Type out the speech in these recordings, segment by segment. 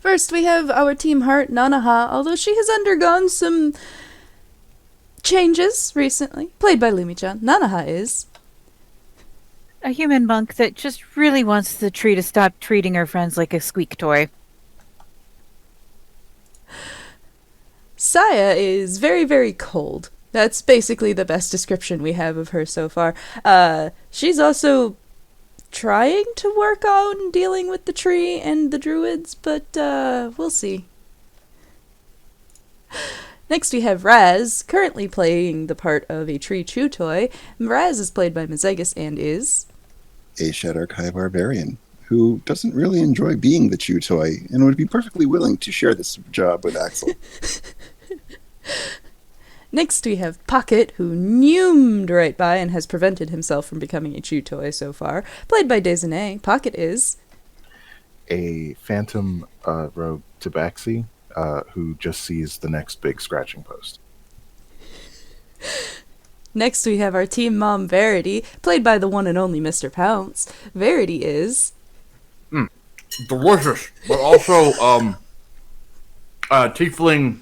First, we have our Team Heart, Nanaha, although she has undergone some changes recently. Played by Lumi-chan. Nanaha is A human monk that just really wants the tree to stop treating her friends like a squeak toy. Saya is very, very cold. That's basically the best description we have of her so far. She's also trying to work on dealing with the tree and the druids, but we'll see. Next we have Raz, currently playing the part of a tree chew toy. Raz is played by Mazegas and is a Shadar-kai barbarian who doesn't really enjoy being the chew toy and would be perfectly willing to share this job with Axel. Next we have Pocket, who neumed right by and has prevented himself from becoming a chew toy so far. Played by Desane, Pocket is a phantom rogue tabaxi who just sees the next big scratching post. Next we have our team mom, Verity, played by the one and only Mr. Pounce. Verity is delicious, but also tiefling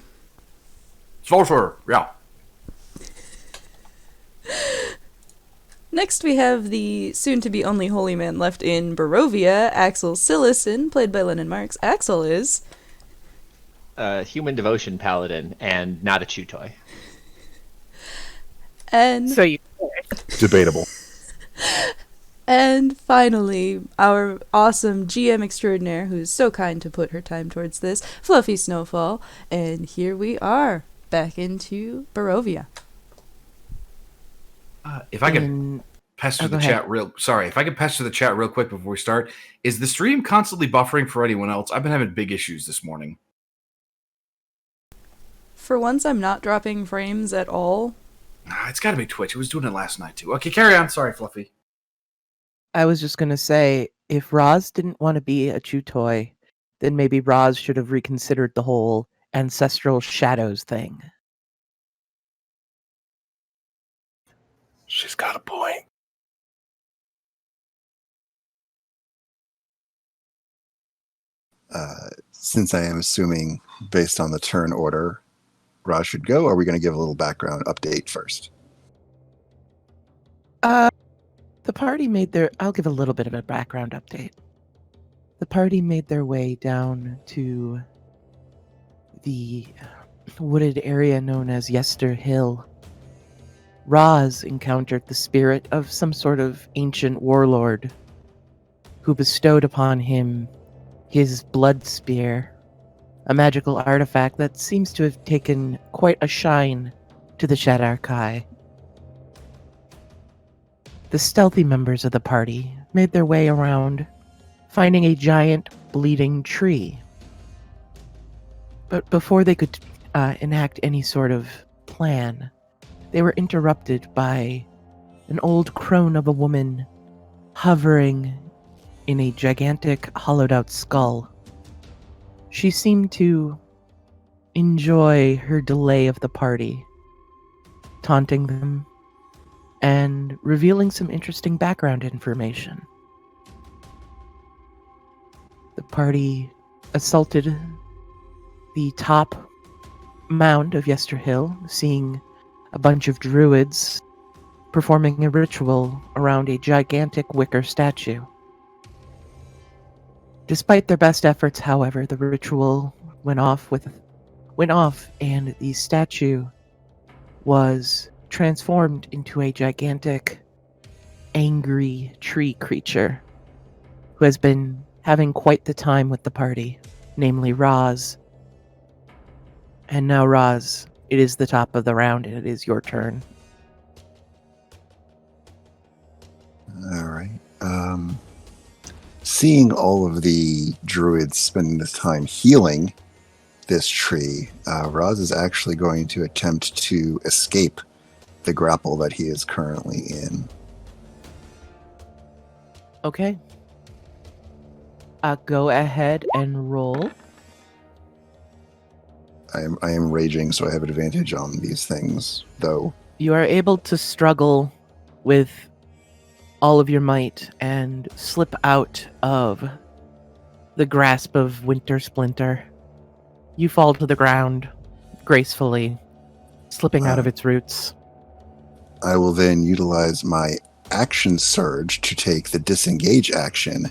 sorcerer. Yeah. Next we have the soon-to-be only holy man left in Barovia, Axel Sillison, played by Lennon Marks. Axel is human devotion paladin and not a chew toy. And So you Debatable. And finally, our awesome GM extraordinaire, who's so kind to put her time towards this, Fluffy Snowfall. And here we are, back into Barovia. If I could pester the chat if I could pester the chat real quick before we start, is the stream constantly buffering for anyone else? I've been having big issues this morning. For once, I'm not dropping frames at all. It's got to be Twitch. It was doing it last night too. Okay, carry on. Sorry, Fluffy. I was just going to say, if Roz didn't want to be a chew toy, then maybe Roz should have reconsidered the whole ancestral shadows thing. She's got a point. Since I am assuming, based on the turn order, Roz should go, or are we going to give a little background update first? The party made their... I'll give a little bit of a background update. The party made their way down to the wooded area known as Yester Hill. Roz encountered the spirit of some sort of ancient warlord who bestowed upon him his blood spear, a magical artifact that seems to have taken quite a shine to the Shadar-kai. The stealthy members of the party made their way around, finding a giant bleeding tree. But before they could enact any sort of plan, they were interrupted by an old crone of a woman hovering in a gigantic hollowed-out skull. She seemed to enjoy her delay of the party, taunting them and revealing some interesting background information. The party assaulted the top mound of Yester Hill, seeing a bunch of druids performing a ritual around a gigantic wicker statue. Despite their best efforts, however, the ritual went off and the statue was transformed into a gigantic, angry tree creature who has been having quite the time with the party, namely Roz. And now, Roz, it is the top of the round, and it is your turn. All right. Seeing all of the druids spending this time healing this tree, Roz is actually going to attempt to escape the grapple that he is currently in. Okay. Go ahead and roll. I am raging, so I have advantage on these things, though. You are able to struggle with all of your might and slip out of the grasp of Winter Splinter. You fall to the ground, gracefully, slipping out of its roots. I will then utilize my action surge to take the disengage action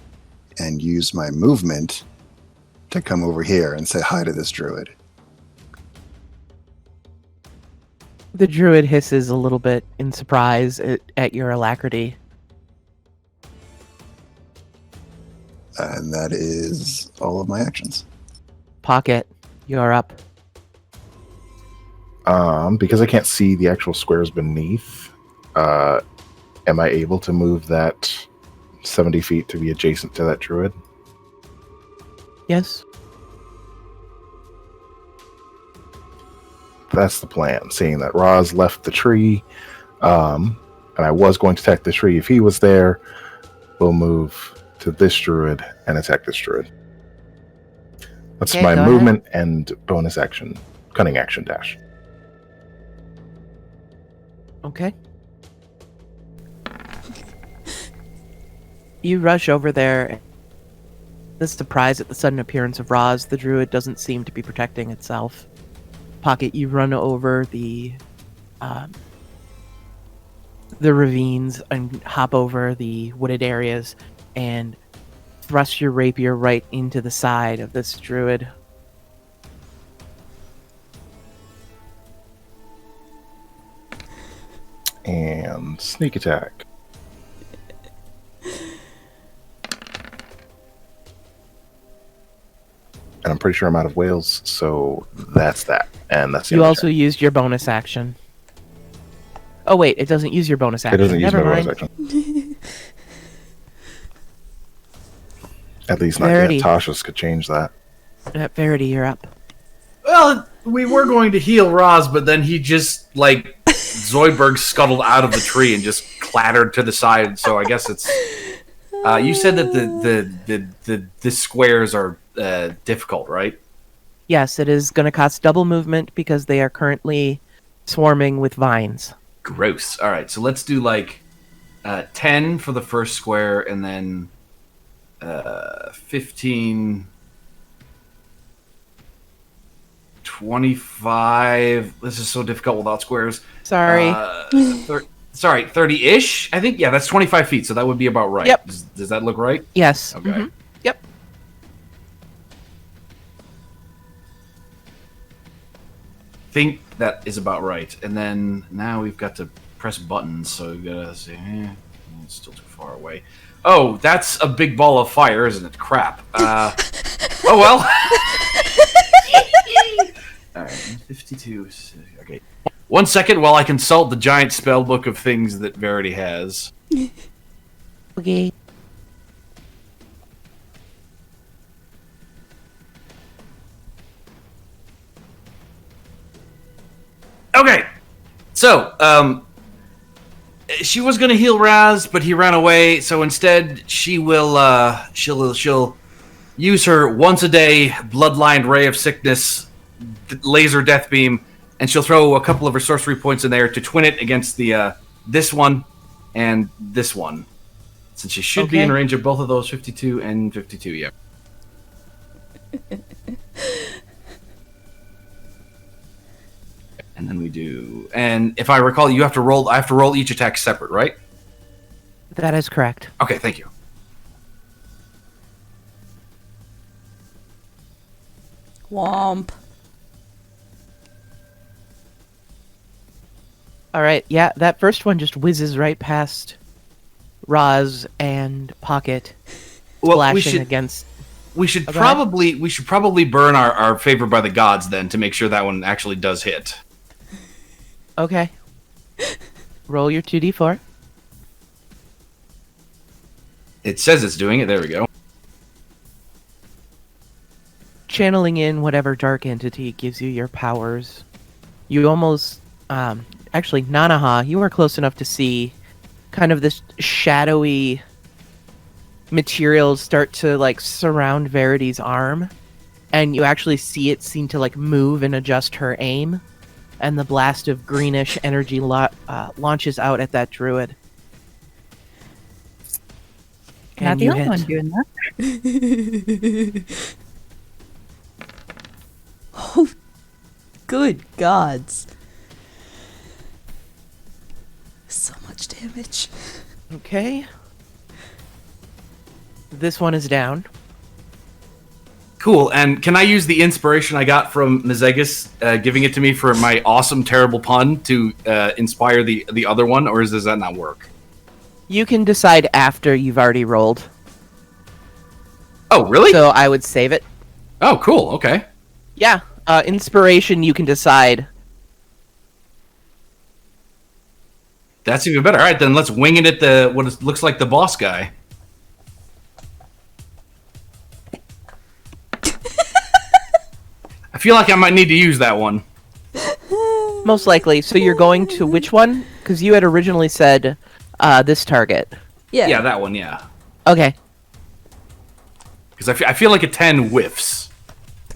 and use my movement to come over here and say hi to this druid. The druid hisses a little bit in surprise at your alacrity. And that is all of my actions. Pocket, you're up. Because I can't see the actual squares beneath, am I able to move that 70 feet to be adjacent to that druid? Yes. That's the plan. Seeing that Roz left the tree, and I was going to attack the tree if he was there, we'll move to this druid and attack this druid. That's Okay, my go movement and bonus action, cunning action dash. Okay. You rush over there. The surprise at the sudden appearance of Roz, the druid doesn't seem to be protecting itself. Pocket, you run over the ravines and hop over the wooded areas and thrust your rapier right into the side of this druid. And sneak attack. And I'm pretty sure I'm out of Wales, so that's that. And that's the You other also turn. used your bonus action. Oh wait, it doesn't use your bonus action. It doesn't use Never my mind. bonus action. At least not Verity. yet. Tasha's could change that. Verity, you're up. Well, we were going to heal Roz, but then he just, like, Zoidberg scuttled out of the tree and just clattered to the side. So I guess it's... you said that the squares are difficult, right? Yes, it is going to cost double movement because they are currently swarming with vines. Gross. All right, so let's do, like, 10 for the first square, and then 15... 25. This is so difficult without squares. Sorry. 30-ish. I think, yeah, that's 25 feet, so that would be about right. Yep. Does that look right? Yes. Okay. Mhm. Yep. Think that is about right. And then now we've got to press buttons, so we've got to say, it's still too far away. Oh, that's a big ball of fire, isn't it? Crap. Oh, well. All right, 52. Okay. 1 second while I consult the giant spell book of things that Verity has. Okay. Okay. So, she was going to heal Raz, but he ran away, so instead she will, she'll use her once a day bloodlined ray of sickness laser death beam, and she'll throw a couple of her sorcery points in there to twin it against the this one and this one, since she should be in range of both of those 52 and 52. Yeah. And then we do, and if I recall, you have to roll. I have to roll each attack separate, right? That is correct. Okay, thank you. Womp. All right. Yeah, that first one just whizzes right past Roz and Pocket, Well, splashing against. We should Okay. probably burn our favor by the gods then to make sure that one actually does hit. Okay. Roll your 2d4. It says it's doing it. There we go. Channeling in whatever dark entity gives you your powers. You almost, actually, Nanaha, you are close enough to see kind of this shadowy materials start to like surround Verity's arm, and you actually see it seem to like move and adjust her aim, and the blast of greenish energy launches out at that druid. Not And the you only hit. one doing that. Oh, good gods. So much damage. Okay. This one is down. Cool. And can I use the inspiration I got from Mizegus giving it to me for my awesome, terrible pun to inspire the other one, or does that not work? You can decide after you've already rolled. Oh, really? So I would save it. Oh, cool. Okay. Yeah. Inspiration, you can decide. That's even better. All right, then let's wing it at what it looks like the boss guy. I feel like I might need to use that one. Most likely. So you're going to which one? Because you had originally said this target. Yeah. Yeah, that one, yeah. Okay. Because I feel like a 10 whiffs.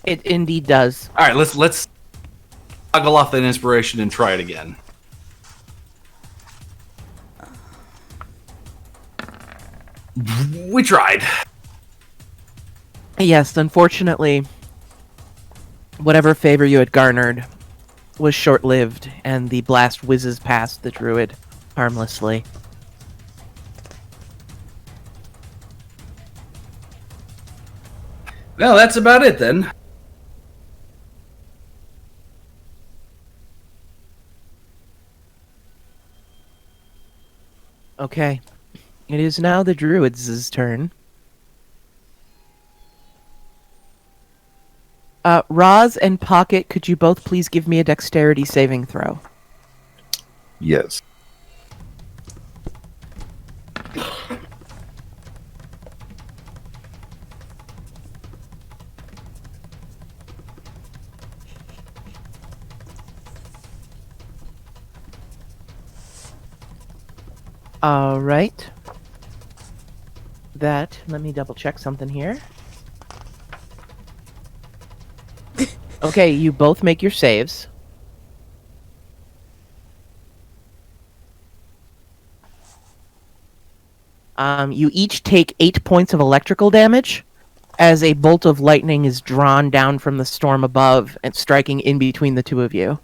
It indeed does. All right, let's toggle off that inspiration and try it again. We tried. Yes, unfortunately, whatever favor you had garnered was short-lived, and the blast whizzes past the druid harmlessly. Well, that's about it then. Okay. It is now the druids' turn. Roz and Pocket, could you both please give me a dexterity saving throw? Yes. All right. Let me double check something here. Okay, you both make your saves. You each take 8 points of electrical damage as a bolt of lightning is drawn down from the storm above and striking in between the two of you.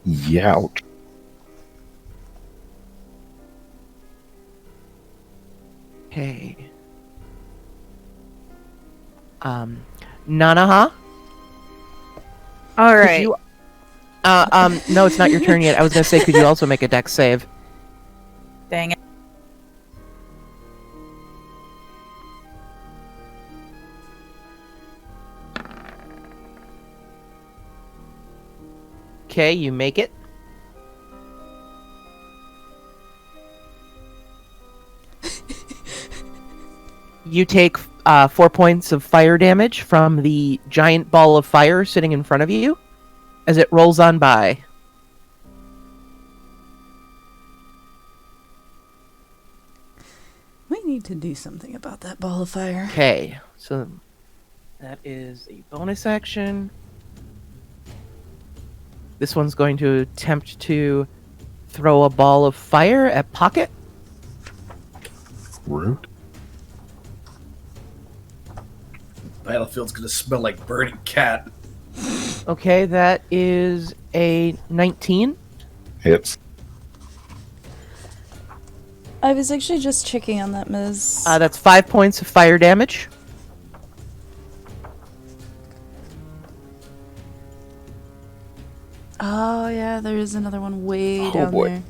Youch. Okay. Nanaha? All Could right. you- no, it's not your turn yet. I was gonna say, could you also make a dex save? Dang it. Okay, you make it. You take 4 points of fire damage from the giant ball of fire sitting in front of you as it rolls on by. We need to do something about that ball of fire. Okay, so that is a bonus action. This one's going to attempt to throw a ball of fire at Pocket. Rude. Battlefield's gonna smell like burning cat. Okay, that is a 19. Hits. I was actually just checking on that, Ms. That's 5 points of fire damage. Oh, yeah, there is another one way Oh, down boy. there.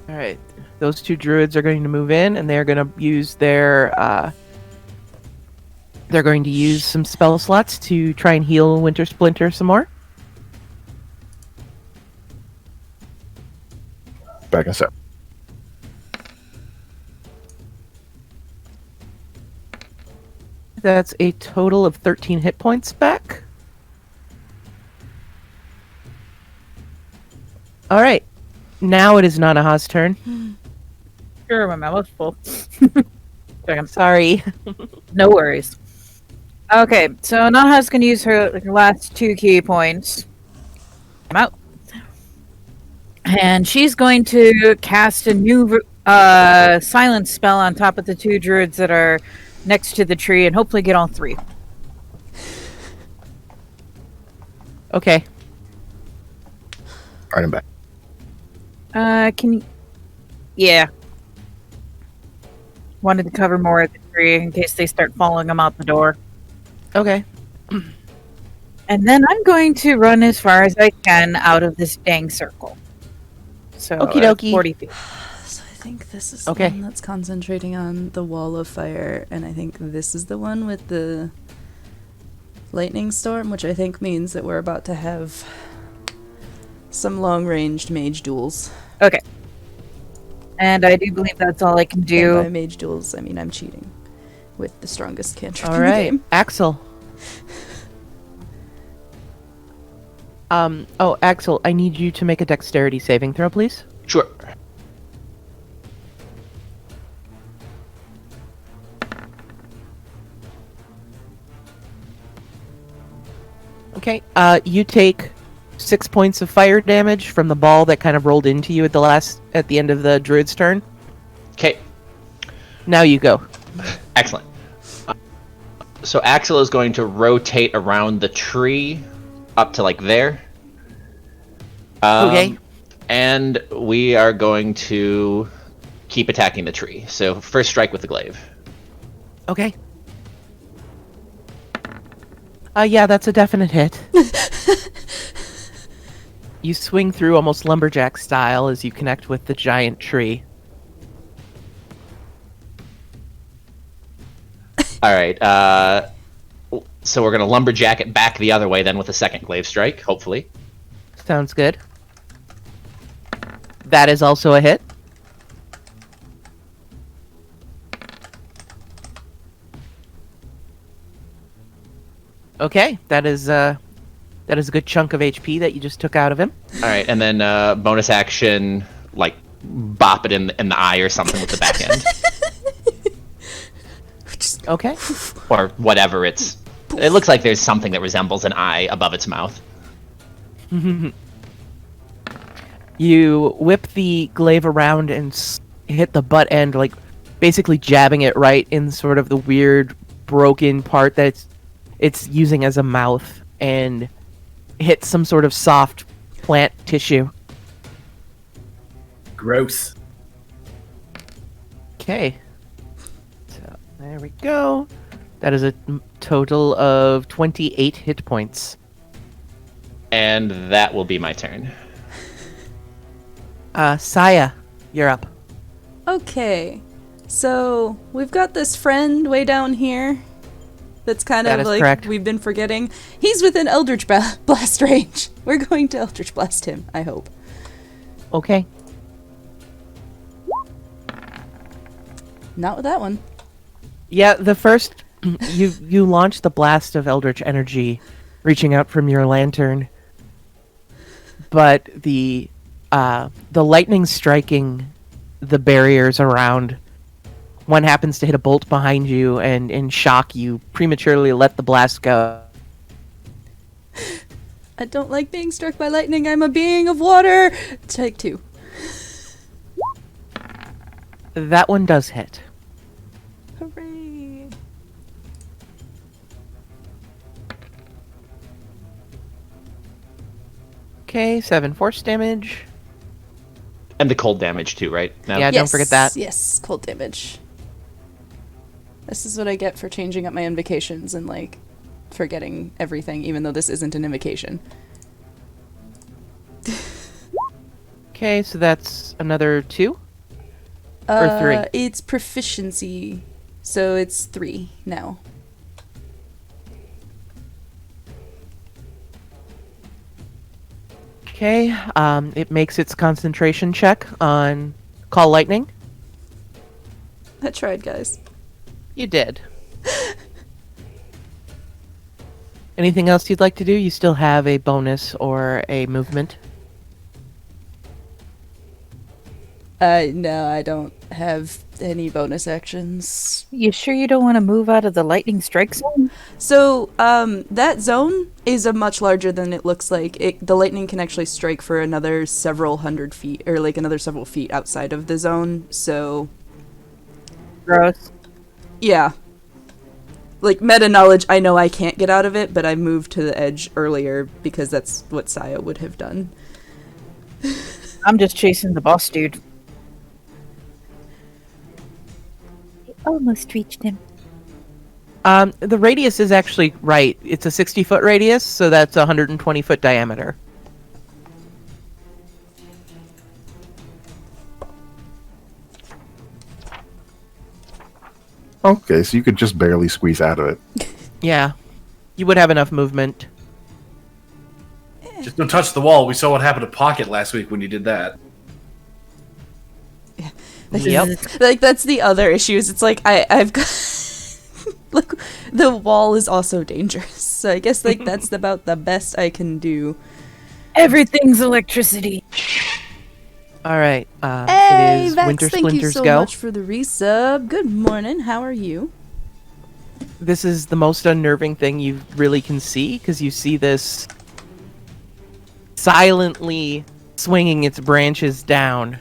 All right, those two druids are going to move in, and they're going to use their. They're going to use some spell slots to try and heal Winter Splinter some more. Back in set. That's a total of 13 hit points back. All right, now it is Nanaha's turn. Sure, my mouth's full. I'm sorry. No worries. Okay, so Nanaha's going to use her last 2 key points. I'm out. And she's going to cast a new silence spell on top of the 2 druids that are next to the tree and hopefully get all 3. Okay. Right, I'm back. Can you... Yeah. Wanted to cover more of the tree in case they start following them out the door. Okay. And then I'm going to run as far as I can out of this dang circle. So, Okie dokie. 40 feet. So I think this is Okay. the one that's concentrating on the wall of fire, and I think this is the one with the lightning storm, which I think means that we're about to have some long-ranged mage duels. Okay. And I do believe that's all I can And do. by mage duels, I mean I'm cheating with the strongest cantrip All in the right. game. Axel. Axel, I need you to make a dexterity saving throw, please. Sure. Okay. You take 6 points of fire damage from the ball that kind of rolled into you at the end of the druid's turn. Okay. Now you go. Excellent. So Axel is going to rotate around the tree up to like there. Okay. And we are going to keep attacking the tree. So first strike with the glaive. Okay. Yeah, that's a definite hit. You swing through almost lumberjack style as you connect with the giant tree. All right. So we're going to lumberjack it back the other way then with a second glaive strike, hopefully. Sounds good. That is also a hit. Okay, that is a good chunk of HP that you just took out of him. All right, and then bonus action, like bop it in the eye or something with the back end, Okay. or whatever. It looks like there's something that resembles an eye above its mouth. You whip the glaive around and hit the butt end, like basically jabbing it right in sort of the weird broken part that it's using as a mouth, and hit some sort of soft plant tissue. Gross. Okay. So there we go. That is a total of 28 hit points. And that will be my turn. Saya, you're up. Okay, so we've got this friend way down here that's kind That of is like correct. we've been forgetting. He's within Eldritch Blast range. We're going to Eldritch Blast him, I hope. Okay. Not with that one. Yeah, the first you launch the blast of eldritch energy reaching out from your lantern, but the lightning striking the barriers around, one happens to hit a bolt behind you, and in shock you prematurely let the blast go. I don't like being struck by lightning. I'm a being of water. Take 2. That one does hit. Hooray. Okay, 7 force damage. And the cold damage too, right? No? Yeah, don't forget that. Yes, cold damage. This is what I get for changing up my invocations and, like, forgetting everything, even though this isn't an invocation. Okay, so that's another 2? Or 3? It's proficiency, so it's 3 now. Okay, it makes its concentration check on Call Lightning. I tried, guys. You did. Anything else you'd like to do? You still have a bonus or a movement. No, I don't. have any bonus actions. You sure you don't want to move out of the lightning strike zone? So, that zone is a much larger than it looks like. The lightning can actually strike for another several hundred feet, or like another several feet outside of the zone, so... Gross. Yeah. Like, meta knowledge, I know I can't get out of it, but I moved to the edge earlier because that's what Saya would have done. I'm just chasing the boss dude. Almost reached him. The radius is actually right. It's a 60-foot radius, so that's a 120-foot diameter. Okay, so you could just barely squeeze out of it. Yeah. You would have enough movement. Just don't touch the wall. We saw what happened to Pocket last week when you did that. Yep. Like, that's the other issue, is it's like, I've got... like, the wall is also dangerous, so I guess, like, that's about the best I can do. Everything's electricity. All right. Hey, it is Vex, Winter thank you Splinters so go. much for the resub. Good morning, how are you? This is the most unnerving thing you really can see, because you see this silently swinging its branches down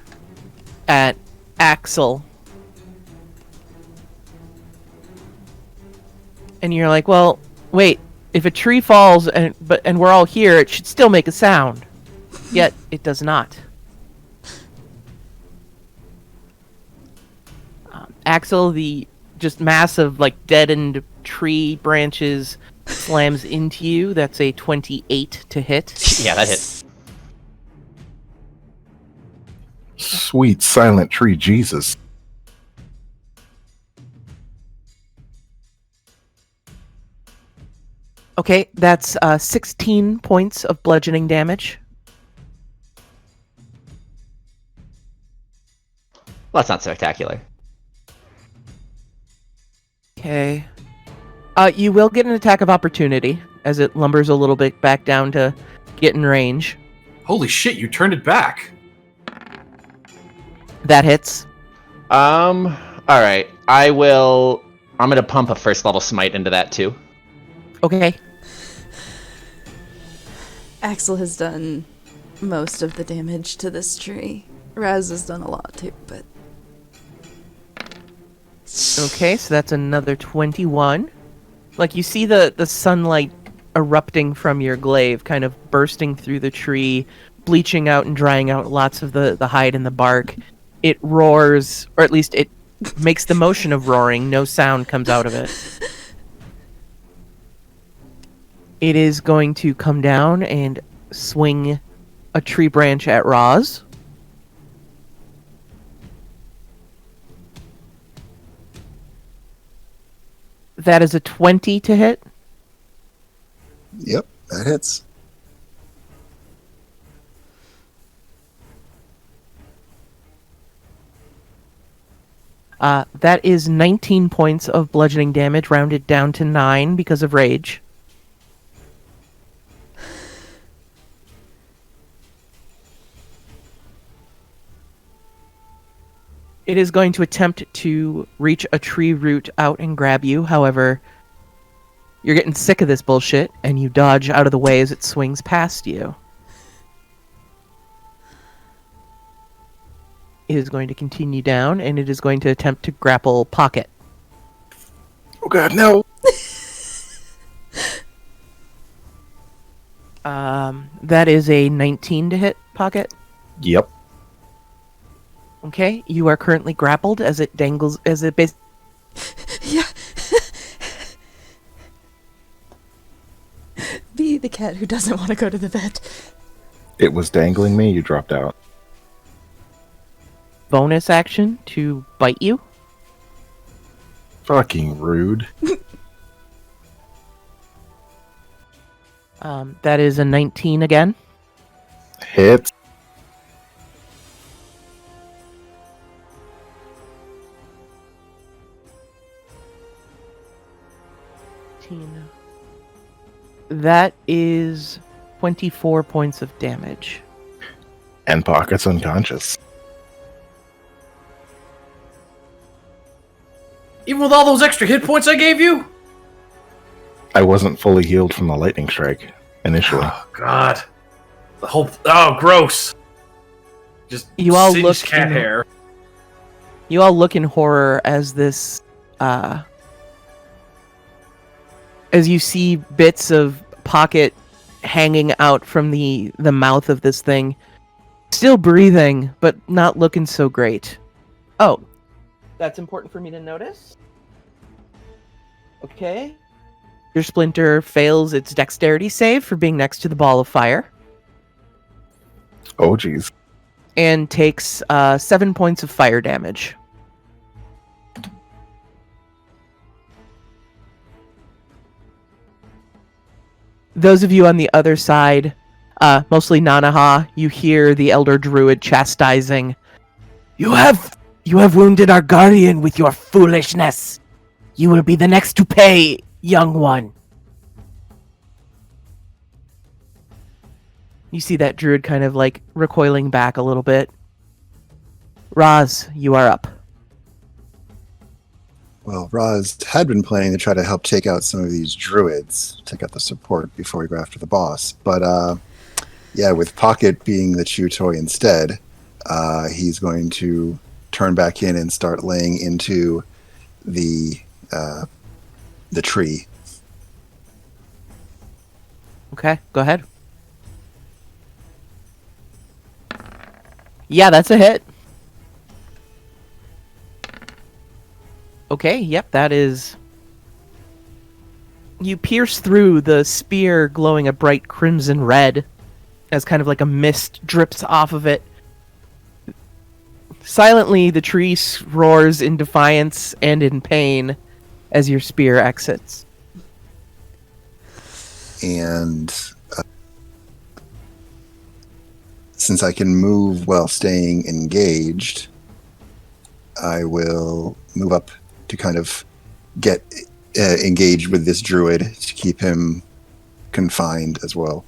at Axel. And you're like, well, wait, if a tree falls and we're all here, it should still make a sound. Yet it does not. Axel, the just massive, like, deadened tree branches slams into you. That's a 28 to hit. Yeah, that hit. Sweet silent tree Jesus. Okay, that's 16 points of bludgeoning damage. Well, that's not spectacular. Okay. You will get an attack of opportunity as it lumbers a little bit back down to get in range. Holy shit, you turned it back. That hits. Alright. I'm gonna pump a first level smite into that too. Okay. Axel has done most of the damage to this tree. Raz has done a lot too, but... Okay, so that's another 21. Like, you see the sunlight erupting from your glaive, kind of bursting through the tree, bleaching out and drying out lots of the hide and the bark. It roars, or at least it makes the motion of roaring. No sound comes out of it. It is going to come down and swing a tree branch at Roz. That is a 20 to hit. Yep, that hits. That is 19 points of bludgeoning damage, rounded down to 9 because of rage. It is going to attempt to reach a tree root out and grab you. However, you're getting sick of this bullshit, and you dodge out of the way as it swings past you. It is going to continue down, and it is going to attempt to grapple Pocket. Oh god, no! That is a 19 to hit, Pocket. Yep. Okay, you are currently grappled as it dangles, as it basically... Yeah. Be the cat who doesn't want to go to the vet. It was dangling me, you dropped out. bonus action to bite you. Fucking rude. That is a 19 again. Hit. That is 24 points of damage. And Pocket's unconscious. Even with all those extra hit points I gave you? I wasn't fully healed from the lightning strike initially. Oh, God. The whole... Oh, gross. Just You all singed look cat in- hair. You all look in horror as this, as you see bits of Pocket hanging out from the mouth of this thing, still breathing, but not looking so great. Oh, that's important for me to notice. Okay. Your Splinter fails its dexterity save for being next to the ball of fire, Oh, geez. and takes 7 points of fire damage. Those of you on the other side, mostly Nanaha, you hear the Elder Druid chastising. You have wounded our guardian with your foolishness. You will be the next to pay, young one. You see that druid kind of like recoiling back a little bit. Roz, you are up. Well, Roz had been planning to try to help take out some of these druids, take out the support before we go after the boss. But yeah, with Pocket being the chew toy instead, he's going to turn back in and start laying into the tree. Okay, go ahead. Yeah, that's a hit. Okay, yep, that is... You pierce through the spear glowing a bright crimson red as kind of like a mist drips off of it. Silently, the tree roars in defiance and in pain as your spear exits. And since I can move while staying engaged, I will move up to kind of get engaged with this druid to keep him confined as well.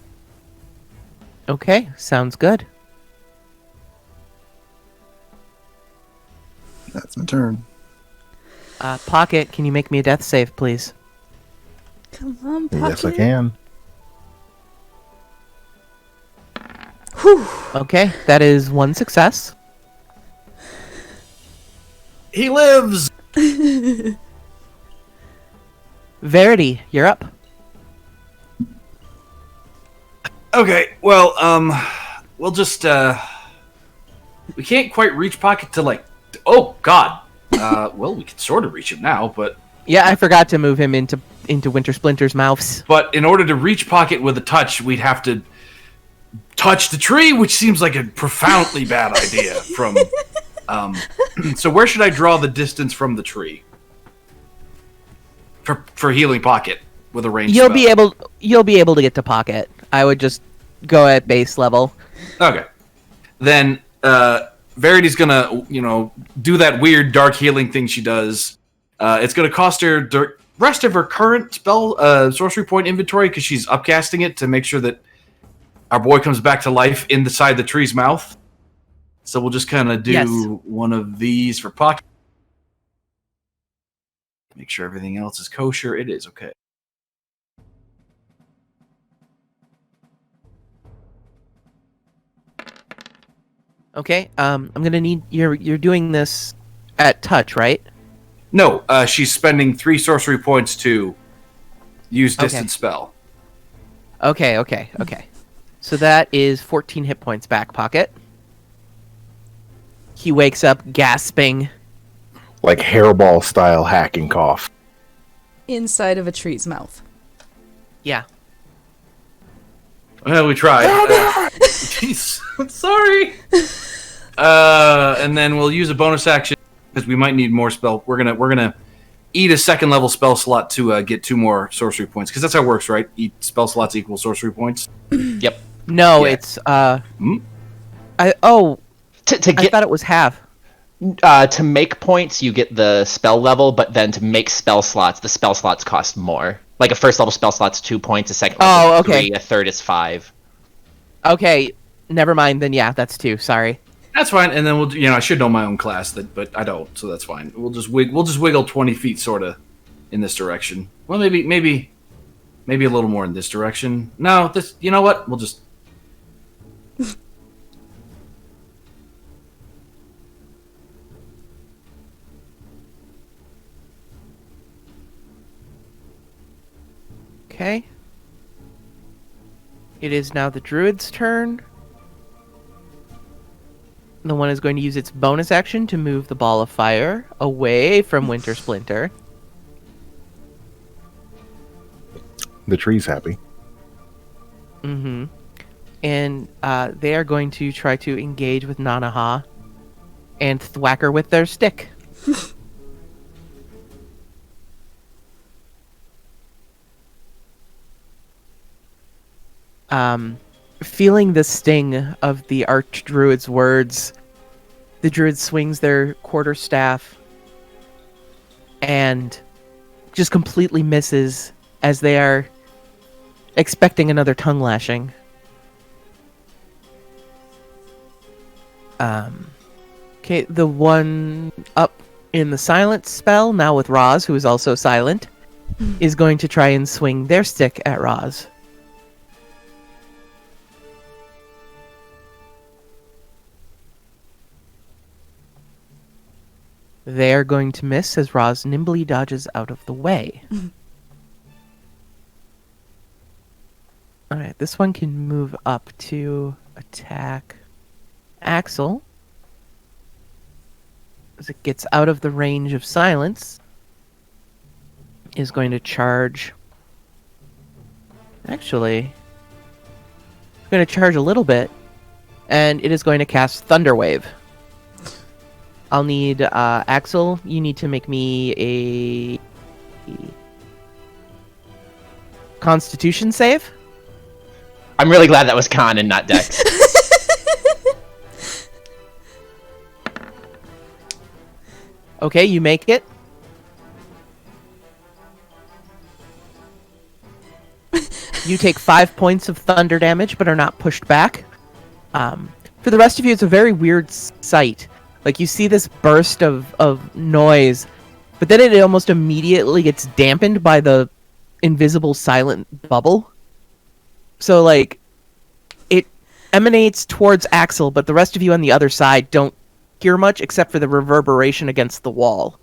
Okay, sounds good. That's my turn. Pocket, can you make me a death save, please? Come on, Pocket. Yes, I can. Whew. Okay, that is one success. He lives! Verity, you're up. Okay, well, we'll just, we can't quite reach Pocket to, like, oh, God. Well, we can sort of reach him now, but... Yeah, I forgot to move him into Winter Splinter's mouths. But in order to reach Pocket with a touch, we'd have to touch the tree, which seems like a profoundly bad idea from... so where should I draw the distance from the tree? For healing Pocket with a ranged You'll spell. be able to get to Pocket. I would just go at base level. Okay. Then Verity's gonna, do that weird dark healing thing she does. It's gonna cost her the rest of her current spell sorcery point inventory because she's upcasting it to make sure that our boy comes back to life inside the tree's mouth. So we'll just kind of do one of these for Pocket. Make sure everything else is kosher. It is okay. Okay, I'm gonna need you're doing this at touch, right? No, she's spending 3 sorcery points to use distance spell. Okay. So that is 14 hit points back, Pocket. He wakes up gasping. Like hairball style hacking cough. Inside of a tree's mouth. Yeah. Well, we tried. Jeez, I'm sorry. And then we'll use a bonus action because we might need more spell. We're gonna eat a second level spell slot to get 2 more sorcery points because that's how it works, right? Eat spell slots equal sorcery points. Yep. No, Yeah. it's Hmm? I thought it was half. To make points, you get the spell level, but then to make spell slots, the spell slots cost more. Like a first level spell slot's 2 points, a second level is okay. 3, a third is 5. Okay, never mind then. Yeah, that's 2. Sorry. That's fine, and then I should know my own class, but I don't, so that's fine. We'll just wiggle 20 feet, sort of, in this direction. Well, maybe a little more in this direction. No, this. You know what? We'll just. Okay. It is now the druid's turn. The one is going to use its bonus action to move the ball of fire away from Winter Splinter. The tree's happy. Mm-hmm. And they are going to try to engage with Nanaha and thwack her with their stick. Feeling the sting of the Archdruid's words, the druid swings their quarterstaff and just completely misses as they are expecting another tongue lashing. Okay, the one up in the silent spell, now with Roz, who is also silent, is going to try and swing their stick at Roz. They are going to miss as Roz nimbly dodges out of the way. Alright, this one can move up to attack Axel. As it gets out of the range of silence, is going to charge. Actually, it's going to charge a little bit, and it is going to cast Thunderwave. I'll need, Axel, you need to make me a Constitution save. I'm really glad that was Con and not Dex. Okay, you make it. You take 5 points of thunder damage, but are not pushed back. For the rest of you, it's a very weird sight. Like, you see this burst of noise, but then it almost immediately gets dampened by the invisible silent bubble. So, like, it emanates towards Axel, but the rest of you on the other side don't hear much except for the reverberation against the wall.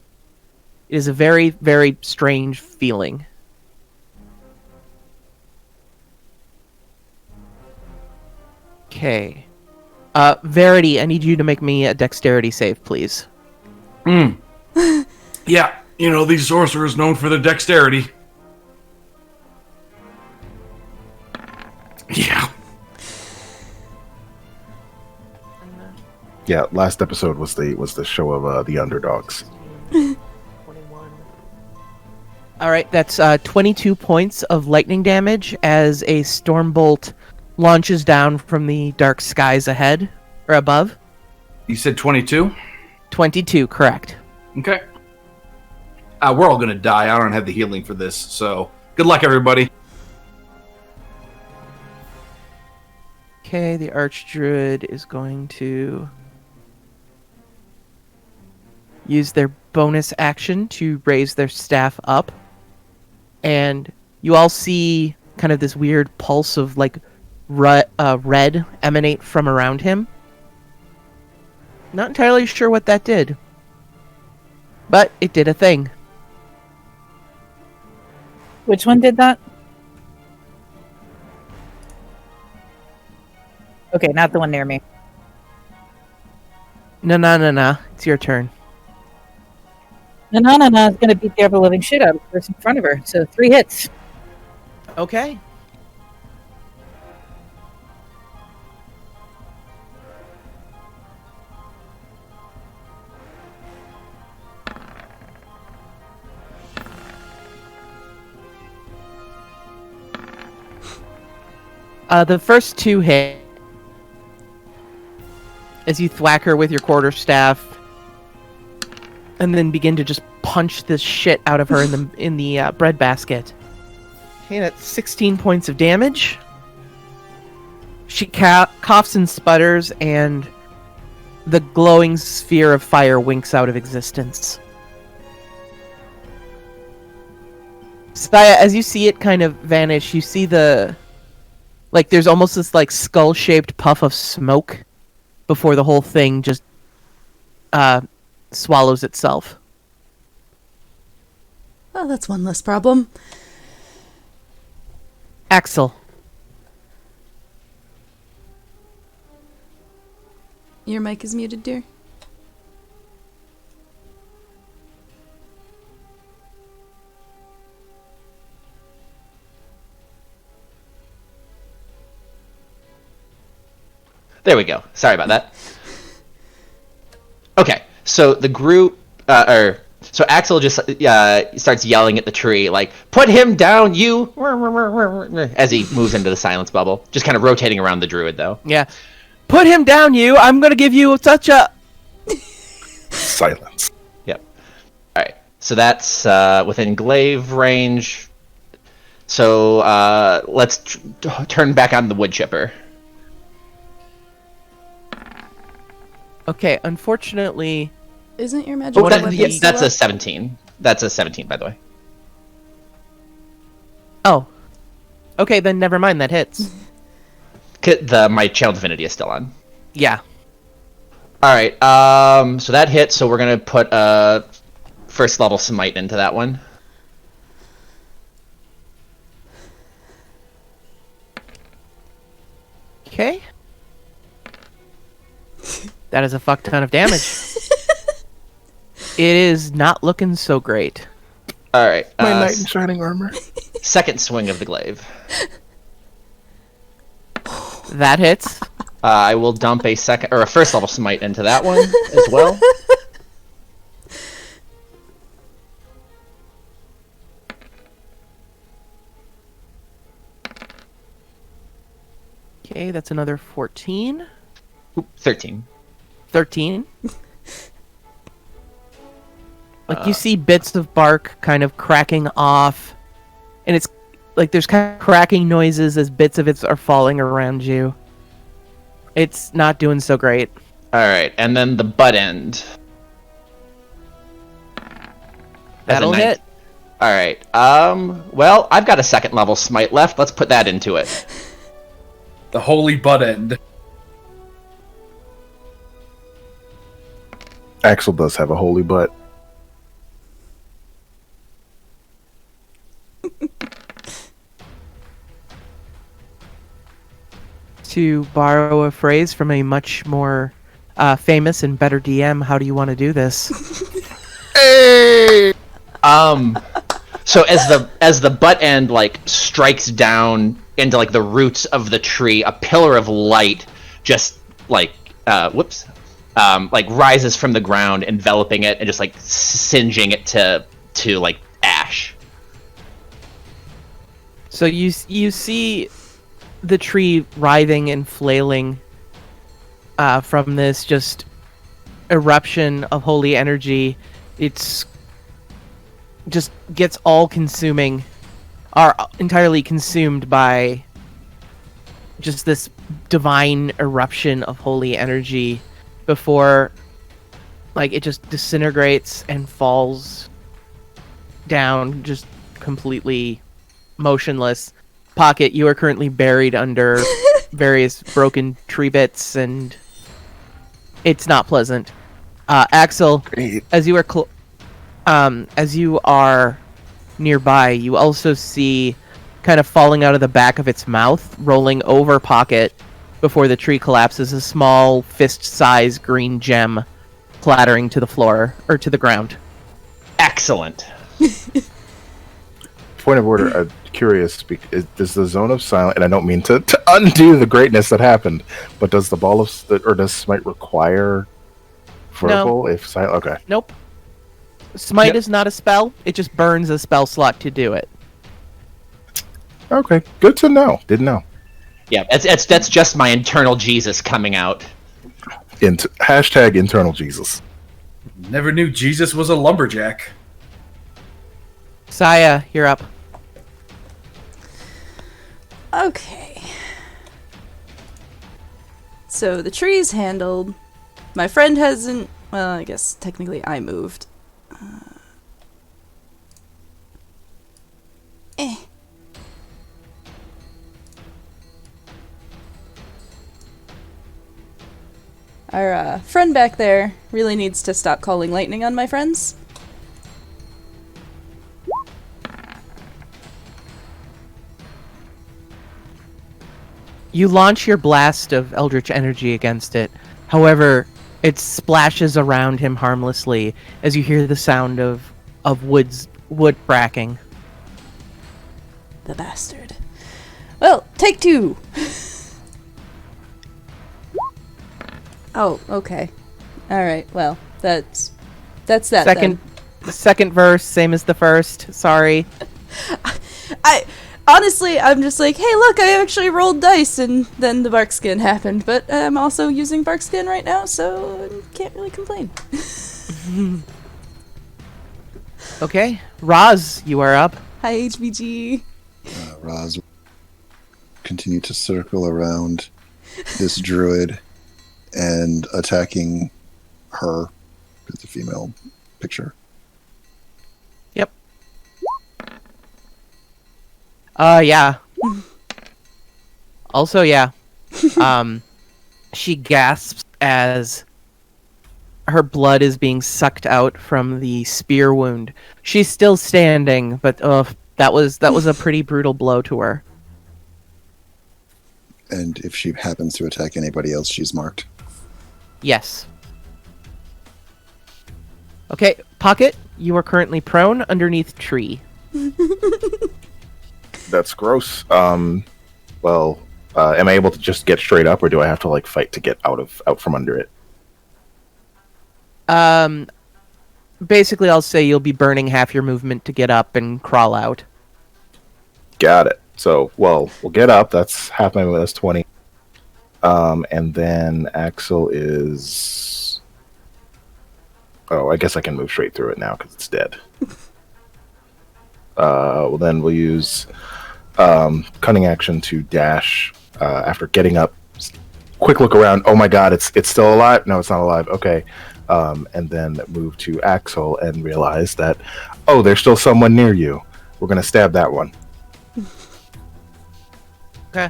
It is a very, very strange feeling. Okay. Verity, I need you to make me a dexterity save, please. Yeah, these sorcerers known for their dexterity. Yeah. Yeah, last episode was the show of the underdogs. 21. All right, that's 22 points of lightning damage as a storm bolt launches down from the dark skies ahead or above. You said 22? 22, correct. Okay. We're all gonna die. I don't have the healing for this, so good luck, everybody. Okay, the Archdruid is going to use their bonus action to raise their staff up. And you all see kind of this weird pulse of, like, red emanate from around him. Not entirely sure what that did, but it did a thing. Which one did that? Okay, not the one near me. No. It's your turn. Na is gonna beat the ever living shit out of the person in front of her. So 3 hits. Okay. The first 2 hit as you thwack her with your quarterstaff, and then begin to just punch this shit out of her in the breadbasket. Okay, that's 16 points of damage. She coughs and sputters, and the glowing sphere of fire winks out of existence. Saya, as you see it kind of vanish, you see there's almost this like skull-shaped puff of smoke before the whole thing just swallows itself. Well, that's one less problem. Axel, Your mic is muted, dear. There we go. Sorry about that. Okay, so the group, so Axel just starts yelling at the tree, like, "Put him down, you!" as he moves into the silence bubble. Just kind of rotating around the druid, though. yeah. Put him down, you! I'm gonna give you such a... Silence. Yep. All right, so that's within glaive range. So let's turn back on the wood chipper. Okay, unfortunately... Isn't your magic weapon Yes, still that's a up? 17. That's a 17, by the way. Oh. Okay, then never mind, that hits. My Channel Divinity is still on. Yeah. All right, so that hits, so we're going to put a first level smite into that one. Okay. That is a fuck ton of damage. It is not looking so great. All right, My knight in shining armor. second swing of the glaive. That hits. I will dump a first level smite into that one as well. Okay, that's another 14. 13. 13. Like, you see bits of bark kind of cracking off, and it's like there's kind of cracking noises as bits of it are falling around you. It's not doing so great. All right, and then the butt end. That'll hit. All right. Well, I've got a second level smite left. Let's put that into it. The holy butt end. Axel does have a holy butt. To borrow a phrase from a much more famous and better DM, how do you want to do this? So as the butt end like strikes down into like the roots of the tree, a pillar of light just like like rises from the ground, enveloping it and just like singeing it to like ash. So you see the tree writhing and flailing from this just eruption of holy energy. It's just gets all consuming, are entirely consumed by just this divine eruption of holy energy before like it just disintegrates and falls down just completely motionless. Pocket, you are currently buried under various broken tree bits, and it's not pleasant. Axel, Great. as you are nearby, you also see, kind of falling out of the back of its mouth, rolling over Pocket before the tree collapses, a small fist-sized green gem clattering to the floor, or to the ground. Excellent. Point of order, I'm curious, does the zone of silence, and I don't mean to undo the greatness that happened, but does the ball of, or does Smite require verbal if silent? Okay. Nope. Smite Yep. is not a spell, it just burns a spell slot to do it. Okay, good to know. Didn't know. Yeah, that's just my internal Jesus coming out. Hashtag internal Jesus. Never knew Jesus was a lumberjack. Saya, you're up. Okay. So the tree's handled. My friend hasn't... Well, I guess technically I moved. Our friend back there really needs to stop calling lightning on my friends. You launch your blast of eldritch energy against it. However, it splashes around him harmlessly as you hear the sound of wood cracking. The bastard. Well, take 2. Oh, okay. Alright, well, that's that Second verse, same as the first. Sorry. Honestly, I'm just like, hey, look, I actually rolled dice, and then the bark skin happened. But I'm also using bark skin right now, so I can't really complain. Okay, Roz, you are up. Hi, HBG. Roz continue to circle around this druid and attacking her, because the female picture. Yep. Yeah. Also, yeah. She gasps as her blood is being sucked out from the spear wound. She's still standing, but that was a pretty brutal blow to her. And if she happens to attack anybody else, she's marked. Yes. Okay, Pocket, you are currently prone underneath tree. That's gross. Am I able to just get straight up, or do I have to like fight to get out from under it? Basically, I'll say you'll be burning half your movement to get up and crawl out. Got it. So, we'll get up. That's half my movement. That's 20. And then Axel is... Oh, I guess I can move straight through it now because it's dead. Then we'll use cunning action to dash after getting up. Quick look around. Oh my god, it's still alive? No, it's not alive. Okay. And then move to Axel and realize that, oh, there's still someone near you. We're going to stab that one. Okay.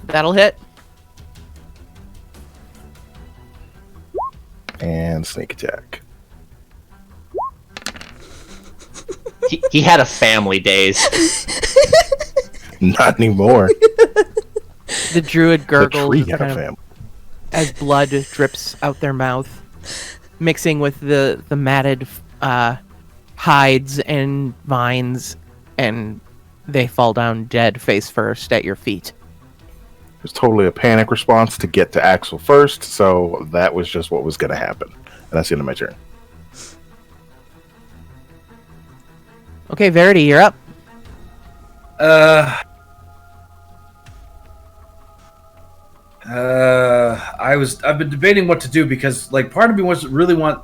That'll hit. And sneak attack. He had a family days. Not anymore. The druid The gurgles tree had a kind of family. as blood drips out their mouth, mixing with the matted hides and vines, and they fall down dead face first at your feet. It was totally a panic response to get to Axel first, so that was just what was going to happen. And that's the end of my turn. Okay, Verity, you're up. I've been debating what to do because, like, part of me really want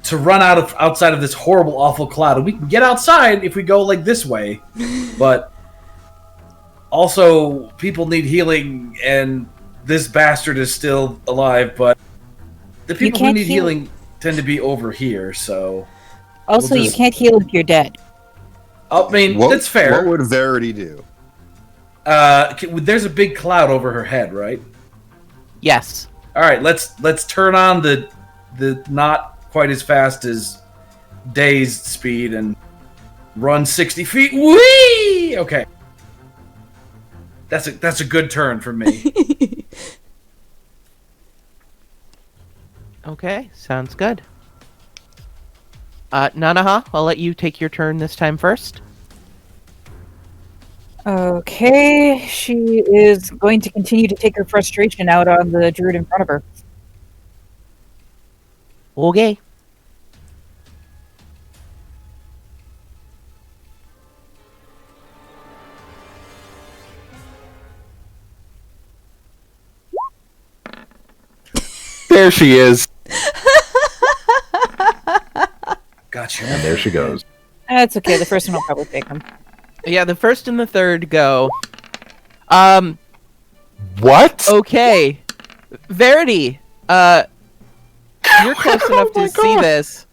to run outside of this horrible, awful cloud, and we can get outside if we go like this way, but also people need healing, and this bastard is still alive. But the people who need healing tend to be over here, so Also, you can't heal if you're dead. I mean, that's fair. What would Verity do? There's a big cloud over her head, right? Yes. All right, let's turn on the not quite as fast as dazed speed and run 60 feet. Whee! Okay, that's a good turn for me. Okay, sounds good. Nanaha, I'll let you take your turn this time first. Okay, she is going to continue to take her frustration out on the druid in front of her. Okay. There she is. Gotcha. And there she goes. That's okay, the first one will probably take him. Yeah, the first and the third go. What? Okay. Verity, you're close enough to see this.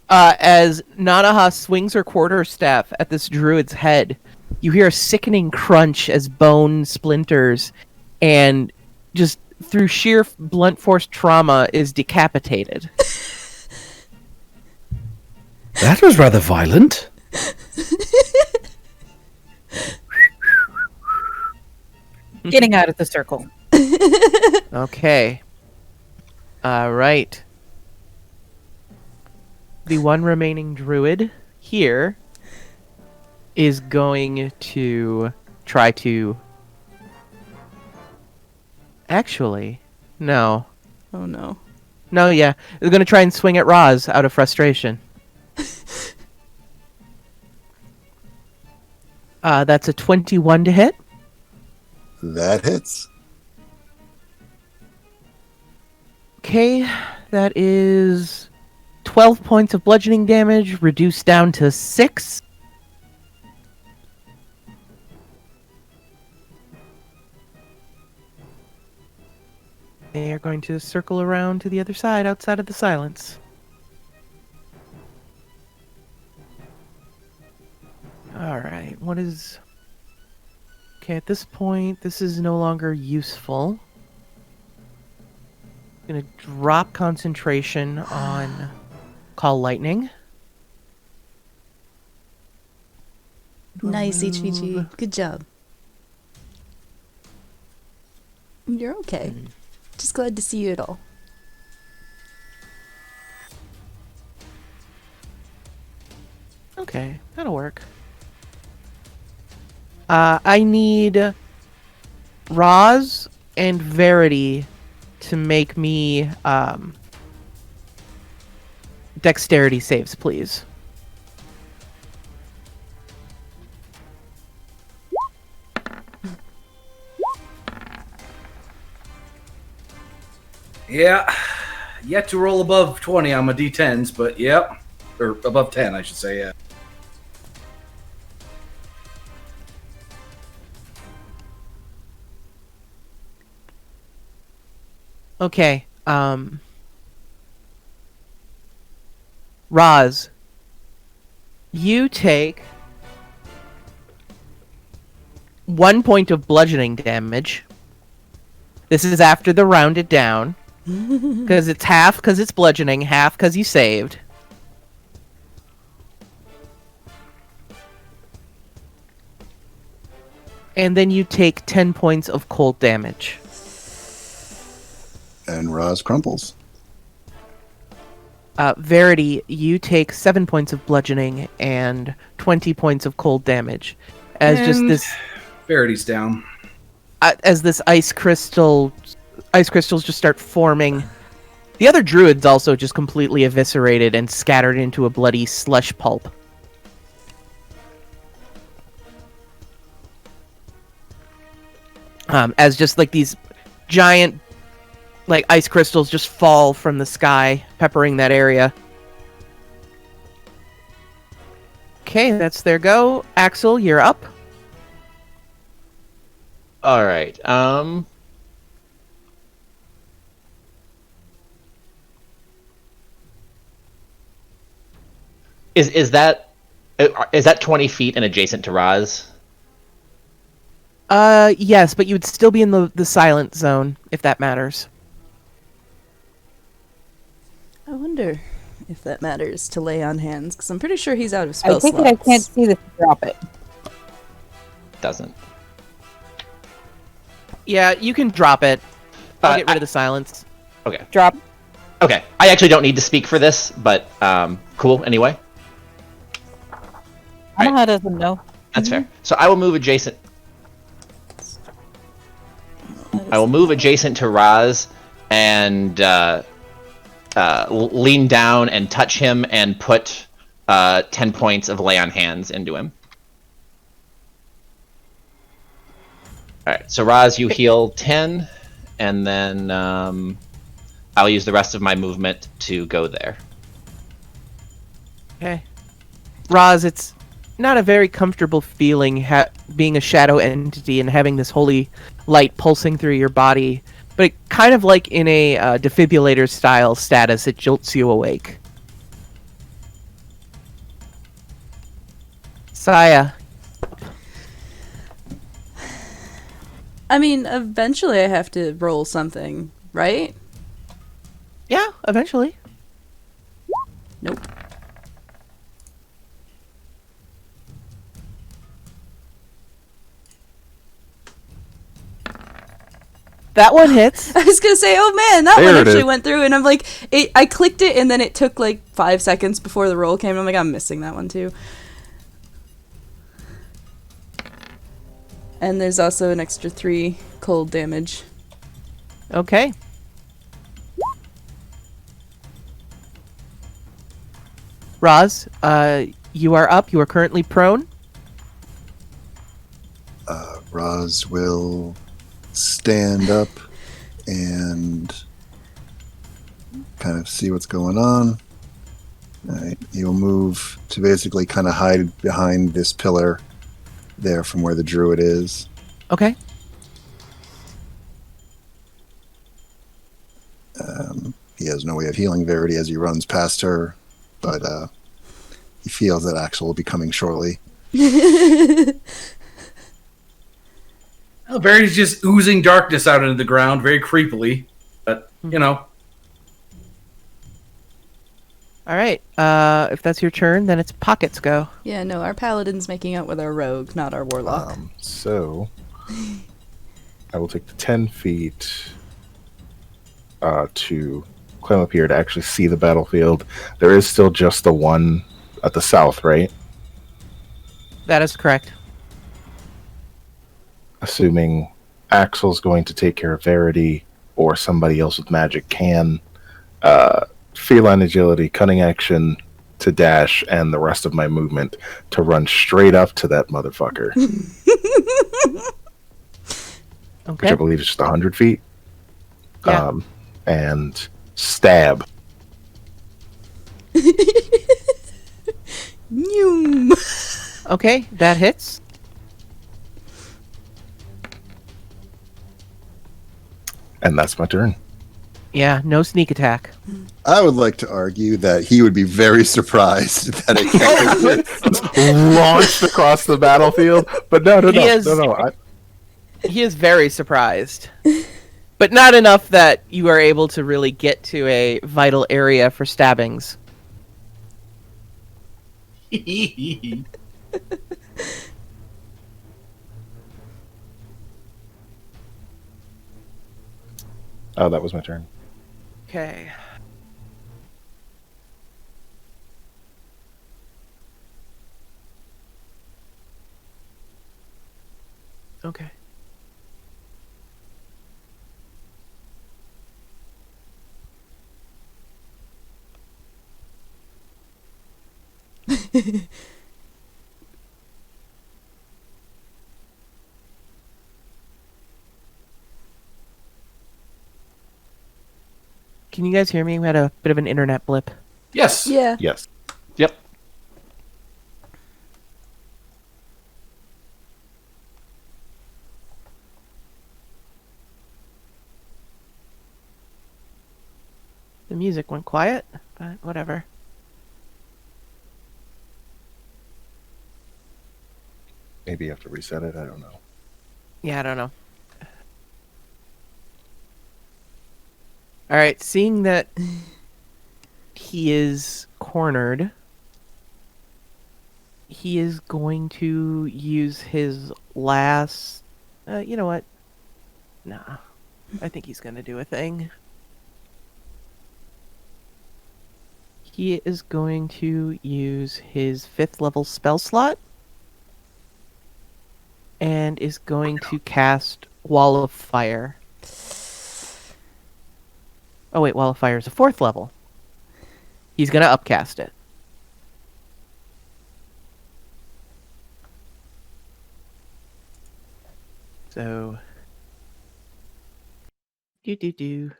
As Nanaha swings her quarterstaff at this druid's head, you hear a sickening crunch as bone splinters, and just through sheer blunt force trauma is decapitated. That was rather violent. Getting out of the circle. Okay. Right. The one remaining druid here is going to try to... Actually, no. Oh no. No, yeah. They're going to try and swing at Roz out of frustration. That's a 21 to hit. That hits. Okay, that is 12 points of bludgeoning damage, reduced down to 6. They are going to circle around to the other side, outside of the silence. Alright, what is... Okay, at this point, this is no longer useful. Gonna drop concentration on Call Lightning. Nice, HVG. Good job. You're okay. Just glad to see you at all. Okay, that'll work. I need Roz and Verity to make me dexterity saves, please. Yeah. Yet to roll above 20 on my D10s, but yep. Or above 10, I should say, yeah. Okay, Roz, you take 1 point of bludgeoning damage. This is after the rounded down. Because it's half because it's bludgeoning, half because you saved. And then you take 10 points of cold damage. And Roz crumples. Verity, you take 7 points of bludgeoning and 20 points of cold damage. As just this... Verity's down. As this ice crystals just start forming. The other druids also just completely eviscerated and scattered into a bloody slush pulp. As just like these giant like ice crystals just fall from the sky, peppering that area. Okay, that's their go. Axel, you're up. All right. Is that 20 feet and adjacent to Roz? Yes, but you would still be in the silent zone, if that matters. I wonder if that matters to lay on hands, because I'm pretty sure he's out of spell I think slots. I can't see this. Drop it. Doesn't. Yeah, you can drop it. I'll get rid of the silence. Okay. Drop. Okay. I actually don't need to speak for this, but cool anyway. Omaha doesn't know. That's fair. So I will move adjacent. I will move adjacent to Raz and lean down and touch him and put 10 points of lay on hands into him. All right. So Raz, you heal 10, and then I'll use the rest of my movement to go there. Okay. Roz, it's not a very comfortable feeling being a shadow entity and having this holy light pulsing through your body, but it kind of like in a defibrillator style status, it jolts you awake. Saya, I mean, eventually I have to roll something, right? yeah, eventually. Nope. That one hits. I was gonna say, oh man, that There one it actually is. went through, and I'm like, I clicked it, and then it took like 5 seconds before the roll came, and I'm like, I'm missing that one too. And there's also an extra 3 cold damage. Okay. Roz, you are up. You are currently prone. Roz will stand up and kind of see what's going on. All right, he'll move to basically kind of hide behind this pillar there from where the druid is. Okay. He has no way of healing Verity as he runs past her, but he feels that Axel will be coming shortly. Well, Verity's just oozing darkness out into the ground very creepily. But, you know. All right. If that's your turn, then it's Pocket's go. Yeah, no, our paladin's making out with our rogue, not our warlock. So I will take the 10 feet to climb up here to actually see the battlefield. There is still just the one at the south, right? That is correct. Assuming Axel's going to take care of Verity or somebody else with magic can. Feline agility, cunning action to dash, and the rest of my movement to run straight up to that motherfucker, which I Okay. believe is just 100 feet. Yeah. And stab. Noom. Okay, that hits. And that's my turn. Yeah, no sneak attack. I would like to argue that he would be very surprised that it can't. Launched across the battlefield. But no. He is very surprised. But not enough that you are able to really get to a vital area for stabbings. Oh, that was my turn. Okay. Okay. Can you guys hear me? We had a bit of an internet blip. Yes. Yeah. Yes. Yep. The music went quiet, but whatever. Maybe you have to reset it. I don't know. Yeah, I don't know. Alright, seeing that he is cornered, he is going to use his last... you know what? Nah. I think he's going to do a thing. He is going to use his 5th level spell slot and is going to cast Wall of Fire. Oh wait, Wall of Fire is a 4th level. He's going to upcast it. So... Do.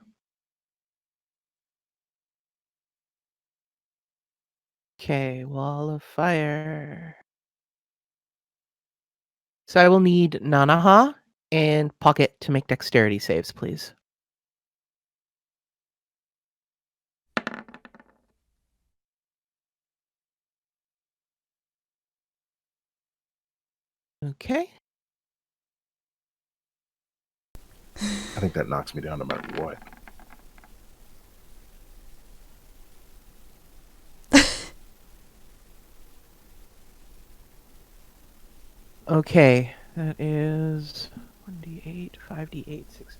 Okay, Wall of Fire. So I will need Nanaha and Pocket to make dexterity saves, please. Okay. I think that knocks me down no matter what. Okay. That is 1d8, 5d8, 6.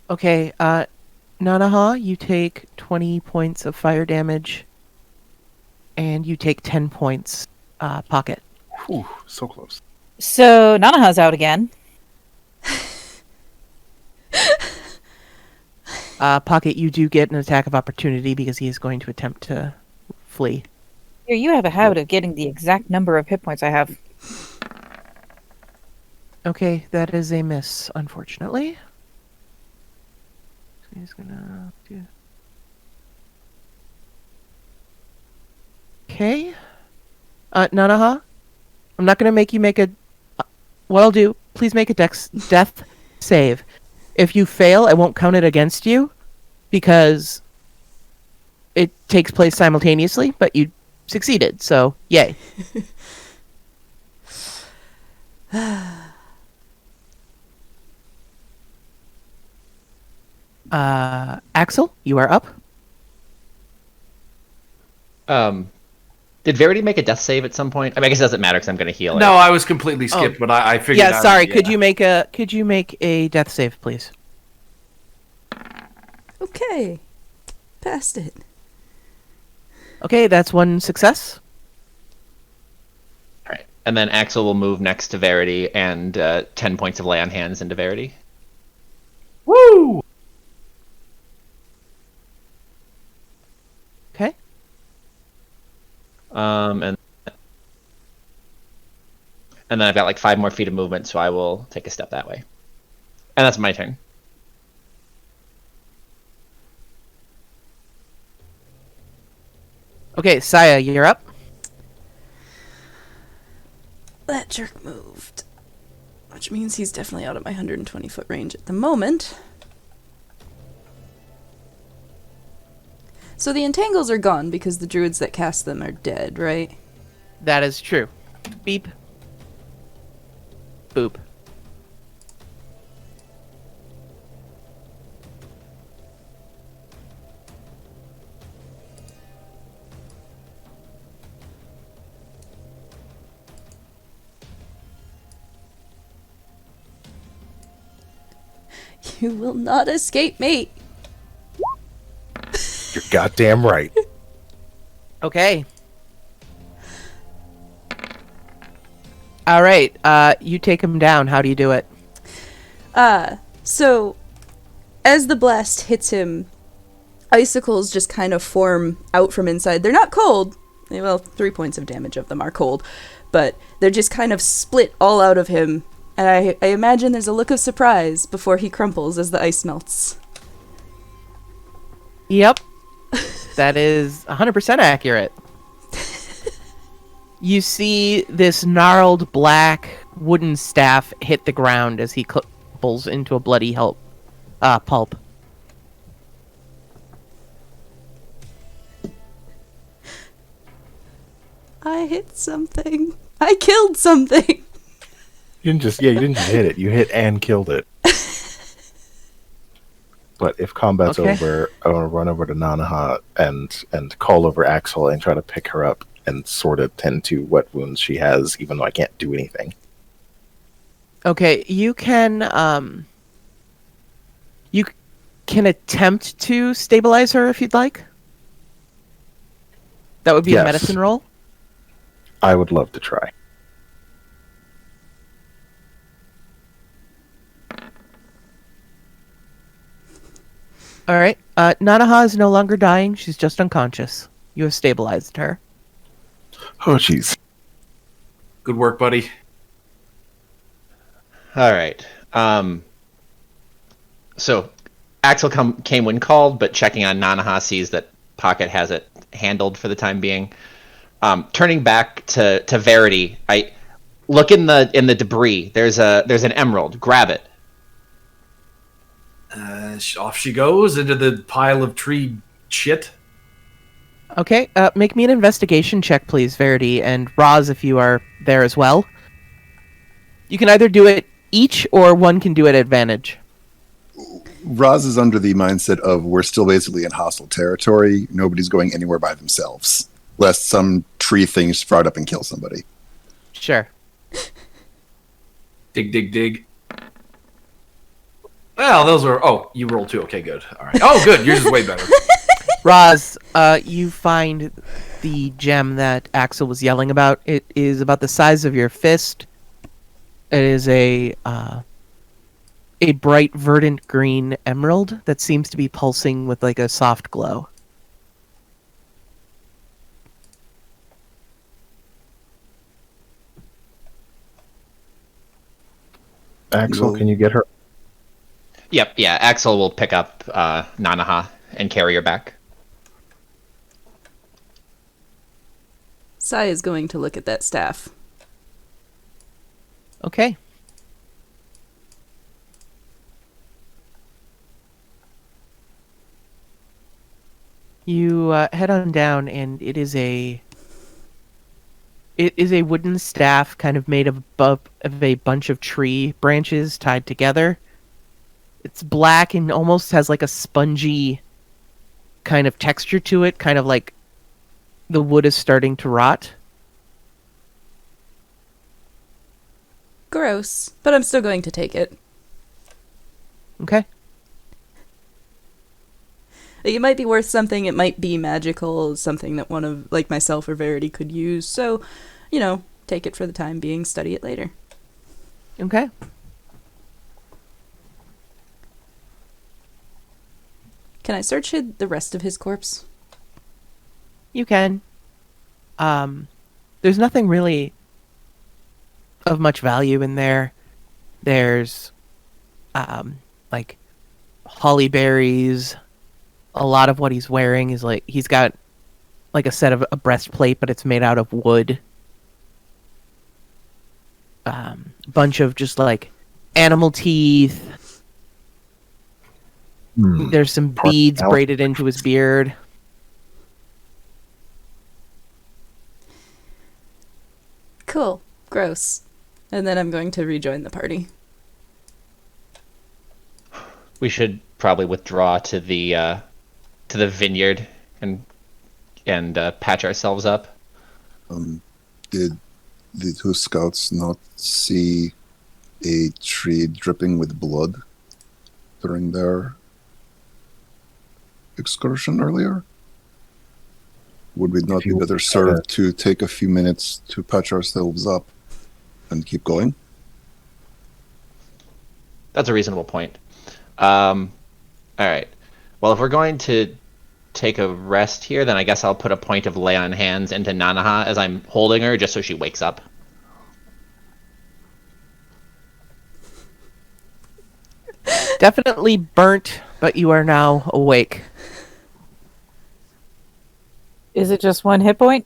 Okay, Nanaha, you take 20 points of fire damage, and you take 10 points, Pocket. Whew, so close. So Nanaha's out again. Pocket, you do get an attack of opportunity because he is going to attempt to flee. Here, you have a habit of getting the exact number of hit points I have. Okay, that is a miss, unfortunately. So he's gonna do... Okay. Nanaha, I'm not gonna make you make a... what I'll do, please make a death save. If you fail, I won't count it against you, because it takes place simultaneously, but you succeeded, so yay. Axel, you are up. Did Verity make a death save at some point? I mean, I guess it doesn't matter because I'm going to heal No, her. I was completely skipped, but I figured. Yeah, sorry. Could you make a death save, please? Okay. Passed it. Okay, that's one success. All right. And then Axel will move next to Verity and 10 points of lay on hands into Verity. Woo! Okay. And then I've got like 5 more feet of movement, so I will take a step that way. And that's my turn. Okay, Saya, you're up. That jerk moved. Which means he's definitely out of my 120-foot range at the moment. So the entangles are gone because the druids that cast them are dead, right? That is true. Beep. Boop. You will not escape me. You're goddamn right. Okay. All right. You take him down. How do you do it? So as the blast hits him, icicles just kind of form out from inside. They're not cold. Well, 3 points of damage of them are cold, but they're just kind of split all out of him. And I imagine there's a look of surprise before he crumples as the ice melts. Yep. That is 100% accurate. You see this gnarled black wooden staff hit the ground as he pulls into a bloody pulp. I hit something. I killed something. You didn't just hit it. You hit and killed it. But if combat's over, I want to run over to Nanaha and call over Axel and try to pick her up and sort of tend to what wounds she has, even though I can't do anything. Okay, you can attempt to stabilize her if you'd like. That would be a medicine roll. I would love to try. All right. Nanaha is no longer dying. She's just unconscious. You have stabilized her. Oh, jeez. Good work, buddy. All right. So Axel came when called, but checking on Nanaha sees that Pocket has it handled for the time being. Turning back to Verity, I look in the debris. There's an emerald. Grab it. Off she goes into the pile of tree shit. Okay, make me an investigation check, please, Verity, and Roz, if you are there as well. You can either do it each, or one can do it at advantage. Roz is under the mindset of we're still basically in hostile territory. Nobody's going anywhere by themselves, lest some tree thing sprout up and kill somebody. Sure. Dig, dig, dig. Well, those were... Oh, you rolled 2. Okay, good. All right. Oh, good. Yours is way better. Roz, you find the gem that Axel was yelling about. It is about the size of your fist. It is a bright verdant green emerald that seems to be pulsing with like a soft glow. Axel, can you get her? Yep, yeah. Axel will pick up Nanaha and carry her back. Sai is going to look at that staff. Okay. You head on down, and it is a wooden staff, kind of made of a bunch of tree branches tied together. It's black and almost has like a spongy kind of texture to it, kind of like the wood is starting to rot. Gross, but I'm still going to take it. Okay. It might be worth something, it might be magical, something that one of, like myself or Verity could use, so, take it for the time being, study it later. Okay. Can I search the rest of his corpse? You can. There's nothing really of much value in there. There's, like, holly berries. A lot of what he's wearing is like, he's got like a set of a breastplate, but it's made out of wood. Bunch of just like animal teeth. There's some beads braided into his beard. Cool. Gross. And then I'm going to rejoin the party. We should probably withdraw to the vineyard and patch ourselves up. Did the two scouts not see a tree dripping with blood during their excursion earlier? Would we not be better served to take a few minutes to patch ourselves up and keep going? That's a reasonable point. All right. Well, if we're going to take a rest here, then I guess I'll put a point of lay on hands into Nanaha as I'm holding her, just so she wakes up. Definitely burnt, but you are now awake. Is it just 1 hit point?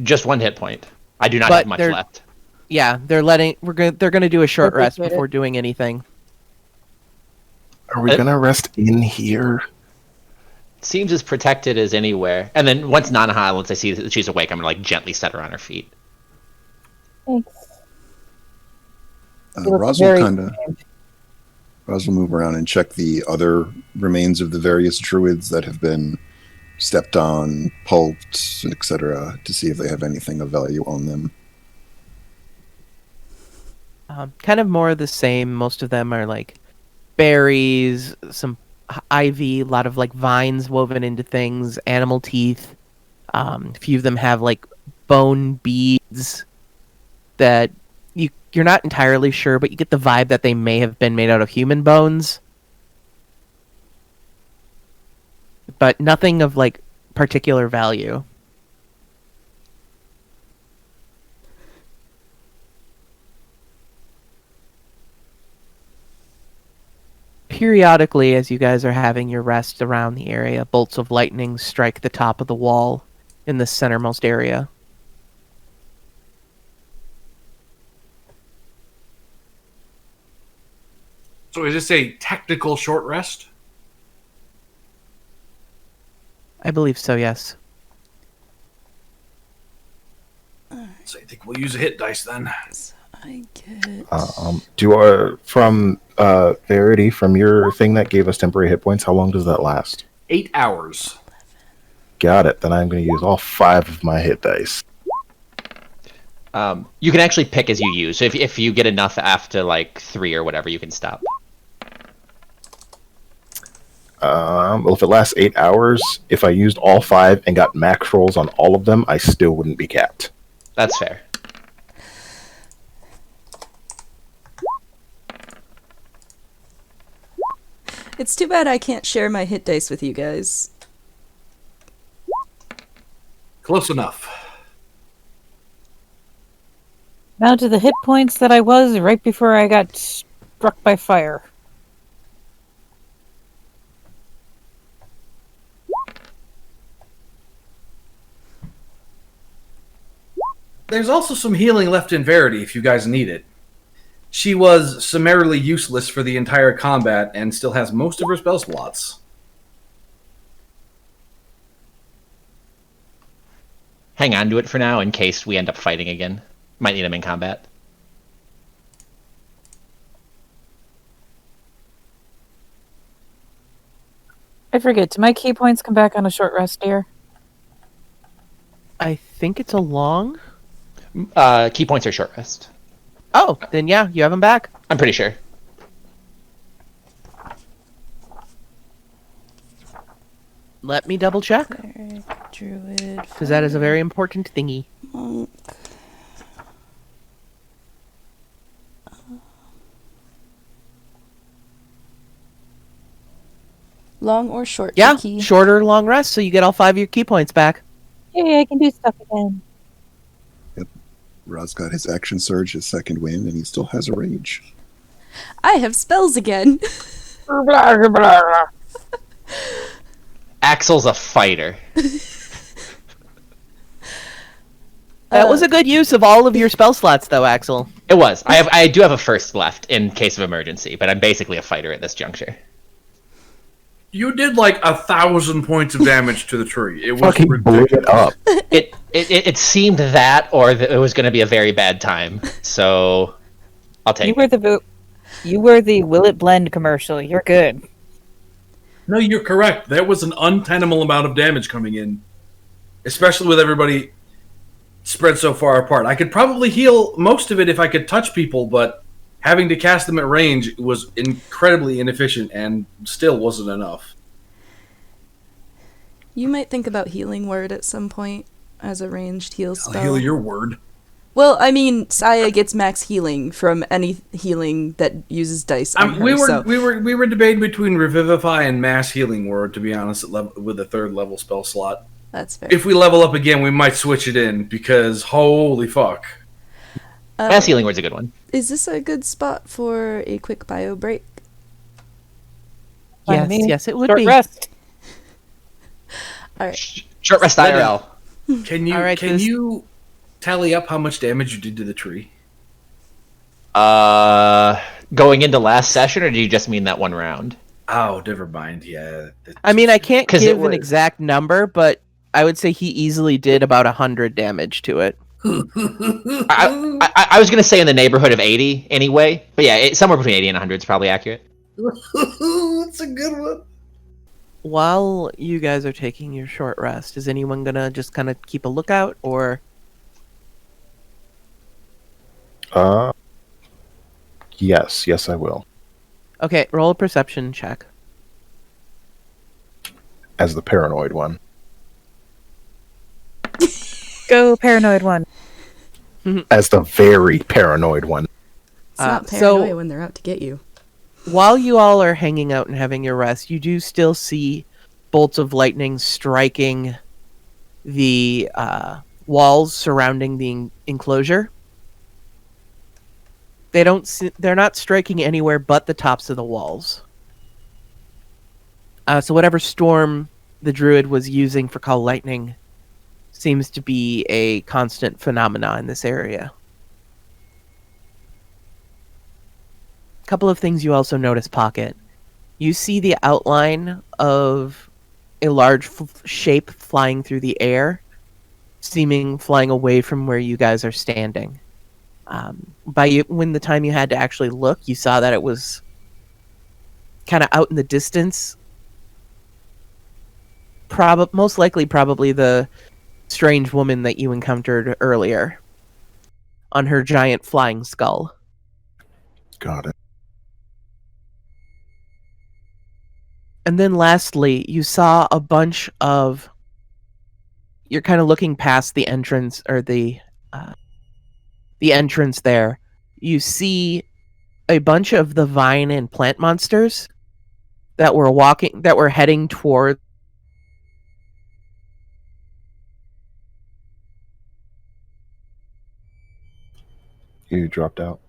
Just 1 hit point. I do not But have much left. Yeah, they're gonna do a short rest Appreciate it. before doing anything. Are we gonna rest in here? Seems as protected as anywhere. And then once Nanaha, once I see that she's awake, I'm gonna like gently set her on her feet. Thanks. Roz will move around and check the other remains of the various druids that have been stepped on, pulped, etc., to see if they have anything of value on them. Kind of more of the same. Most of them are like berries, some ivy, a lot of like vines woven into things, animal teeth. A few of them have like bone beads that you're not entirely sure, but you get the vibe that they may have been made out of human bones. But nothing of like particular value. periodically, as you guys are having your rest around the area, bolts of lightning strike the top of the wall in the centermost area. So is this a technical short rest? I believe so, yes. So I think we'll use a hit dice then. So I get. From Verity, from your thing that gave us temporary hit points, how long does that last? 8 hours. Got it. Then I'm going to use all 5 of my hit dice. You can actually pick as you use. So if you get enough after like 3 or whatever, you can stop. Well, if it lasts 8 hours, if I used all 5 and got max rolls on all of them, I still wouldn't be capped. That's fair. It's too bad I can't share my hit dice with you guys. Close enough. Now to the hit points that I was right before I got struck by fire. There's also some healing left in Verity if you guys need it. She was summarily useless for the entire combat and still has most of her spell slots. Hang on to it for now in case we end up fighting again. Might need them in combat. I forget, do my key points come back on a short rest here? I think it's a long. Key points are short rest. Oh, then yeah, you have them back. I'm pretty sure. Let me double check, Cleric, druid, because that is a very important thingy. monk. Long or short? Yeah, key? shorter long rest, so you get all 5 of your key points back. Yay, I can do stuff again. Roz got his action surge, his second wind, and he still has a rage. I have spells again. Axel's a fighter. That was a good use of all of your spell slots, though, Axel. It was. I do have a first left in case of emergency, but I'm basically a fighter at this juncture. You did like 1,000 points of damage to the tree. It was Fucking blew ridiculous. it up. It seemed that, or it was going to be a very bad time. So, I'll take You it. were the Will It Blend commercial. You're good. No, you're correct. There was an untenable amount of damage coming in, especially with everybody spread so far apart. I could probably heal most of it if I could touch people, but having to cast them at range was incredibly inefficient and still wasn't enough. You might think about healing word at some point as a ranged heal I'll spell. heal your word. Well, I mean, Saya gets max healing from any healing that uses dice on her, we so... were debating between Revivify and Mass Healing Word, to be honest, with a 3rd level spell slot. That's fair. If we level up again, we might switch it in, because holy fuck. Mass Healing Word's a good one. Is this a good spot for a quick bio break? Fine Yes, with me. yes, it would Short be. rest. Alright. Short rest IRL. Can you All right, this- you tally up how much damage you did to the tree? Going into last session, or do you just mean that one round? Oh, never mind. Yeah. I mean, I can't 'Cause it give an was- exact number, but I would say he easily did about 100 damage to it. I was going to say in the neighborhood of 80 anyway, but yeah, somewhere between 80 and 100 is probably accurate. That's a good one. While you guys are taking your short rest, is anyone gonna just kind of keep a lookout, or... Yes, I will. Okay, roll a perception check. As the paranoid one. Go paranoid one. As the very paranoid one. It's not so- paranoia when they're out to get you. While you all are hanging out and having your rest, you do still see bolts of lightning striking the walls surrounding the enclosure. They're not striking anywhere but the tops of the walls. So whatever storm the druid was using for call lightning seems to be a constant phenomena in this area. A couple of things you also notice, Pocket. You see the outline of a large shape flying through the air, seeming flying away from where you guys are standing. When the time you had to actually look, you saw that it was kind of out in the distance. Most likely, probably the strange woman that you encountered earlier on her giant flying skull. Got it. And then lastly, you saw a bunch of... You're kind of looking past the entrance, or the entrance there. You see a bunch of the vine and plant monsters that were heading toward... You dropped out.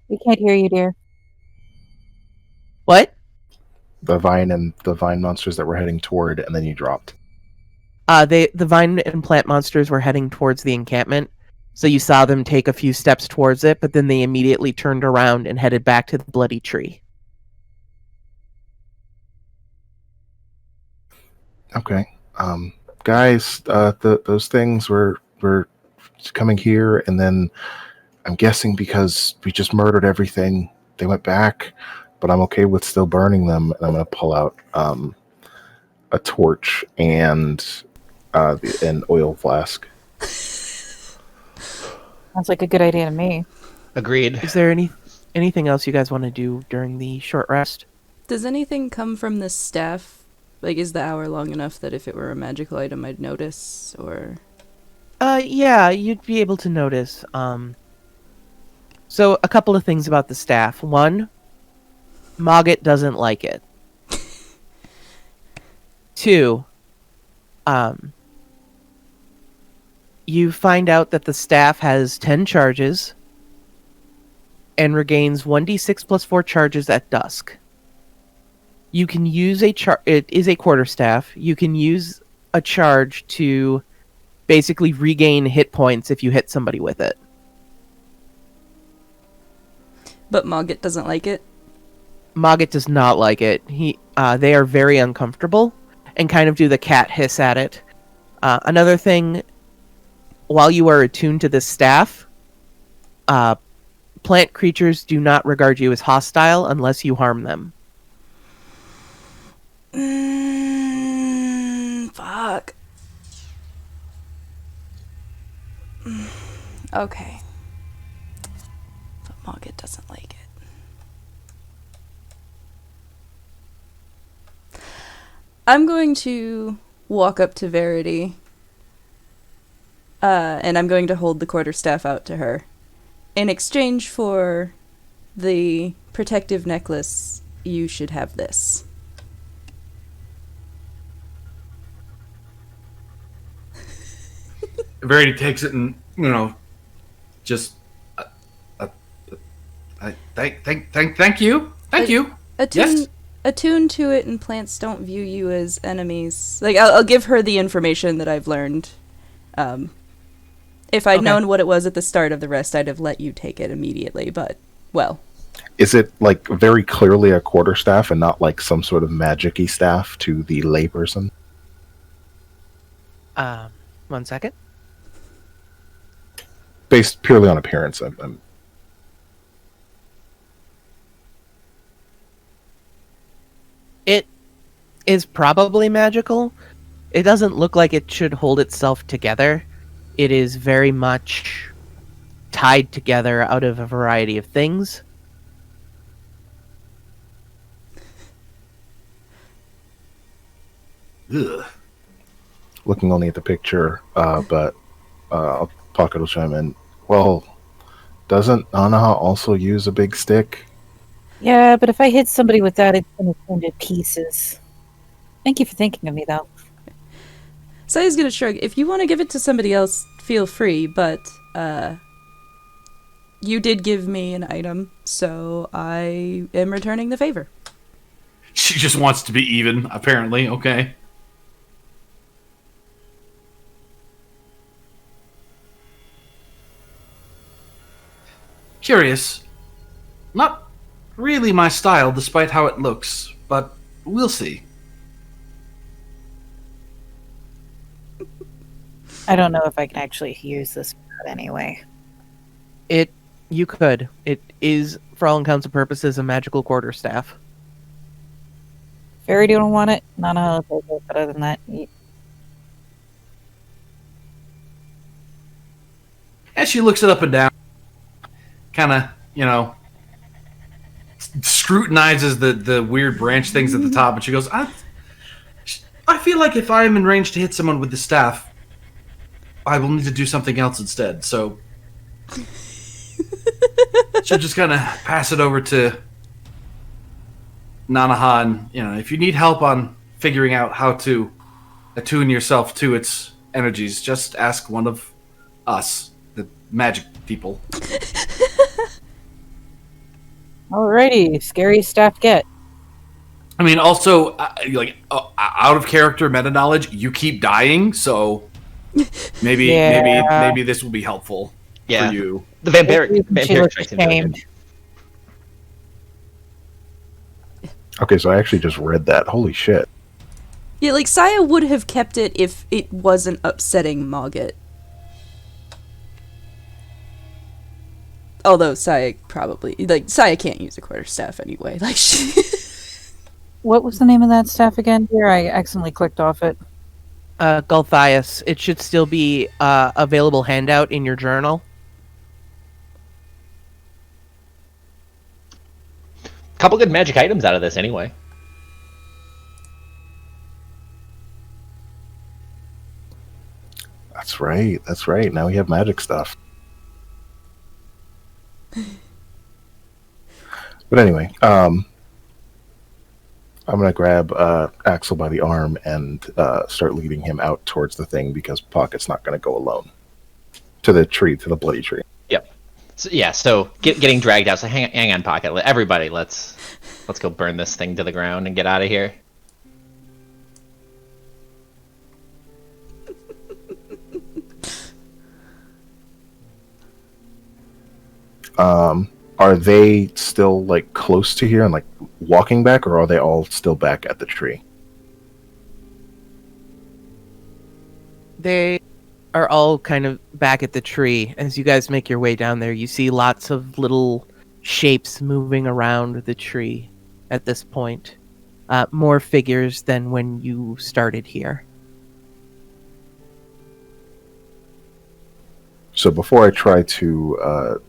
We can't hear you, dear. What? The vine monsters that were heading toward, and then you dropped. The vine and plant monsters were heading towards the encampment, so you saw them take a few steps towards it, but then they immediately turned around and headed back to the bloody tree. Okay. Guys, those things were coming here, and then I'm guessing because we just murdered everything, they went back, but I'm okay with still burning them, and I'm going to pull out a torch and an oil flask. Sounds like a good idea to me. Agreed. Is there anything else you guys want to do during the short rest? Does anything come from this staff? Like, is the hour long enough that if it were a magical item I'd notice, or... Yeah, you'd be able to notice. So, a couple of things about the staff. One, Mogget doesn't like it. Two, you find out that the staff has 10 charges and regains 1d6 plus 4 charges at dusk. You can use it is a quarterstaff. You can use a charge to basically regain hit points if you hit somebody with it. But Mogget doesn't like it? Mogget does not like it. They are very uncomfortable and kind of do the cat hiss at it. Another thing, while you are attuned to this staff, plant creatures do not regard you as hostile unless you harm them. Fuck. Okay. But Mogget doesn't like it. I'm going to walk up to Verity. And I'm going to hold the quarterstaff out to her. In exchange for the protective necklace, you should have this. Verity takes it and, just... thank you. Thank you. Attune to it, and plants don't view you as enemies. Like, I'll give her the information that I've learned. If I'd known what it was at the start of the rest, I'd have let you take it immediately, but, well. Is it, like, very clearly a quarterstaff and not, like, some sort of magic-y staff to the layperson? 1 second. Based purely on appearance, I'm... It is probably magical. It doesn't look like it should hold itself together. It is very much tied together out of a variety of things. Ugh. Looking only at the picture, but Pocket will chime in. Well, doesn't Anaha also use a big stick? Yeah, but if I hit somebody with that, it's going to turn to pieces. Thank you for thinking of me, though. Saya's gonna shrug. If you want to give it to somebody else, feel free, but, you did give me an item, so I am returning the favor. She just wants to be even, apparently. Okay. Curious. Not really my style, despite how it looks, but we'll see. I don't know if I can actually use this anyway. You could. It is, for all intents and purposes, a magical quarterstaff. Fairy don't want it. Not know how to take it, but other than that, As she looks it up and down, kind of, scrutinizes the weird branch things at the top, and she goes, I feel like if I am in range to hit someone with the staff, I will need to do something else instead, so she'll just kind of pass it over to Nanahan. If you need help on figuring out how to attune yourself to its energies, just ask one of us, the magic people. alrighty, scary staff get. I mean, also, out of character meta knowledge, you keep dying, so maybe this will be helpful for you. The vampiric She looks strikes into it. ashamed. Okay, so I actually just read that. Holy shit. Yeah, like, Saya would have kept it if it wasn't upsetting Mogget. Although Saya Saya can't use a quarterstaff anyway. Like, she... What was the name of that staff again? Here, I accidentally clicked off it. Gulthias. It should still be available handout in your journal. Couple good magic items out of this anyway. That's right. That's right. Now we have magic stuff. But anyway, I'm gonna grab Axel by the arm and start leading him out towards the thing, because Pocket's not gonna go alone to the tree, to the bloody tree. Yep. So getting dragged out. So hang on, Pocket. Everybody, let's go burn this thing to the ground and get out of here. Are they still like close to here and like walking back, or are they all still back at the tree? They are all kind of back at the tree. As you guys make your way down there, you see lots of little shapes moving around the tree at this point. More figures than when you started here. So before I try to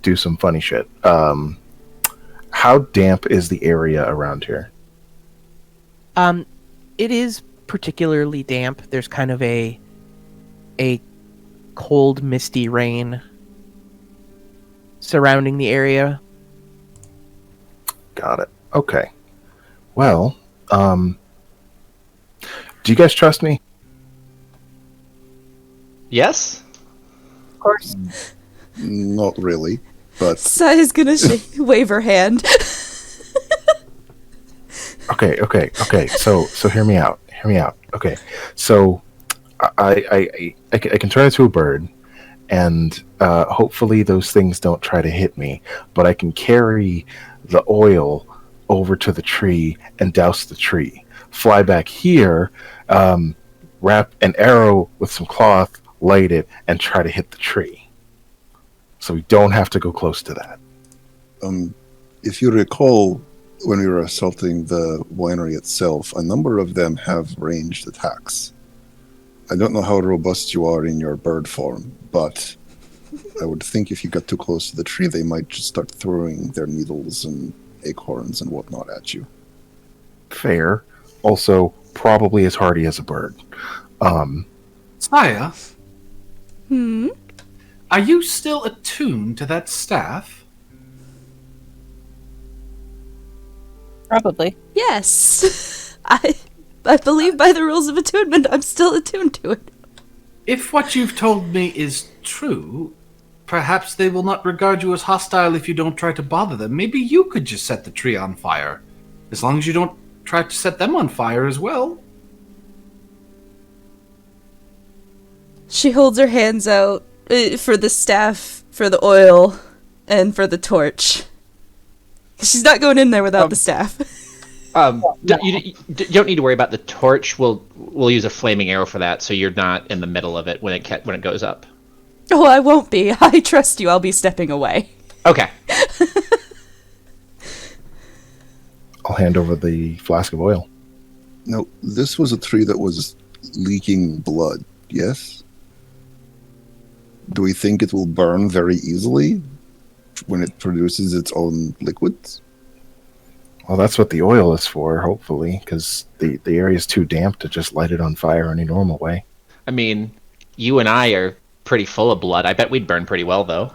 do some funny shit, how damp is the area around here? It is particularly damp. There's kind of a cold, misty rain surrounding the area. Got it. Okay. Well, do you guys trust me? Yes? Of course. Not really, but Saya's gonna wave her hand. Okay. So hear me out. Okay. So I can turn into a bird, and hopefully those things don't try to hit me, but I can carry the oil over to the tree and douse the tree. Fly back here, wrap an arrow with some cloth, light it, and try to hit the tree. So we don't have to go close to that. if you recall, when we were assaulting the winery itself, a number of them have ranged attacks. I don't know how robust you are in your bird form, but I would think if you got too close to the tree, they might just start throwing their needles and acorns and whatnot at you. Fair. Also, probably as hardy as a bird. Saya, Hmm? are you still attuned to that staff? Probably. Yes. I believe by the rules of attunement, I'm still attuned to it. If what you've told me is true, perhaps they will not regard you as hostile if you don't try to bother them. Maybe you could just set the tree on fire. As long as you don't try to set them on fire as well. She holds her hands out for the staff, for the oil, and for the torch. She's not going in there without the staff. You don't need to worry about the torch. We'll use a flaming arrow for that, so you're not in the middle of it when it goes up. Oh, I won't be. I trust you. I'll be stepping away. Okay. I'll hand over the flask of oil. Now, this was a tree that was leaking blood, yes? Do we think it will burn very easily when it produces its own liquids? Well, that's what the oil is for, hopefully, because the area is too damp to just light it on fire any normal way. I mean, you and I are pretty full of blood. I bet we'd burn pretty well, though.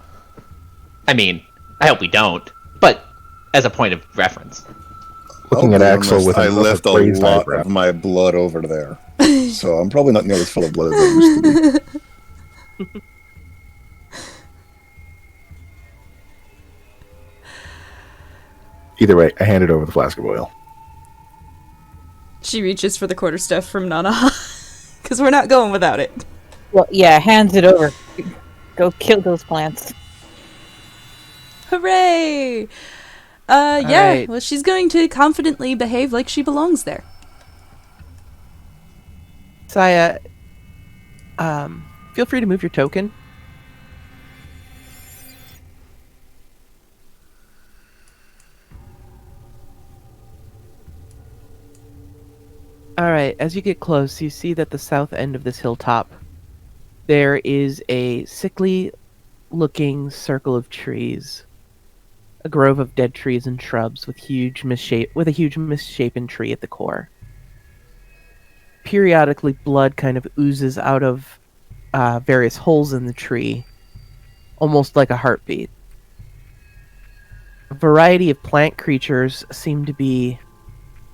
I mean, I hope we don't, but as a point of reference. Looking at Axel with I a left a crazed lot eyebrow. of my blood over there, so I'm probably not nearly as full of blood as I used to be. Either way, I handed over the flask of oil. She reaches for the quarterstaff from Nana. Because we're not going without it. Well, yeah, hands it over. Go kill those plants. Hooray! Yeah, right. well, she's going to confidently behave like she belongs there. Saya, feel free to move your token. Alright, as you get close, you see that the south end of this hilltop, there is a sickly-looking circle of trees. A grove of dead trees and shrubs with a huge misshapen tree at the core. Periodically, blood kind of oozes out of various holes in the tree, almost like a heartbeat. A variety of plant creatures seem to be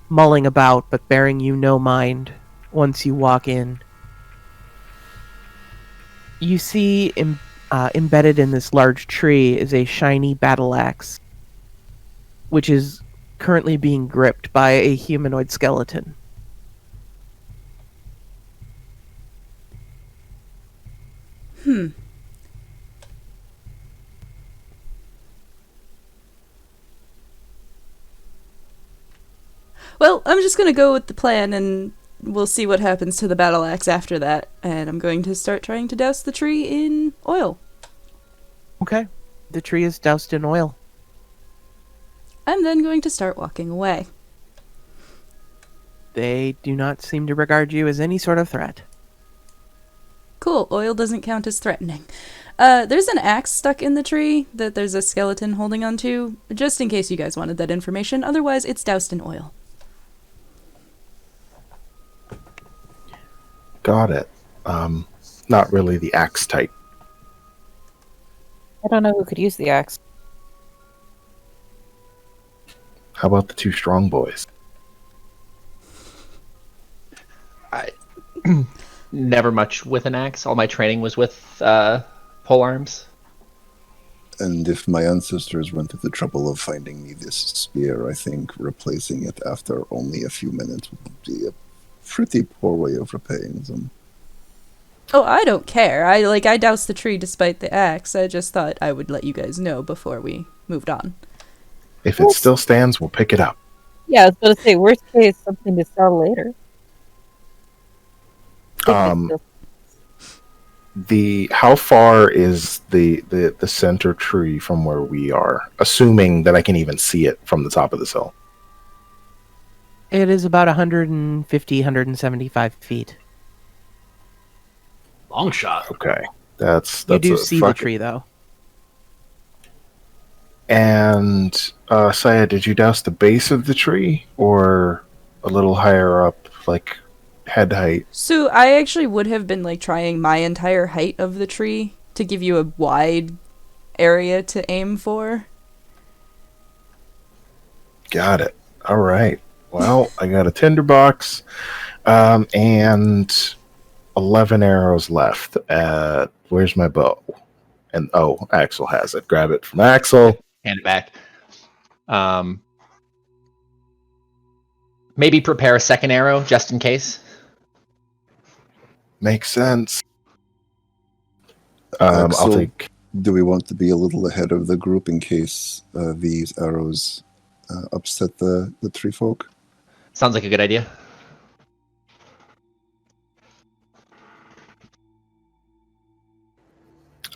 mulling about, but bearing you no mind once you walk in. You see embedded in this large tree is a shiny battle axe, which is currently being gripped by a humanoid skeleton. Well, I'm just going to go with the plan, and we'll see what happens to the battle axe after that. And I'm going to start trying to douse the tree in oil. Okay. The tree is doused in oil. I'm then going to start walking away. They do not seem to regard you as any sort of threat. Cool, oil doesn't count as threatening. There's an axe stuck in the tree that there's a skeleton holding onto, just in case you guys wanted that information. Otherwise, it's doused in oil. Got it. Not really the axe type. I don't know who could use the axe. How about the two strong boys? Never much with an axe. All my training was with pole arms. And if my ancestors went to the trouble of finding me this spear, I think replacing it after only a few minutes would be a pretty poor way of repaying them. Oh, I don't care. I doused the tree despite the axe. I just thought I would let you guys know before we moved on. If it still stands, we'll pick it up. Yeah, I was going to say, worst case, something to sell later. How far is the center tree from where we are? Assuming that I can even see it from the top of this hill. It is about 150, 175 feet. Long shot. Okay, that's You do a see the fuck- tree, though. And Saya, did you douse the base of the tree or a little higher up, like head height? So I actually would have been trying my entire height of the tree to give you a wide area to aim for. Got it. All right. Well, I got a tinderbox and 11 arrows left. Where's my bow? And Axel has it. Grab it from Axel. Hand it back. Maybe prepare a second arrow just in case. Makes sense. Axel, I'll take. do we want to be a little ahead of the group in case these arrows upset the tree folk? Sounds like a good idea.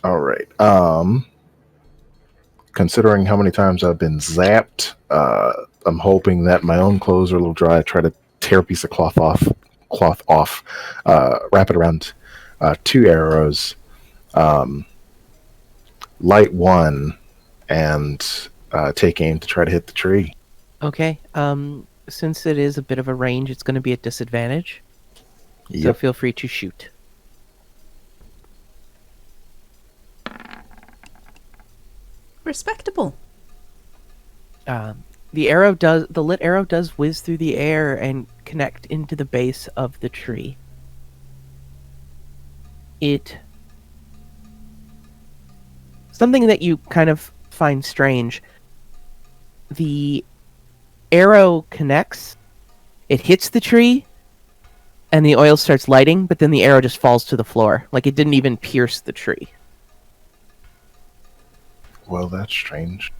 All right. Considering how many times I've been zapped, I'm hoping that my own clothes are a little dry. I try to tear a piece of cloth off, wrap it around 2 arrows, light one, and take aim to try to hit the tree. Okay. Since it is a bit of a range, it's going to be at disadvantage. So Yep. feel free to shoot. Respectable. The lit arrow does whiz through the air and connect into the base of the tree. Something that you kind of find strange. The arrow connects, it hits the tree, and the oil starts lighting, but then the arrow just falls to the floor. Like it didn't even pierce the tree. Well, that's strange.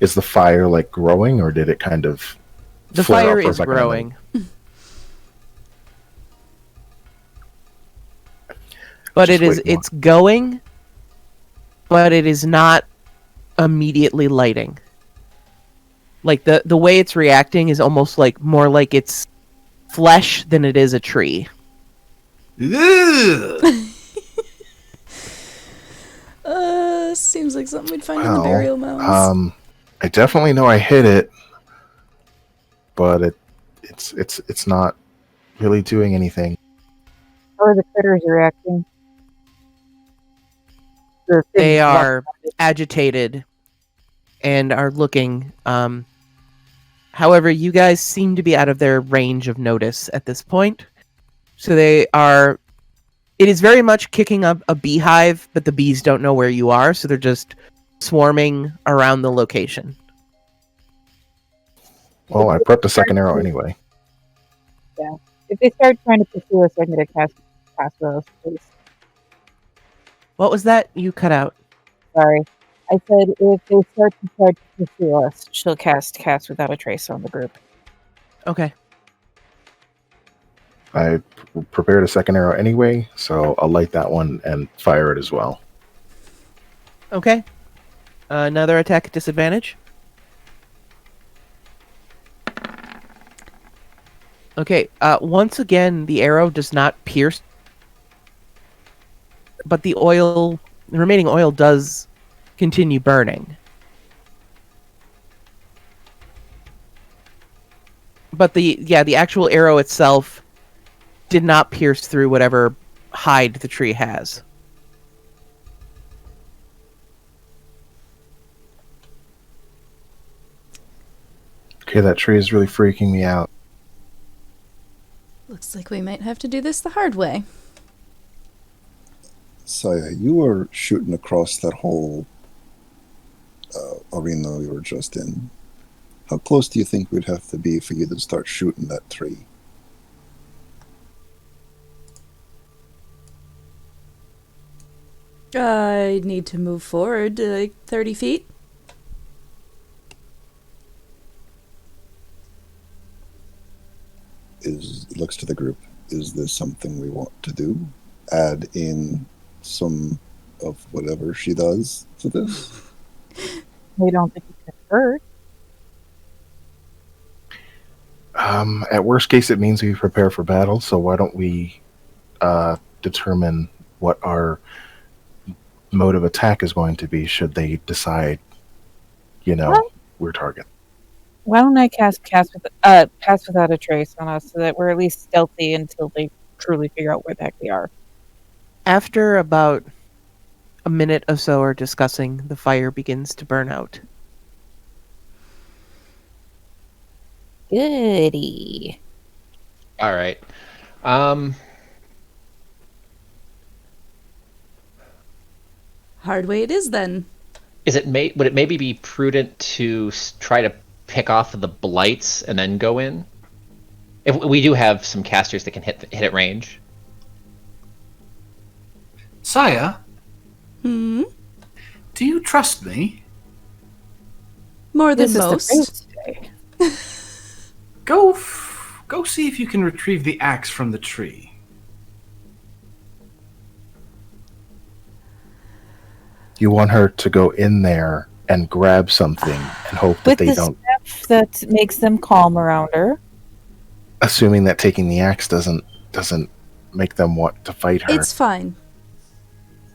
Is the fire like growing, or did it kind of? The flare fire up for a is second and then- growing. But Just wait more. it's going, but it is not immediately lighting. Like the way it's reacting is almost like more like it's flesh than it is a tree. Ugh. Seems like something we'd find in the burial mounds. I definitely know I hit it, but it's not really doing anything. How are the critters reacting? The things They walk- are agitated and are looking. However, you guys seem to be out of their range of notice at this point. So they are. It is very much kicking up a beehive, but the bees don't know where you are, so they're just swarming around the location. Well, I prepped a second arrow anyway. If they start trying to pursue us, I'm going to cast those, please. What was that? You cut out. Sorry. I said if they start to pursue us, she'll cast Without a Trace on the group. Okay. I prepared a second arrow anyway, so I'll light that one and fire it as well. Okay. Another attack at disadvantage. Okay. Once again, the arrow does not pierce, but the remaining oil does continue burning. But the actual arrow itself did not pierce through whatever hide the tree has. Okay, that tree is really freaking me out. Looks like we might have to do this the hard way. Saya, you were shooting across that whole arena we were just in. How close do you think we'd have to be for you to start shooting that tree? I need to move forward like 30 feet. Looks to the group. Is this something we want to do? Add in some of whatever she does to this? We don't think it can hurt. At worst case, it means we prepare for battle, so why don't we determine what our mode of attack is going to be should they decide, we're target. Why don't I cast Pass Without a Trace on us so that we're at least stealthy until they truly figure out where the heck we are? After about a minute or so of discussing, the fire begins to burn out. Goody. All right. Hard way it is then. Would it maybe be prudent to try to pick off the blights and then go in? If we do have some casters that can hit at range. Saya, Hmm? do you trust me? More than This is the most. first day. Go see if you can retrieve the axe from the tree. You want her to go in there and grab something and hope that With they the don't. stuff that makes them calm around her. Assuming that taking the axe doesn't make them want to fight her. It's fine.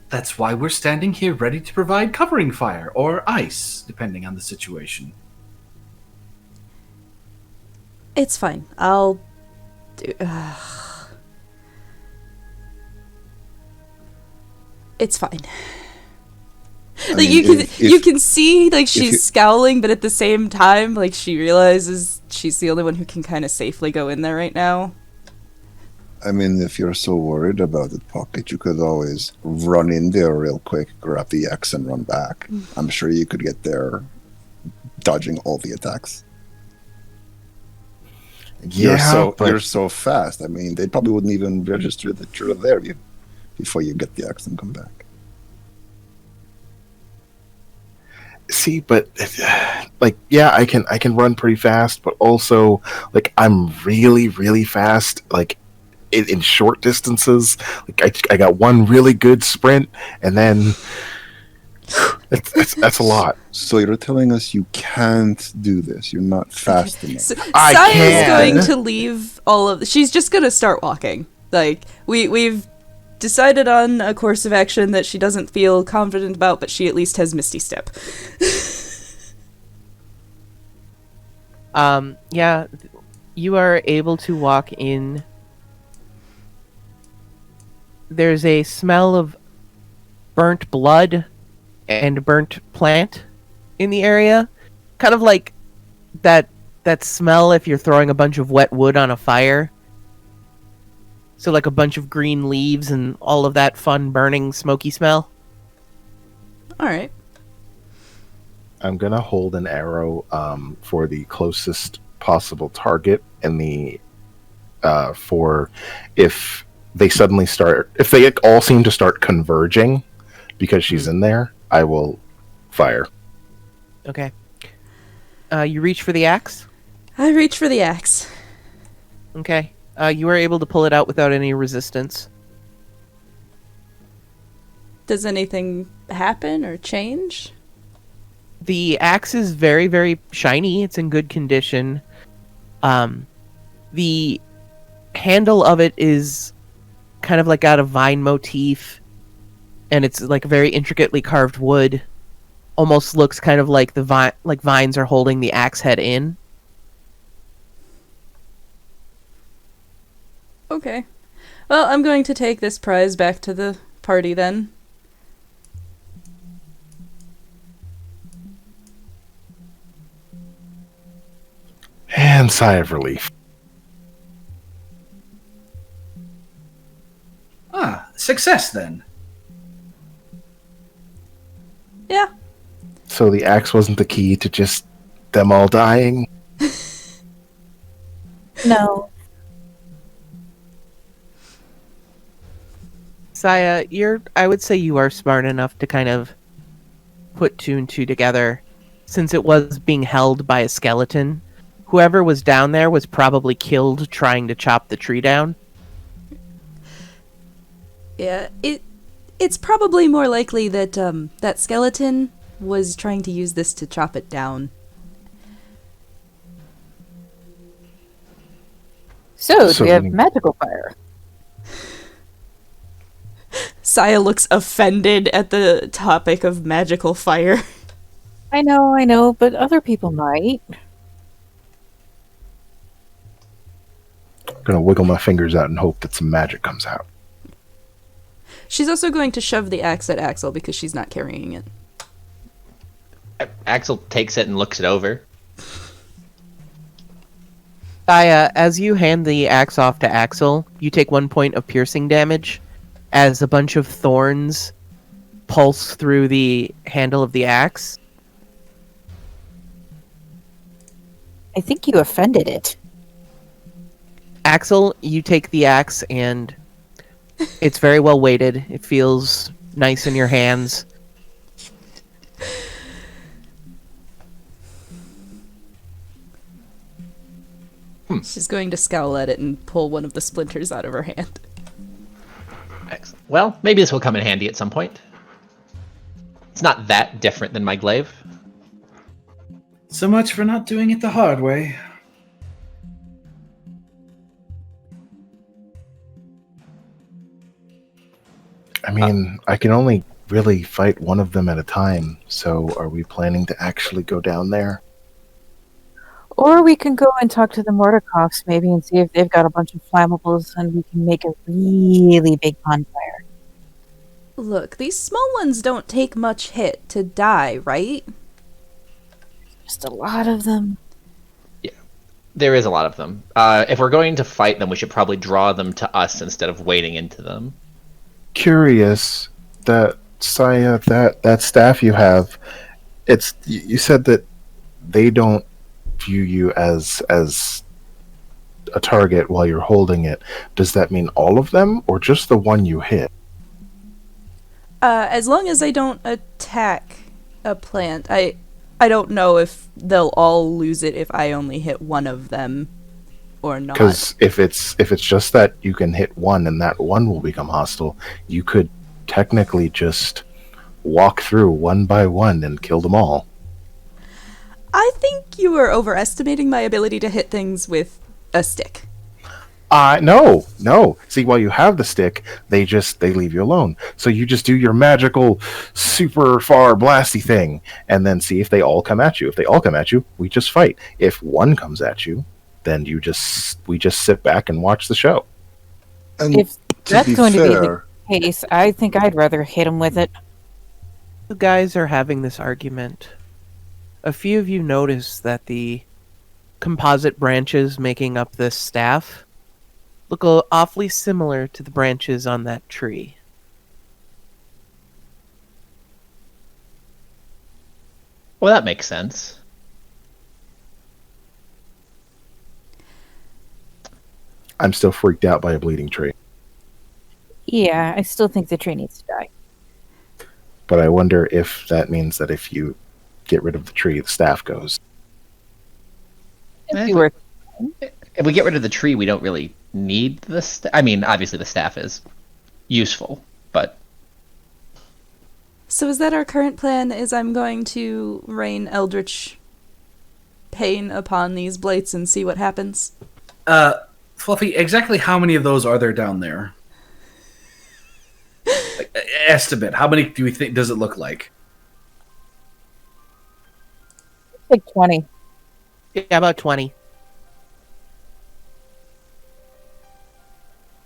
That's why we're standing here ready to provide covering fire or ice, depending on the situation. It's fine. I'll do. It's fine. I Like mean, you can see like you- she's scowling, but at the same time, like she realizes she's the only one who can kind of safely go in there right now. I mean, if you're so worried about it, Pocket, you could always run in there real quick, grab the X, and run back. I'm sure you could get there, dodging all the attacks. Yeah, You're so fast. I mean, they probably wouldn't even register that you're there before you get the X and come back. see, but like, yeah, I can run pretty fast, but also like I'm really fast. Like in short distances, like I got one really good sprint, and then that's a lot. So you're telling us you can't do this? You're not fast enough. So, I Saya's can. going to leave all of. She's just gonna start walking. Like we've decided on a course of action that she doesn't feel confident about, but she at least has Misty Step. Yeah, you are able to walk in. There's a smell of burnt blood and burnt plant in the area. Kind of like that smell if you're throwing a bunch of wet wood on a fire. So like a bunch of green leaves and all of that fun burning smoky smell. All right. I'm gonna hold an arrow for the closest possible target, and the for if they all seem to start converging because she's in there, I will fire. Okay. You reach for the axe? I reach for the axe. Okay. You are able to pull it out without any resistance. Does anything happen or change? The axe is very, very shiny. It's in good condition. The handle of it is kind of like got a vine motif, and it's like very intricately carved wood. Almost looks kind of like like vines are holding the axe head in. Okay. Well, I'm going to take this prize back to the party then. And sigh of relief. Ah, success then. Yeah. So the axe wasn't the key to just them all dying. No. Saya, I would say you are smart enough to kind of put two and two together. Since it was being held by a skeleton, whoever was down there was probably killed trying to chop the tree down. Yeah, it's probably more likely that that skeleton was trying to use this to chop it down. So, So we have we- magical fire. Saya looks offended at the topic of magical fire. I know, but other people might. I'm gonna wiggle my fingers out and hope that some magic comes out. She's also going to shove the axe at Axel because she's not carrying it. Axel takes it and looks it over. Saya, as you hand the axe off to Axel, you take 1 point of piercing damage as a bunch of thorns pulse through the handle of the axe. I think you offended it. Axel, you take the axe and it's very well weighted. It feels nice in your hands. She's going to scowl at it and pull one of the splinters out of her hand. Excellent. Well, maybe this will come in handy at some point. It's not that different than my glaive. So much for not doing it the hard way. I mean, I can only really fight one of them at a time, so are we planning to actually go down there? Or we can go and talk to the Mordecai's maybe and see if they've got a bunch of flammables and we can make a really big bonfire. Look, these small ones don't take much hit to die, right? Just a lot of them. Yeah, there is a lot of them. If we're going to fight them, we should probably draw them to us instead of wading into them. Curious that Saya, that staff you have, it's you said that they don't view you as a target while you're holding it. Does that mean all of them or just the one you hit? As long as I don't attack a plant, I don't know if they'll all lose it if I only hit one of them or not. Because if it's just that you can hit one and that one will become hostile, you could technically just walk through one by one and kill them all. I think you are overestimating my ability to hit things with a stick. No. See, while you have the stick, they leave you alone. So you just do your magical, super far blasty thing, and then see if they all come at you. If they all come at you, we just fight. If one comes at you, then we just sit back and watch the show. And If to that's be going to be the fair, case, I think I'd rather hit him with it. You guys are having this argument. A few of you notice that the composite branches making up this staff look awfully similar to the branches on that tree. Well, that makes sense. I'm still freaked out by a bleeding tree. Yeah, I still think the tree needs to die. But I wonder if that means that if you get rid of the tree, the staff goes. It'd be worth If we get rid of the tree, we don't really need the I mean, obviously the staff is useful, but... So is that our current plan? Is I'm going to rain eldritch pain upon these blights and see what happens? Fluffy, exactly how many of those are there down there? Like, estimate. How many do we think does it look like? like 20. Yeah, about 20.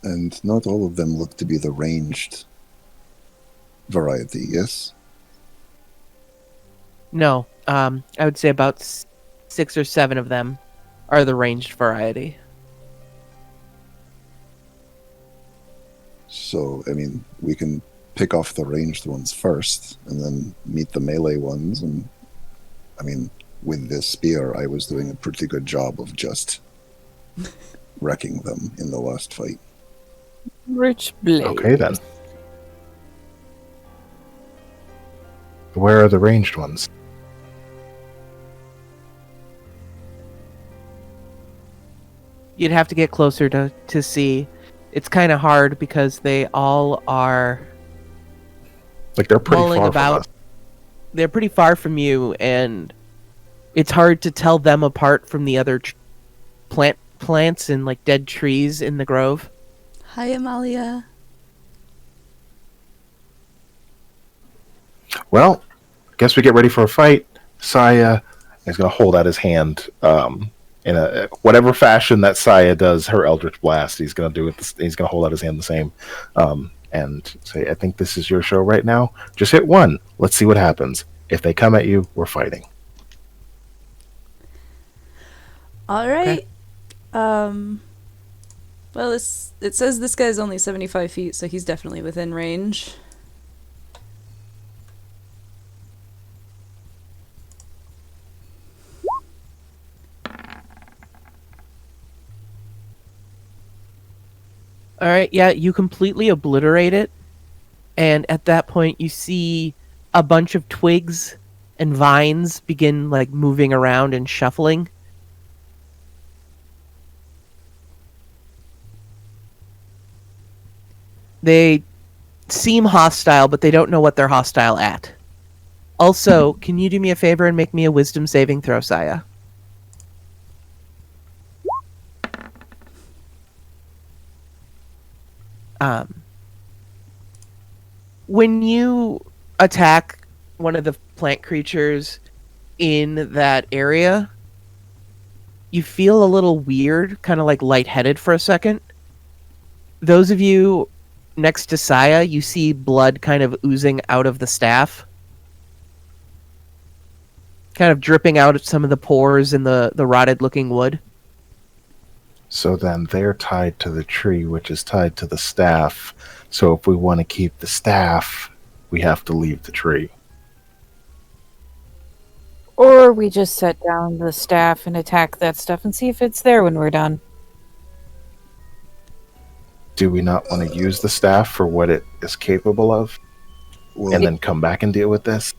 and not all of them look to be the ranged variety, yes? No, I would say about 6 or 7 of them are the ranged variety. So, I mean, we can pick off the ranged ones first, and then meet the melee ones, and, I mean, with this spear, I was doing a pretty good job of just wrecking them in the last fight. Rich blade. Okay, then. Where are the ranged ones? You'd have to get closer to see. It's kind of hard because they all are Like, they're pretty mulling far about. from us. They're pretty far from you, and it's hard to tell them apart from the other plants and like dead trees in the grove. Hi, Amalia. Well, I guess we get ready for a fight. Saya is going to hold out his hand in a whatever fashion that Saya does her Eldritch Blast. He's going to do it. He's going to hold out his hand the same and say, "I think this is your show right now. Just hit one. Let's see what happens. If they come at you, we're fighting." All right. Well, it says this guy's only 75 feet, so he's definitely within range. All right, yeah, you completely obliterate it, and at that point you see a bunch of twigs and vines begin like moving around and shuffling. They seem hostile, but they don't know what they're hostile at. Also, can you do me a favor and make me a wisdom saving throw, Saya? When you attack one of the plant creatures in that area, you feel a little weird, kind of like lightheaded for a second. Those of you next to Saya, you see blood kind of oozing out of the staff. Kind of dripping out of some of the pores in the rotted looking wood. So then they're tied to the tree, which is tied to the staff. So if we want to keep the staff, we have to leave the tree. Or we just set down the staff and attack that stuff and see if it's there when we're done. Do we not want to use the staff for what it is capable of? Well, And then come back and deal with this?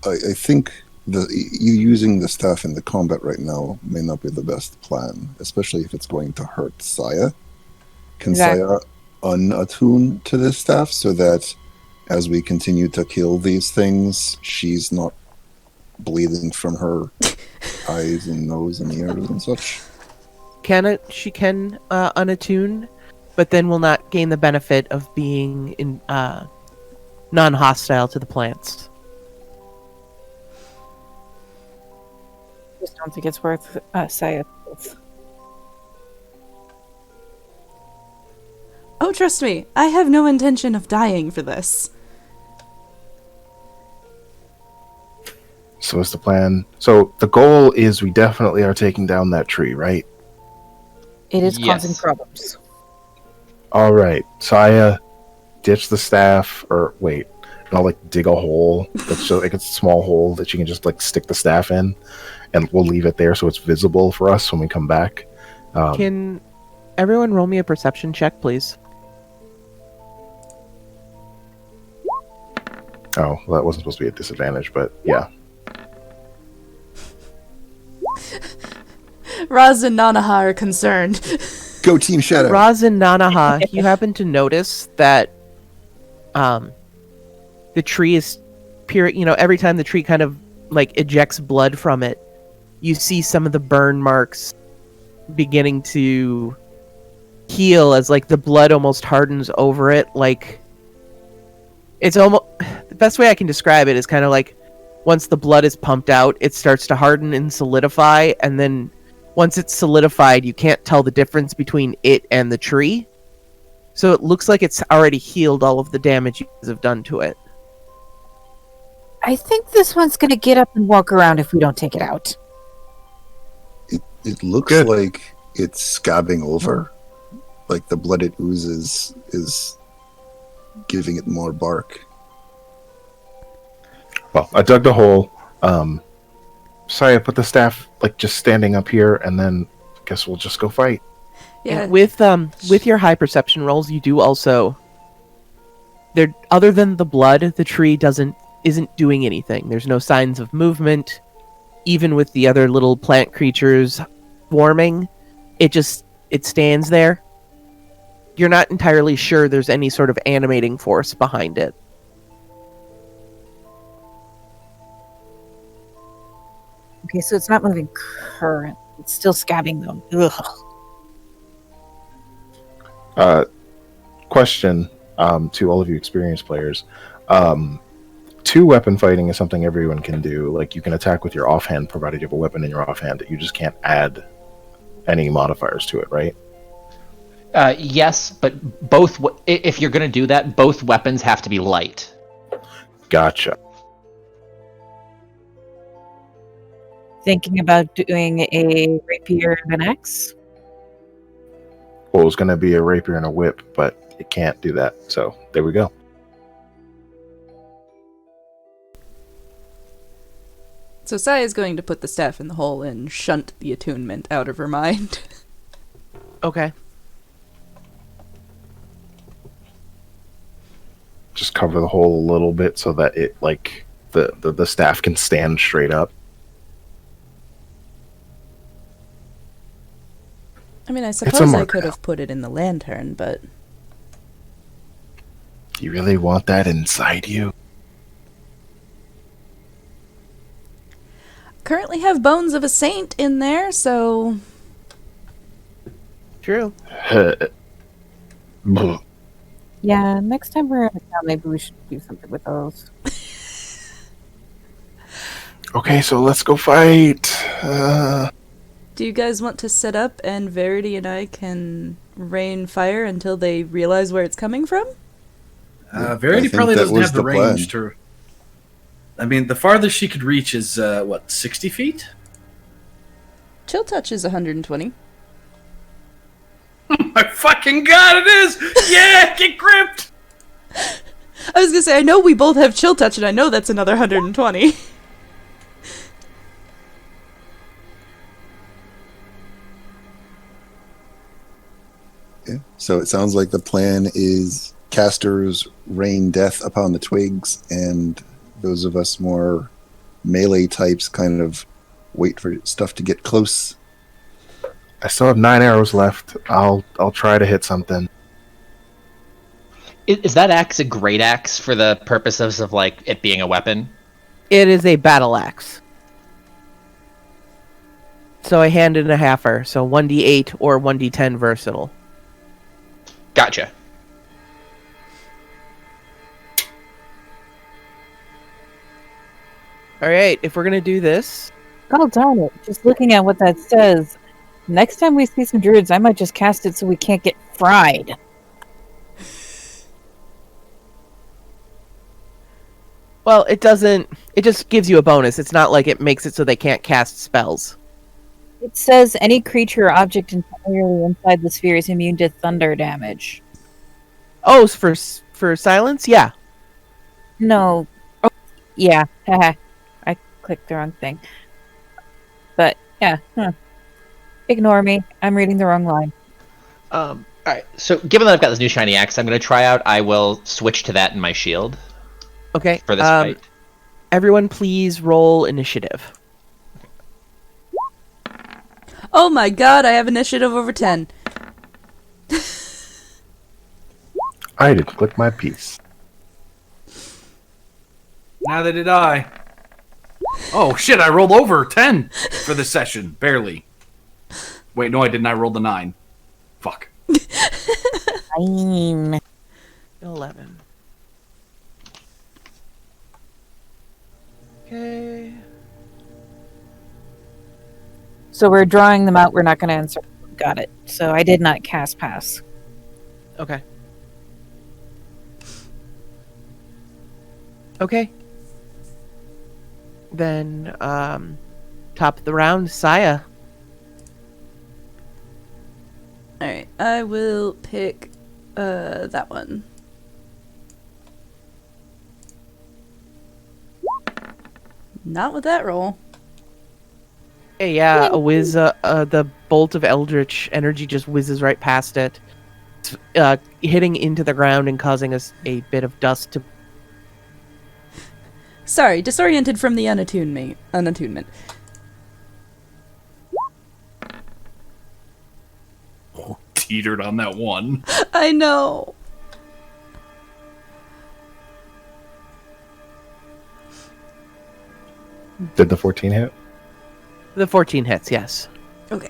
I think you using the staff in the combat right now may not be the best plan, especially if it's going to hurt Saya. Can Exactly. Saya unattune to this staff so that as we continue to kill these things, she's not bleeding from her eyes and nose and ears and such? She can unattune, but then will not gain the benefit of being in non-hostile to the plants. Just don't think it's worth Saya. Oh, trust me, I have no intention of dying for this. So is the plan. So the goal is we definitely are taking down that tree, right? It is Yes. causing problems. All right. Saya, ditch the staff, or wait, and I'll like dig a hole. That's just like a small hole that you can just like stick the staff in, and we'll leave it there so it's visible for us when we come back. Can everyone roll me a perception check, please? Oh, well, that wasn't supposed to be a disadvantage, but yeah. Raz and Nanaha are concerned. Go Team Shadow! Raz and Nanaha, you happen to notice that the tree is pure. You know, every time the tree kind of like ejects blood from it, you see some of the burn marks beginning to heal as like the blood almost hardens over it. Like it's almost the best way I can describe it is kind of like once the blood is pumped out, it starts to harden and solidify, and then once it's solidified, you can't tell the difference between it and the tree. So it looks like it's already healed all of the damage you guys have done to it. I think this one's gonna get up and walk around if we don't take it out. It looks Good. like it's scabbing over. Like the blood it oozes is giving it more bark. Well, I dug the hole. Saya, put the staff like just standing up here, and then I guess we'll just go fight. Yeah. And with your high perception rolls, you do also there other than the blood, the tree isn't doing anything. There's no signs of movement. Even with the other little plant creatures swarming, it stands there. You're not entirely sure there's any sort of animating force behind it. Okay, so it's not moving current. It's still scabbing them. Ugh. Question to all of you experienced players. Two weapon fighting is something everyone can do. Like you can attack with your offhand, provided you have a weapon in your offhand. You just can't add any modifiers to it, right? Yes, but both. If you're going to do that, both weapons have to be light. Gotcha. Thinking about doing a rapier and an axe? Well, it was going to be a rapier and a whip, but it can't do that. So there we go. So Sai is going to put the staff in the hole and shunt the attunement out of her mind. Okay. just cover the hole a little bit so that it like the staff can stand straight up. I mean, I a suppose I marker could now. have put it in the lantern, but Do you really want that inside you? currently have bones of a saint in there, so True. Yeah, next time we're in a town, maybe we should do something with those. Okay, so let's go fight. do you guys want to set up and Verity and I can rain fire until they realize where it's coming from? Verity I think probably that doesn't was have the the plan. range to. I mean, the farthest she could reach is 60 feet. Chill touch is 120. My fucking god, it is! Yeah, get gripped! I was gonna say, I know we both have chill touch, and I know that's another 120. Yeah. So it sounds like the plan is casters rain death upon the twigs, and those of us more melee types kind of wait for stuff to get close. I still have 9 arrows left. I'll try to hit something. Is that axe a great axe for the purposes of like it being a weapon? It is a battle axe. So a hand and a halfer. So 1d8 or 1d10 versatile. Gotcha. All right, if we're gonna do this, God darn it. Just looking at what that says, next time we see some druids, I might just cast it so we can't get fried. well, it doesn't. It just gives you a bonus. It's not like it makes it so they can't cast spells. It says any creature or object entirely inside the sphere is immune to thunder damage. Oh, for silence, yeah. No. Oh, yeah. Haha. I clicked the wrong thing. But, yeah. Ignore me. I'm reading the wrong line. All right. So, given that I've got this new shiny axe, I'm going to try out. I will switch to that in my shield Okay. for this fight. Everyone, please roll initiative. Oh my god, I have initiative over 10. I didn't click my piece. Neither did I. Oh shit! I rolled over 10 for this session, barely. Wait, no, I didn't. I rolled a 9. Fuck. 9. 11. Okay. So we're drawing them out. We're not going to answer. Got it. So I did not cast pass. Okay. Okay. Then, top of the round, Saya. Alright, I will pick that one. Not with that roll. Hey, yeah, a whiz, the bolt of eldritch energy just whizzes right past it, hitting into the ground and causing us a bit of dust to... Sorry, disoriented from the unattunement. Oh, teetered on that one. I know. Did the 14 hit? The 14 hits, yes. Okay.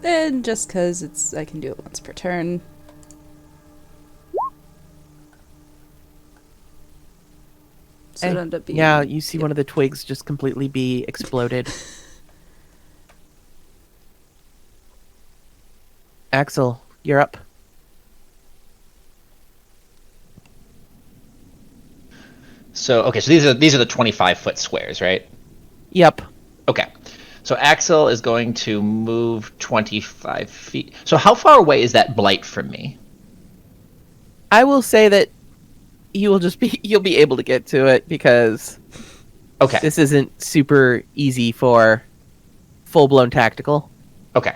And just because I can do it once per turn. So it'll end up being... Yeah, you see one of the twigs just completely be exploded. Axel, you're up. So, okay, so these are the 25-foot squares, right? Yep. Okay. So Axel is going to move 25 feet. So how far away is that blight from me? I will say that you'll be able to get to it because Okay. this isn't super easy for full-blown tactical. Okay.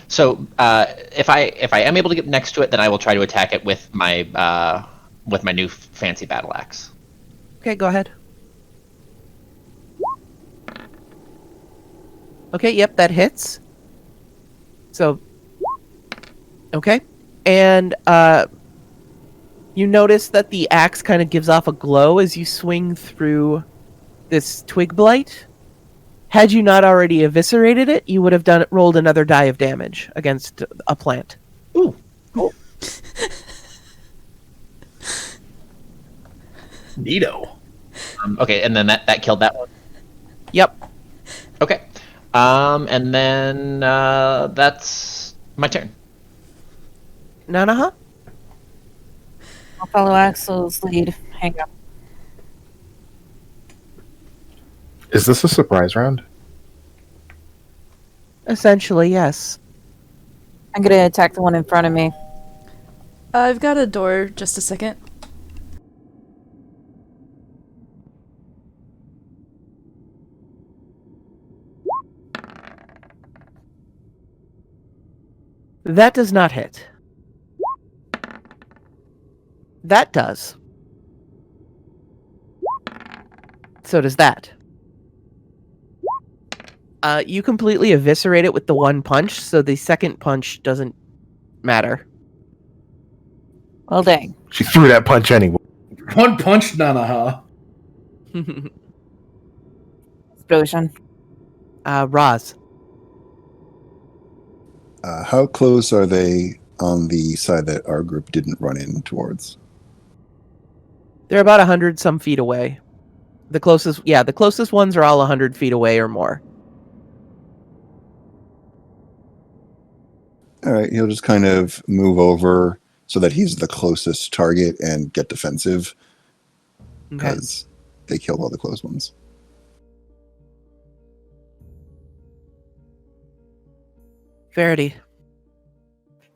So if I am able to get next to it, then I will try to attack it with my new fancy battle axe. Okay, go ahead. Okay, yep, that hits. So, okay. And you notice that the axe kind of gives off a glow as you swing through this twig blight. Had you not already eviscerated it, you would have rolled another die of damage against a plant. Ooh, cool. Neato. Okay, and then that killed that one. Yep. Okay. And then that's my turn. Nanaha? I'll follow Axel's lead. Hang up. Is this a surprise round? Essentially, yes. I'm gonna attack the one in front of me. I've got a door. Just a second. That does not hit. That does. So does that. You completely eviscerate it with the one punch, so the second punch doesn't matter. Well, dang. She threw that punch anyway. One punch, Nanaha. Explosion. Roz. How close are they on the side that our group didn't run in towards? They're about 100 some feet away. The closest ones are all 100 feet away or more. All right, he'll just kind of move over so that he's the closest target and get defensive Okay. because they killed all the close ones. Verity.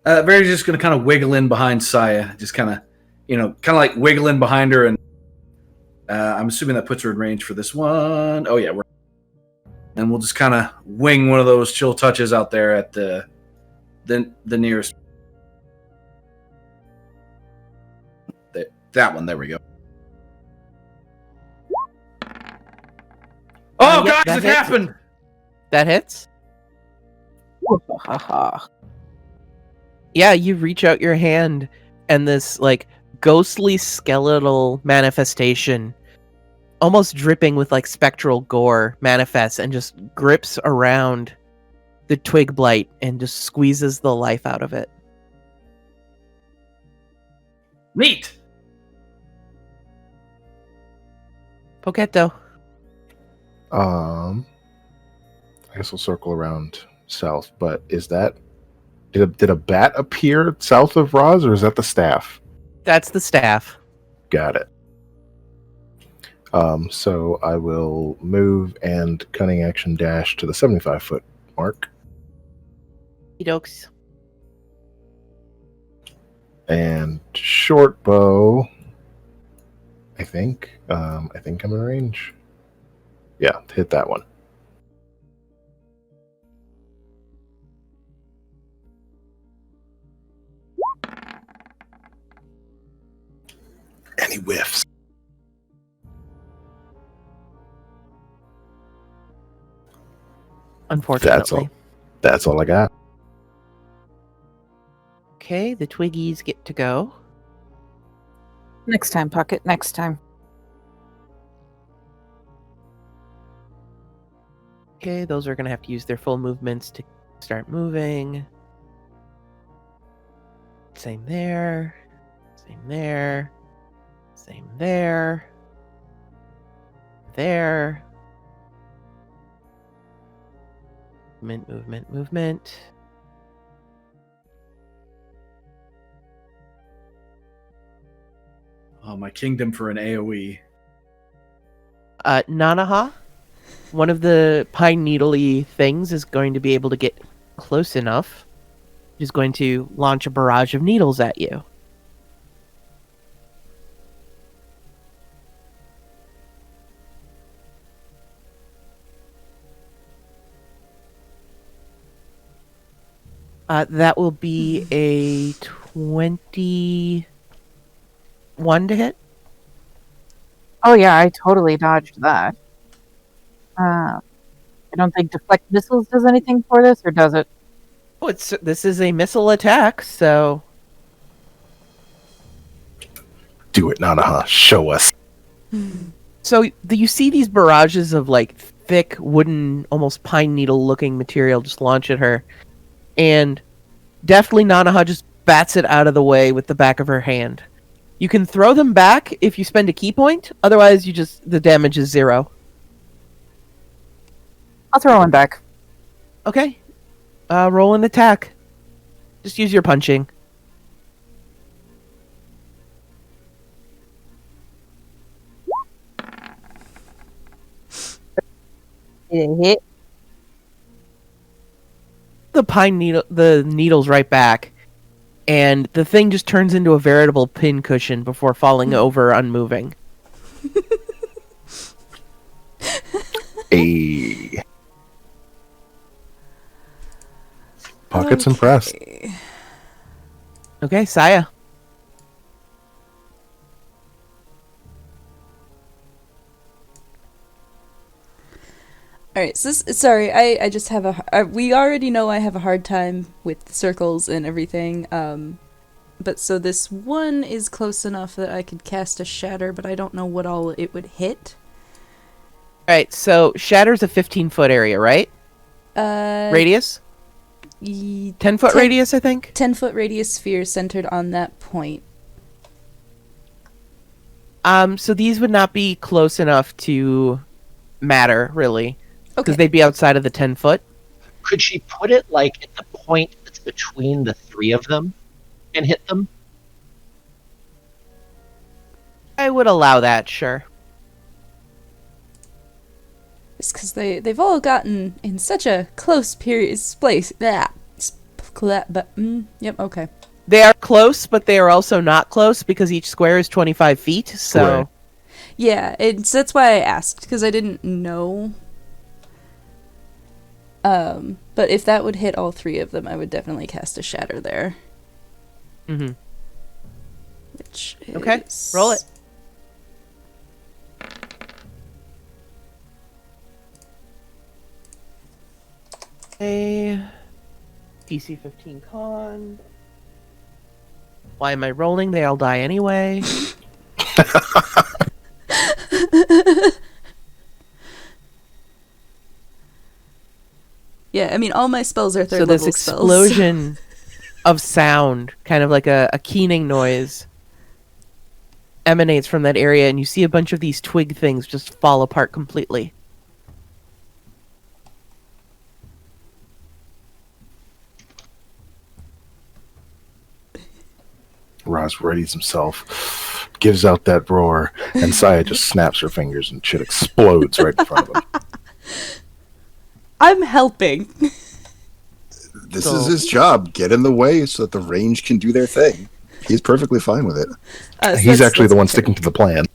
Verity's just going to kind of wiggle in behind Saya. Just kind of like wiggle in behind her. And I'm assuming that puts her in range for this one. Oh, yeah. And we'll just kind of wing one of those chill touches out there at the nearest. That one. There we go. Oh, yeah, guys, it hits. happened. That hits? Yeah, you reach out your hand and this like ghostly skeletal manifestation, almost dripping with like spectral gore, manifests and just grips around the twig blight and just squeezes the life out of it. Neat. Poketto. I guess we'll circle around south, but is that did a bat appear south of Roz, or is that the staff? That's the staff. Got it. So I will move and cunning action dash to the 75-foot mark. Dokes. And short bow. I think I'm in range. Yeah, hit that one. And he whiffs. Unfortunately. That's all I got. Okay, the Twiggies get to go. Next time, Pocket. Next time. Okay, those are going to have to use their full movements to start moving. Same there. Same there. Same there. There. Movement. Oh, my kingdom for an AoE. Nanaha, one of the pine needle-y things is going to be able to get close enough. Is going to launch a barrage of needles at you. That will be a 21 to hit. Oh yeah, I totally dodged that. I don't think deflect missiles does anything for this, or does it? Oh, this is a missile attack, so Do it, Nanaha. Show us. you see these barrages of like thick wooden, almost pine needle looking material just launch at her, and deftly Nanaha just bats it out of the way with the back of her hand. You can throw them back if you spend a key point. Otherwise, the damage is 0. I'll throw one back. Okay. Roll an attack. Just use your punching. Hit. The needles right back, and the thing just turns into a veritable pincushion before falling over unmoving. A Pockets impressed. Okay, Saya. All right, so sorry, I just have we already know I have a hard time with the circles and everything, but so this one is close enough that I could cast a shatter, but I don't know what all it would hit. All right, so Shatter's a 15-foot area, right? Radius? 10-foot radius, I think? 10-foot radius sphere centered on that point. So these would not be close enough to matter, really. Because Okay. they'd be outside of the 10-foot. Could she put it like at the point that's between the three of them and hit them? I would allow that, sure. It's because they've all gotten in such a close period place. Yep, okay. They are close, but they are also not close because each square is 25 feet, so... Right. Yeah, that's why I asked, because I didn't know. But if that would hit all three of them, I would definitely cast a shatter there. Mm-hmm. Which is... Okay, roll it. A DC 15 con. Why am I rolling? They all die anyway. Yeah, I mean, all my spells are third So this level spells. explosion of sound, kind of like a keening noise, emanates from that area, and you see a bunch of these twig things just fall apart completely. Roz readies himself, gives out that roar, and Saya just snaps her fingers and shit explodes right in front of him. I'm helping. This is his job. Get in the way so that the range can do their thing. He's perfectly fine with it. So He's actually the one that's sticking to the plan.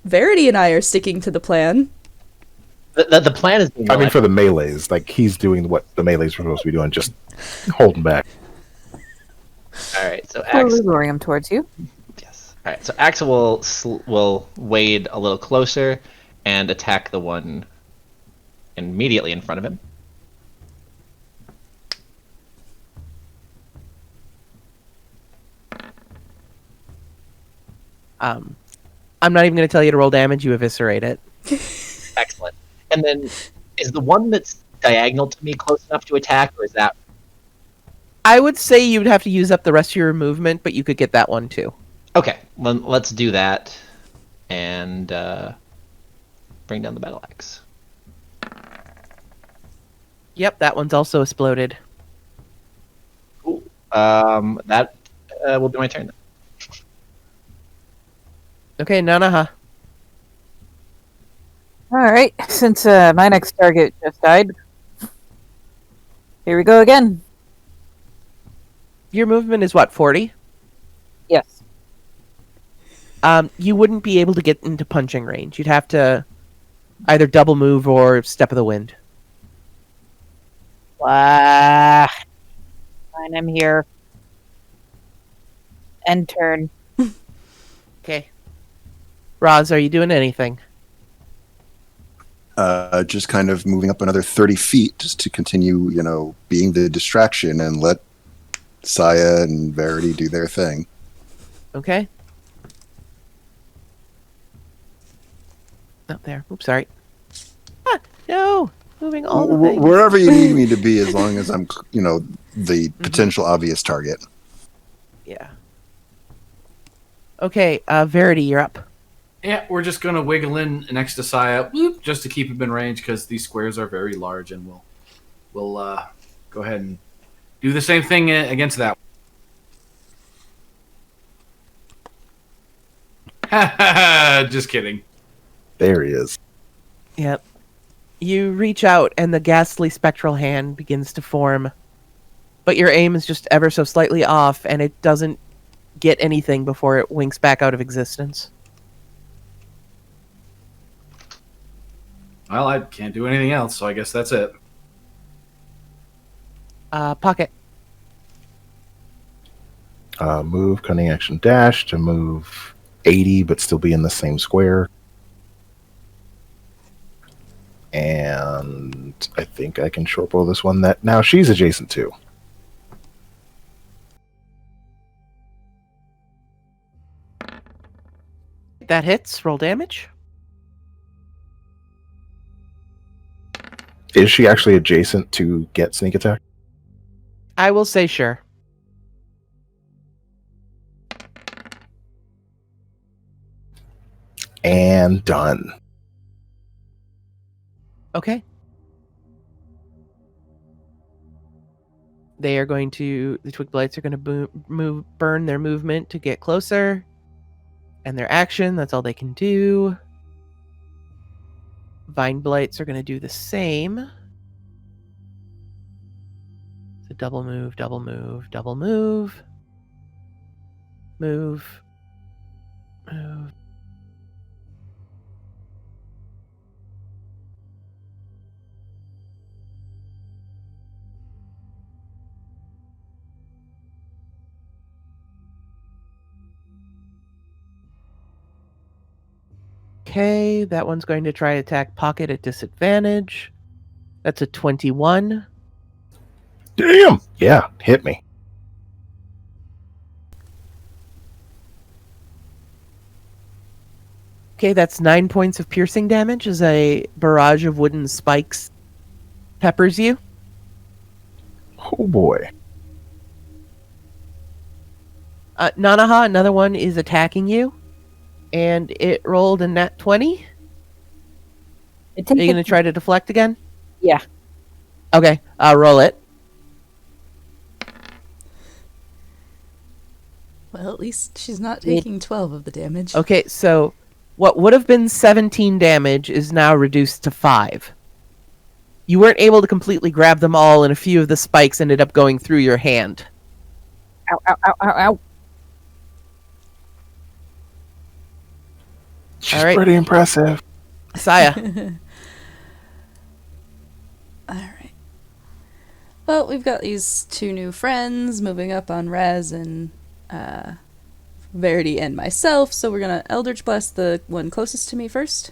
Verity and I are sticking to the plan. The plan is. I mean, for the melees, like he's doing what the melees were supposed to be doing, just holding back. All right, so Slowly Axel. luring him towards you. Yes. All right, so Axel will wade a little closer and attack the one immediately in front of him. I'm not even going to tell you to roll damage. You eviscerate it. Excellent. And then, is the one that's diagonal to me close enough to attack, or is that? I would say you would have to use up the rest of your movement, but you could get that one too. Okay, well, let's do that, and bring down the battle axe. Yep, that one's also exploded. Cool. That will be my turn. Then. Okay, Nanaha. Alright, since my next target just died, here we go again. Your movement is what, 40? Yes. You wouldn't be able to get into punching range. You'd have to either double move or step of the wind. Fine, I'm here. End turn. Okay. Roz, are you doing anything? Just kind of moving up another 30 feet just to continue, being the distraction and let Saya and Verity do their thing. Okay. Up there. Oops, sorry. Ah, no! Moving all the things. Wherever you need me to be, as long as I'm, the potential obvious target. Yeah. Okay, Verity, you're up. Yeah, we're just gonna wiggle in next to Saya, bloop, just to keep him in range because these squares are very large, and we'll go ahead and do the same thing against that. Just kidding. There he is. Yep. You reach out, and the ghastly spectral hand begins to form, but your aim is just ever so slightly off, and it doesn't get anything before it winks back out of existence. Well, I can't do anything else, so I guess that's it. Pocket. Move, cunning action, dash to move 80, but still be in the same square. And I think I can short bow this one that now she's adjacent to. That hits. Roll damage. Is she actually adjacent to get sneak attack? I will say sure. And done. Okay. They are going to... The Twig Blights are going to burn their movement to get closer. And their action, that's all they can do. Vine Blights are going to do the same. So double move, double move, double move. Move. Move. Okay, that one's going to try to attack Pocket at disadvantage. That's a 21. Damn! Yeah, hit me. Okay, that's 9 points of piercing damage as a barrage of wooden spikes peppers you. Oh boy. Nanaha, another one is attacking you. And it rolled a nat 20. Are you going to try to deflect again? Yeah. Okay, roll it. Well, at least she's not taking 12 of the damage. Okay, so what would have been 17 damage is now reduced to 5. You weren't able to completely grab them all, and a few of the spikes ended up going through your hand. Ow, ow, ow, ow, ow. She's All right. pretty impressive. Saya. Alright. Well, we've got these two new friends moving up on Raz and Verity and myself, so we're gonna Eldritch Blast the one closest to me first.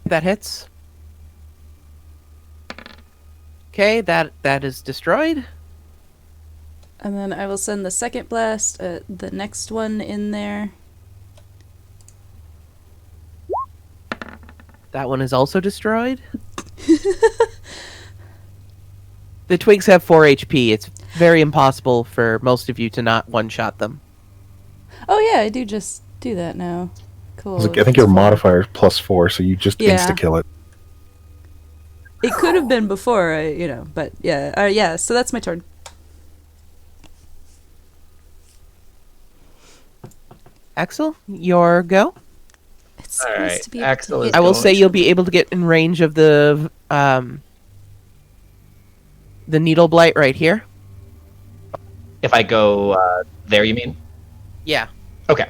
That hits. Okay, that is destroyed. And then I will send the second blast at the next one in there. That one is also destroyed. The twigs have 4 HP. It's very impossible for most of you to not one-shot them. Oh yeah, I do just do that now. Cool. I think your modifier is +4, so you just Yeah. insta-kill it. It could have been before, but yeah. Yeah, so that's my turn. Axel, your go. It's supposed Alright, to be able Axel to is hit I will going say you'll be able to get in range of the needle blight right here. If I go there, you mean? Yeah. Okay.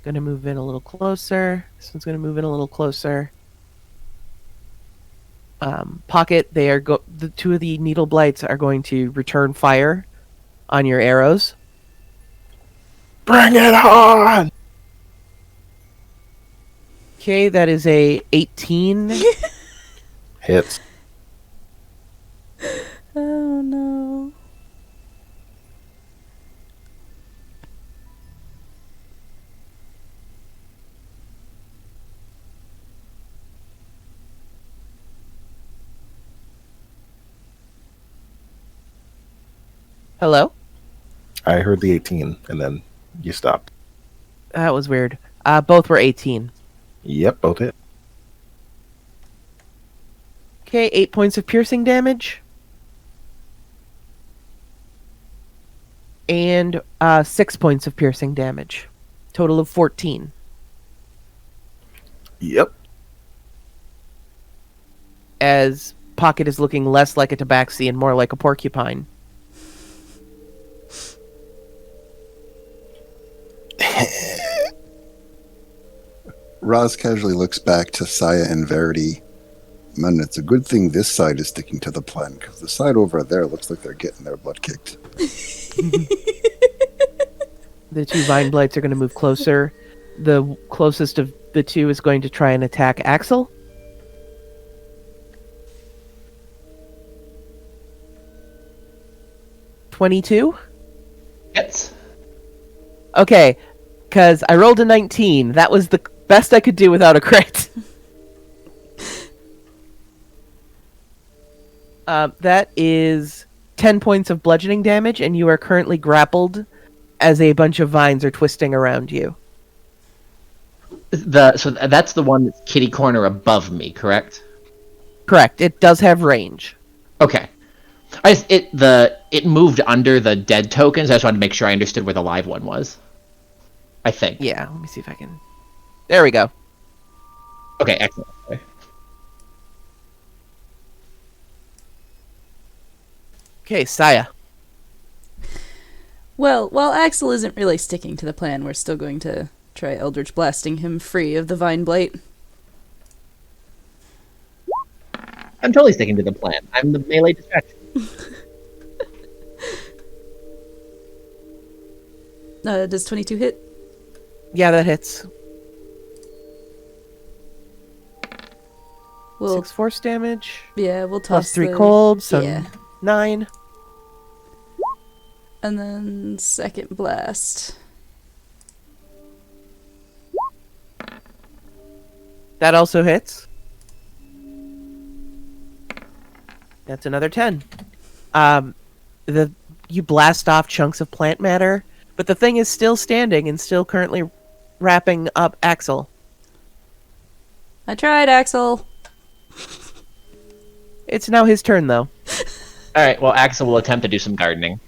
Going to move in a little closer. This one's going to move in a little closer. Pocket, the two of the needle blights are going to return fire on your arrows. Bring it on! Okay, that is a 18. Hits. Oh no. Hello? I heard the 18, and then you stopped. That was weird. Both were 18. Yep, both hit. Okay, 8 points of piercing damage. And 6 points of piercing damage. Total of 14. Yep. As Pocket is looking less like a tabaxi and more like a porcupine. Roz casually looks back to Saya and Verity. Man, it's a good thing this side is sticking to the plan, because the side over there looks like they're getting their butt kicked. The two vine blights are going to move closer. The closest of the two is going to try and attack Axel. $22? Hits. Okay, because I rolled a 19. That was the best I could do without a crit. That is 10 points of bludgeoning damage, and you are currently grappled as a bunch of vines are twisting around you. So that's the one that's kitty corner above me, correct? Correct. It does have range. Okay. It moved under the dead tokens. I just wanted to make sure I understood where the live one was. I think. Yeah, let me see if I can... There we go. Okay, excellent. Okay, Saya. Well, while Axel isn't really sticking to the plan, we're still going to try Eldritch Blasting him free of the Vine Blight. I'm totally sticking to the plan. I'm the melee distraction. Does 22 hit? Yeah, that hits. We'll, 6 force damage. yeah, we'll Plus toss 3 the- cold, so yeah. 9. And then second blast. That also hits. That's another 10. You blast off chunks of plant matter, but the thing is still standing and still currently wrapping up Axel. I tried, Axel. It's now his turn, though. All right. Well, Axel will attempt to do some gardening.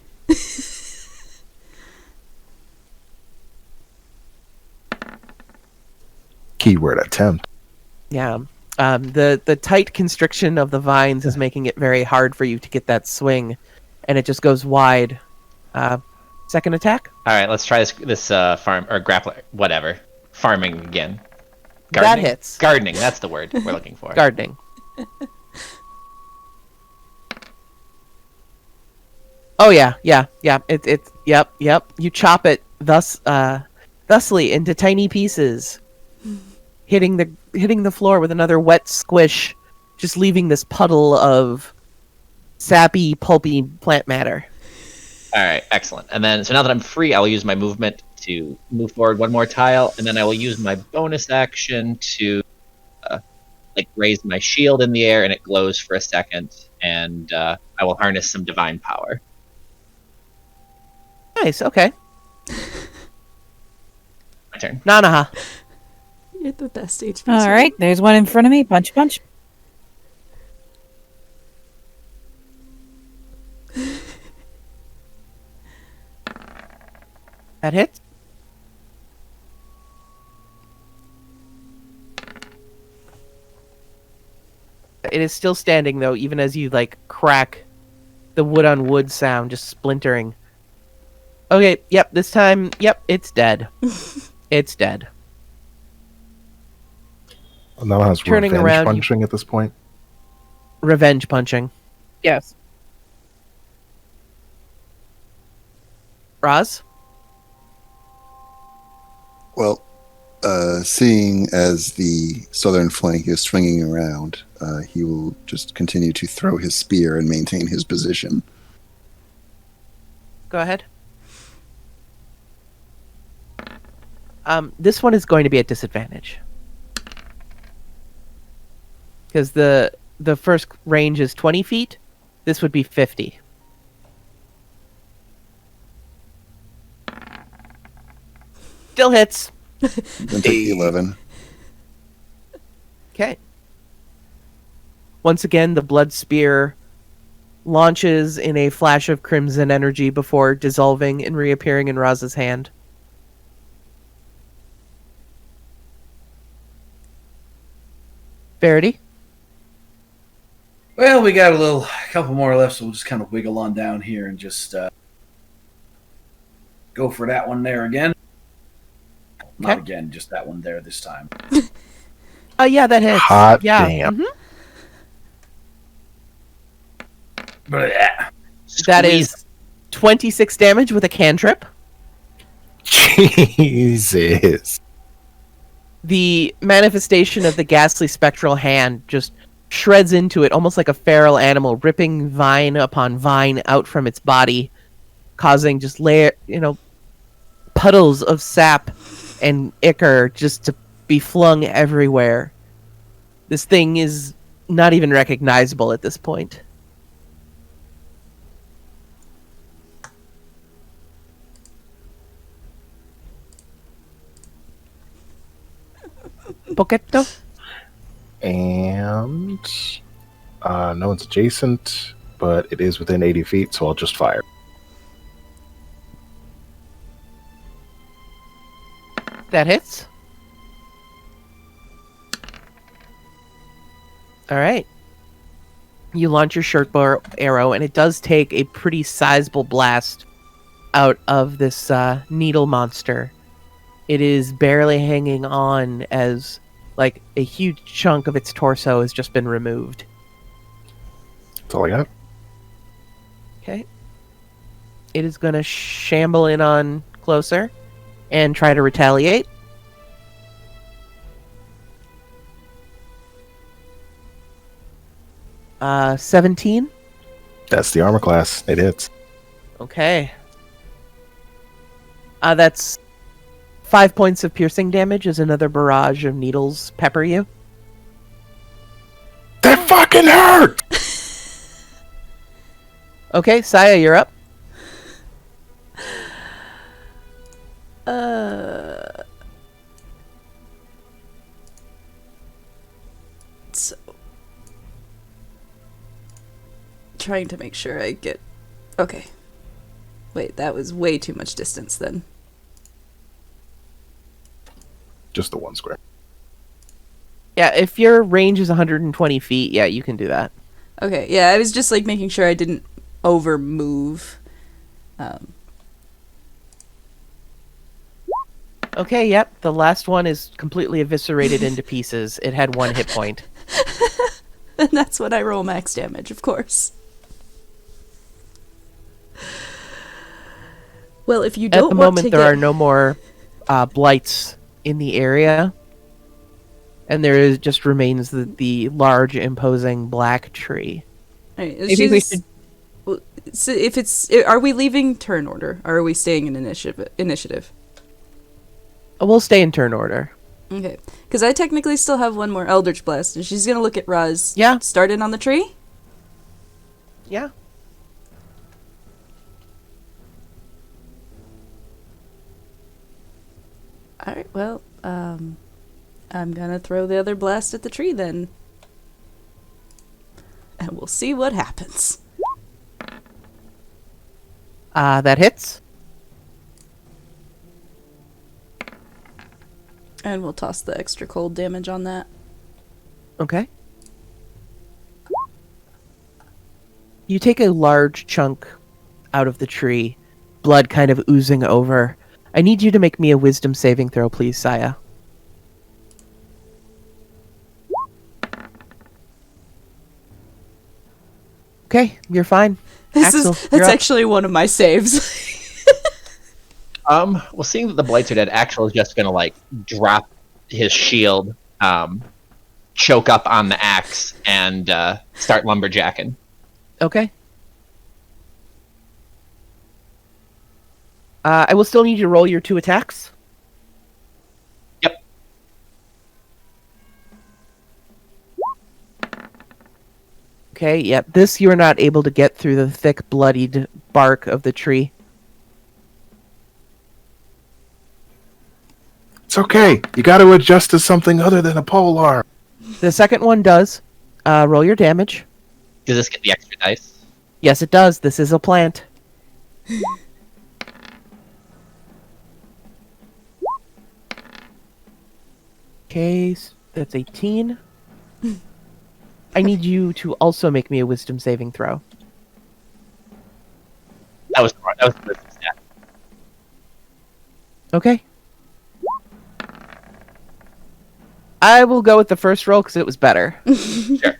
Keyword attempt. Yeah. The tight constriction of the vines is making it very hard for you to get that swing, and it just goes wide. Second attack? All right. Let's try this farm or grappler, whatever. Farming again. That hits. Gardening. That's the word we're looking for. Gardening. Oh yeah. Yep. You chop it thusly into tiny pieces, hitting the floor with another wet squish, just leaving this puddle of sappy, pulpy plant matter. All right. Excellent. And then, so now that I'm free, I'll use my movement to move forward one more tile, and then I will use my bonus action to raise my shield in the air, and it glows for a second, and I will harness some divine power. Nice. Okay. My turn. Nanaha. You're the best HP. All right, there's one in front of me. Punch, punch. That hits. It is still standing though, even as you crack the wood on wood sound, just splintering. Okay, yep, this time, it's dead. It's dead. Now it has Turning revenge around, you- punching at this point. Revenge punching. Yes. Roz? Well, seeing as the southern flank is swinging around, he will just continue to throw his spear and maintain his position. Go ahead. This one is going to be at disadvantage. Because the first range is 20 feet. This would be 50. Still hits. Then take the 11. Okay. Once again, the blood spear launches in a flash of crimson energy before dissolving and reappearing in Roz's hand. Verity? Well, we got a couple more left, so we'll just kind of wiggle on down here and just go for that one there again. Not again, just that one there this time. Oh, yeah, that hits. Hot yeah. damn. mhm. But That is 26 damage with a cantrip. Jesus. The manifestation of the ghastly spectral hand just shreds into it, almost like a feral animal, ripping vine upon vine out from its body, causing just puddles of sap and ichor just to be flung everywhere. This thing is not even recognizable at this point. Poquetto? And no one's adjacent, but it is within 80 feet, so I'll just fire. That hits. Alright. You launch your short bow arrow, and it does take a pretty sizable blast out of this needle monster. It is barely hanging on as, like, a huge chunk of its torso has just been removed. That's all I got. Okay. It is going to shamble in on closer and try to retaliate. Uh, 17. That's the armor class. It hits. Okay. That's 5 points of piercing damage as another barrage of needles pepper you. That fucking hurt! Okay, Saya, you're up. So, trying to make sure I get. Okay. Wait, that was way too much distance then. Just the one square. Yeah, if your range is 120 feet, yeah, you can do that. Okay, yeah, I was just like making sure I didn't over move. Okay, yep, the last one is completely eviscerated into pieces. It had 1 hit point. And that's when I roll max damage, of course. Well, if you don't At the want moment, to there get... are no more blights in the area. And just remains the large, imposing black tree. Alright, Maybe we should. Well, so if it's... Are we leaving turn order? Or are we staying in initiative? We'll stay in turn order. Okay. Because I technically still have one more Eldritch Blast, and she's going to look at Raz. Yeah. Started on the tree? Yeah. Alright, well, I'm gonna throw the other blast at the tree then. And we'll see what happens. That hits. And we'll toss the extra cold damage on that. Okay. You take a large chunk out of the tree, blood kind of oozing over, I need you to make me a wisdom saving throw, please, Saya. Okay, you're fine. Axel, That's you're up. actually one of my saves. Well, seeing that the blights are dead, Axel is just gonna like drop his shield, choke up on the axe, and start lumberjacking. Okay. I will still need you to roll your 2 attacks. Yep. Okay, yep. This you are not able to get through the thick, bloodied bark of the tree. It's okay. You got to adjust to something other than a polearm. The second one does. Roll your damage. Does this get the extra dice? Yes, it does. This is a plant. Okay, that's 18. I need you to also make me a wisdom saving throw. That was the wisdom stat. Okay. I will go with the first roll because it was better. Sure.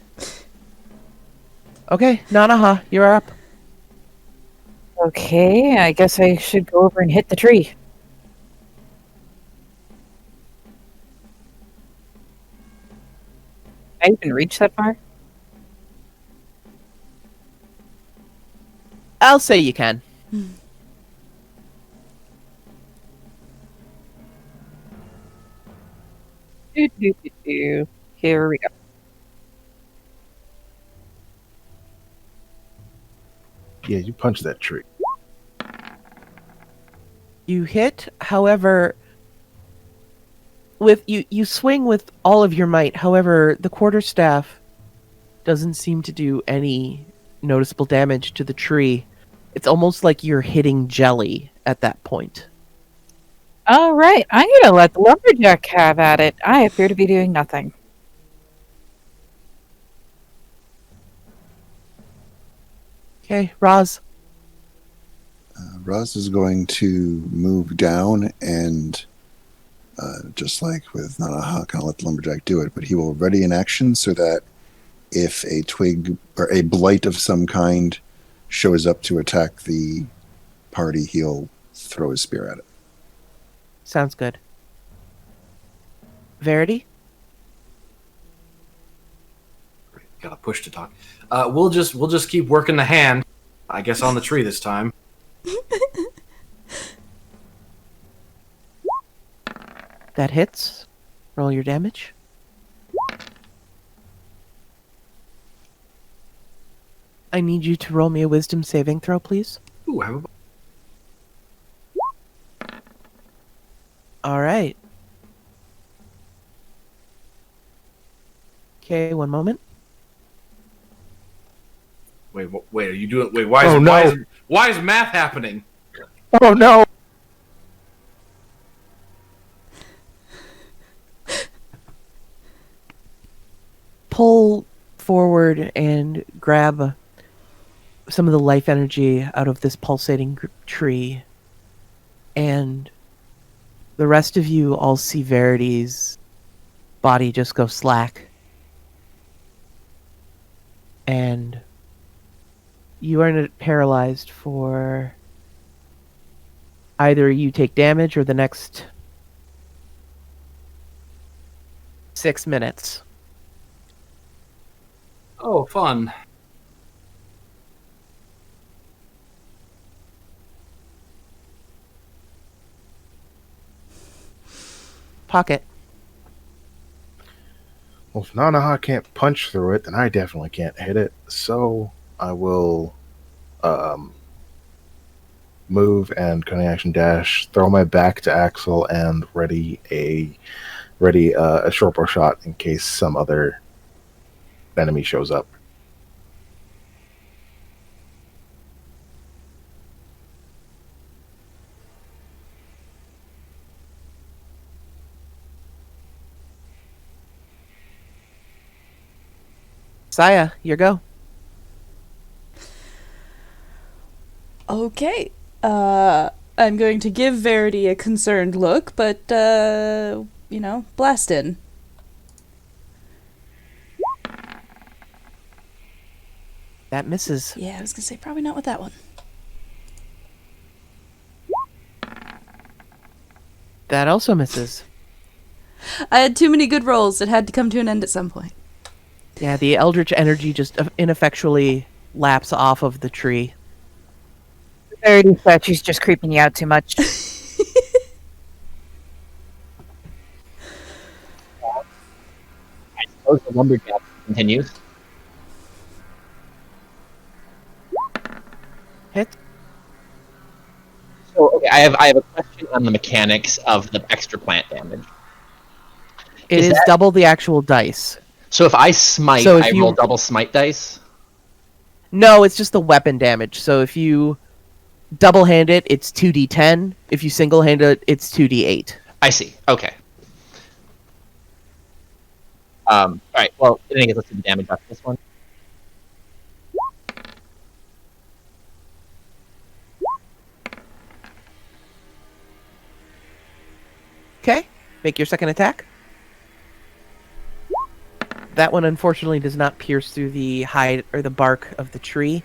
Okay, Nanaha, you're up. Okay, I guess I should go over and hit the tree. I even reach that far? I'll say you can. Here we go. Yeah, you punch that tree. You hit, however, with you swing with all of your might. However, the quarterstaff doesn't seem to do any noticeable damage to the tree. It's almost like you're hitting jelly at that point. All right, I'm gonna let the lumberjack have at it. I appear to be doing nothing. Okay, Roz. Roz is going to move down and just like with Nanaha, kind of let the lumberjack do it, but he will ready an action so that if a twig or a blight of some kind shows up to attack the party, he'll throw his spear at it. Sounds good. Verity? Got a push to talk. We'll just keep working the hand. I guess on the tree this time. That hits. Roll your damage. I need you to roll me a wisdom saving throw, please. Ooh, have a... All right. Okay, one moment. Wait, wait, are you doing? Wait, why Oh, is no. why is math happening? Oh no! Pull forward and grab some of the life energy out of this pulsating tree. And the rest of you all see Verity's body just go slack. And you are paralyzed for either you take damage or the next 6 minutes. Oh, fun. Pocket. Well, if Nanaha can't punch through it, then I definitely can't hit it. So I will move and cunning action dash, throw my back to Axel, and ready a short bow shot in case some other enemy shows up. Saya, your go. Okay. I'm going to give Verity a concerned look, but, blast in. That misses. Yeah, I was gonna say probably not with that one. That also misses. I had too many good rolls. It had to come to an end at some point. Yeah, the eldritch energy just ineffectually laps off of the tree. Verity's statue's just creeping you out too much. I suppose the lumberjack continues. Hit. So okay, I have a question on the mechanics of the extra plant damage. It is double the actual dice. So if I smite, So if I you- roll double smite dice? No, it's just the weapon damage. So if you double hand it, it's 2d10. If you single hand it, it's 2d8. I see. Okay. All right. Well, in any case, let's do the damage after this one. Okay, make your second attack. That one unfortunately does not pierce through the hide or the bark of the tree.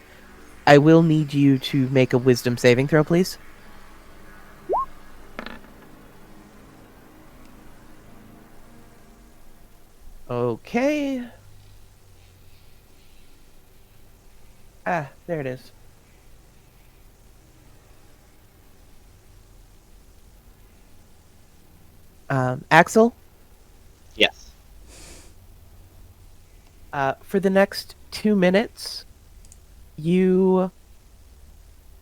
I will need you to make a wisdom saving throw, please. Okay. Ah, there it is. Axel, Yes. for the next 2 minutes, you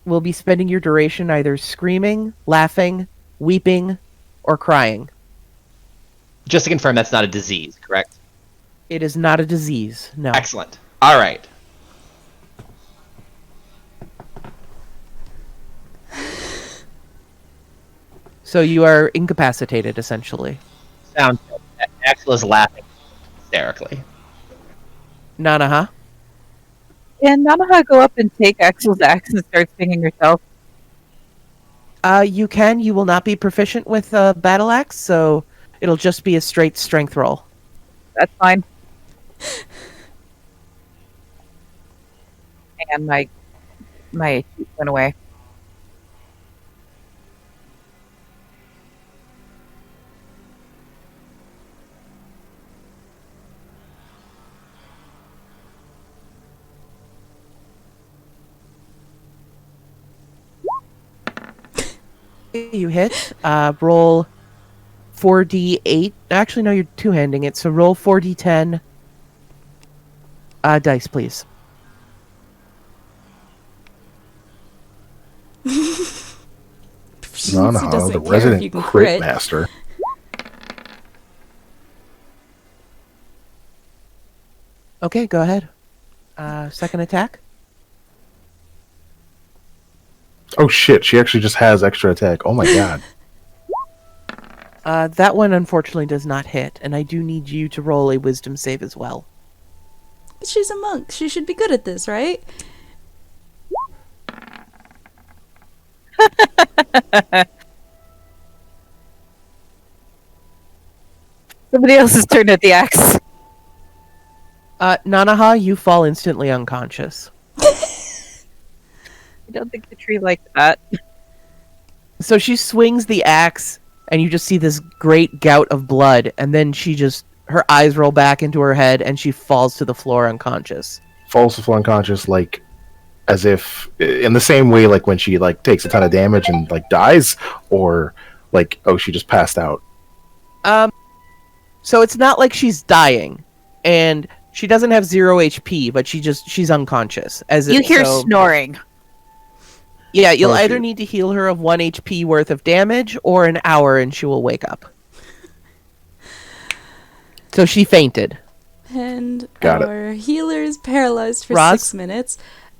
will be spending your duration either screaming, laughing, weeping, or crying. Just to confirm, that's not a disease, correct? It is not a disease, no. Excellent. All right. So you are incapacitated, essentially. Sounds good. Axel is laughing hysterically. Nanaha? Can Namaha go up and take Axel's axe and start swinging herself? You can. You will not be proficient with battle axe, so it'll just be a straight strength roll. That's fine. And my sheet went away. You hit. Roll 4d8. Actually, no, you're two-handing it, so roll 4d10 dice, please. She Nanaha, doesn't the care if resident you can crit master. Okay, go ahead. Second attack. Oh shit, she actually just has extra attack. Oh my god. That one unfortunately does not hit, and I do need you to roll a wisdom save as well. But she's a monk. She should be good at this, right? Somebody else's turn at the axe. Nanaha, you fall instantly unconscious. I don't think the tree liked that. So she swings the axe, and you just see this great gout of blood, and then her eyes roll back into her head, and she falls to the floor unconscious. Falls to the floor unconscious, like as if in the same way, like when she like takes a ton of damage and like dies, or like she just passed out. So it's not like she's dying, and she doesn't have 0 HP, but she's unconscious. You hear snoring. Yeah, you'll Oh, either shoot. need to heal her of 1 HP worth of damage, or an hour, and she will wake up. So she fainted. And Got it. our healer is paralyzed for Roz? 6 minutes.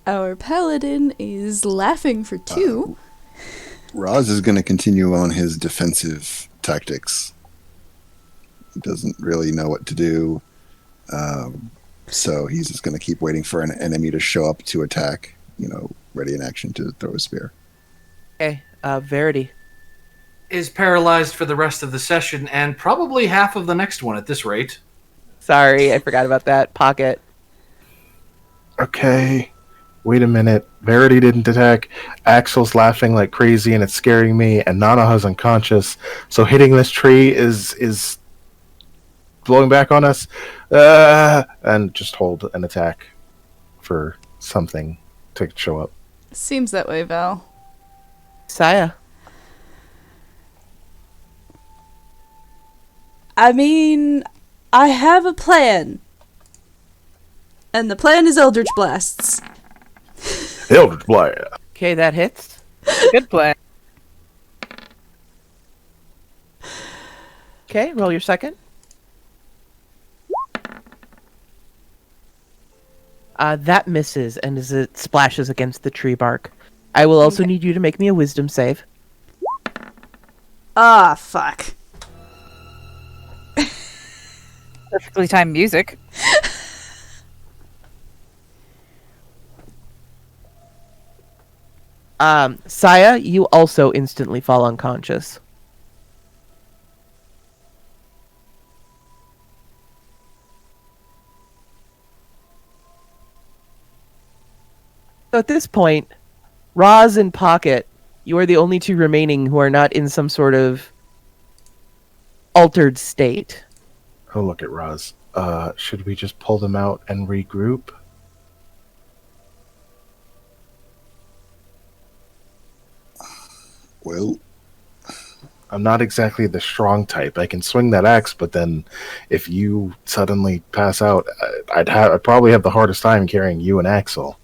Our paladin is laughing for 2. Roz is going to continue on his defensive tactics. He doesn't really know what to do. So he's just going to keep waiting for an enemy to show up to attack, ready in action to throw a spear. Okay. Verity. Is paralyzed for the rest of the session and probably half of the next one at this rate. Sorry, I forgot about that. Pocket. Okay. Wait a minute. Verity didn't attack. Axel's laughing like crazy and it's scaring me, and Nanaha's unconscious. So hitting this tree is blowing back on us. And just hold an attack for something to show up. Seems that way, Val. Saya. I mean, I have a plan. And the plan is Eldritch Blasts. Eldritch Blast. Okay, that hits. Good plan. Okay, roll your second. That misses, and as it splashes against the tree bark. I will also need you to make me a wisdom save. Ah, fuck. Perfectly timed music. Saya, you also instantly fall unconscious. So at this point, Roz and Pocket, you are the only two remaining who are not in some sort of altered state. Oh, look at Roz. Should we just pull them out and regroup? Well, I'm not exactly the strong type. I can swing that axe, but then if you suddenly pass out, I'd probably have the hardest time carrying you and Axel.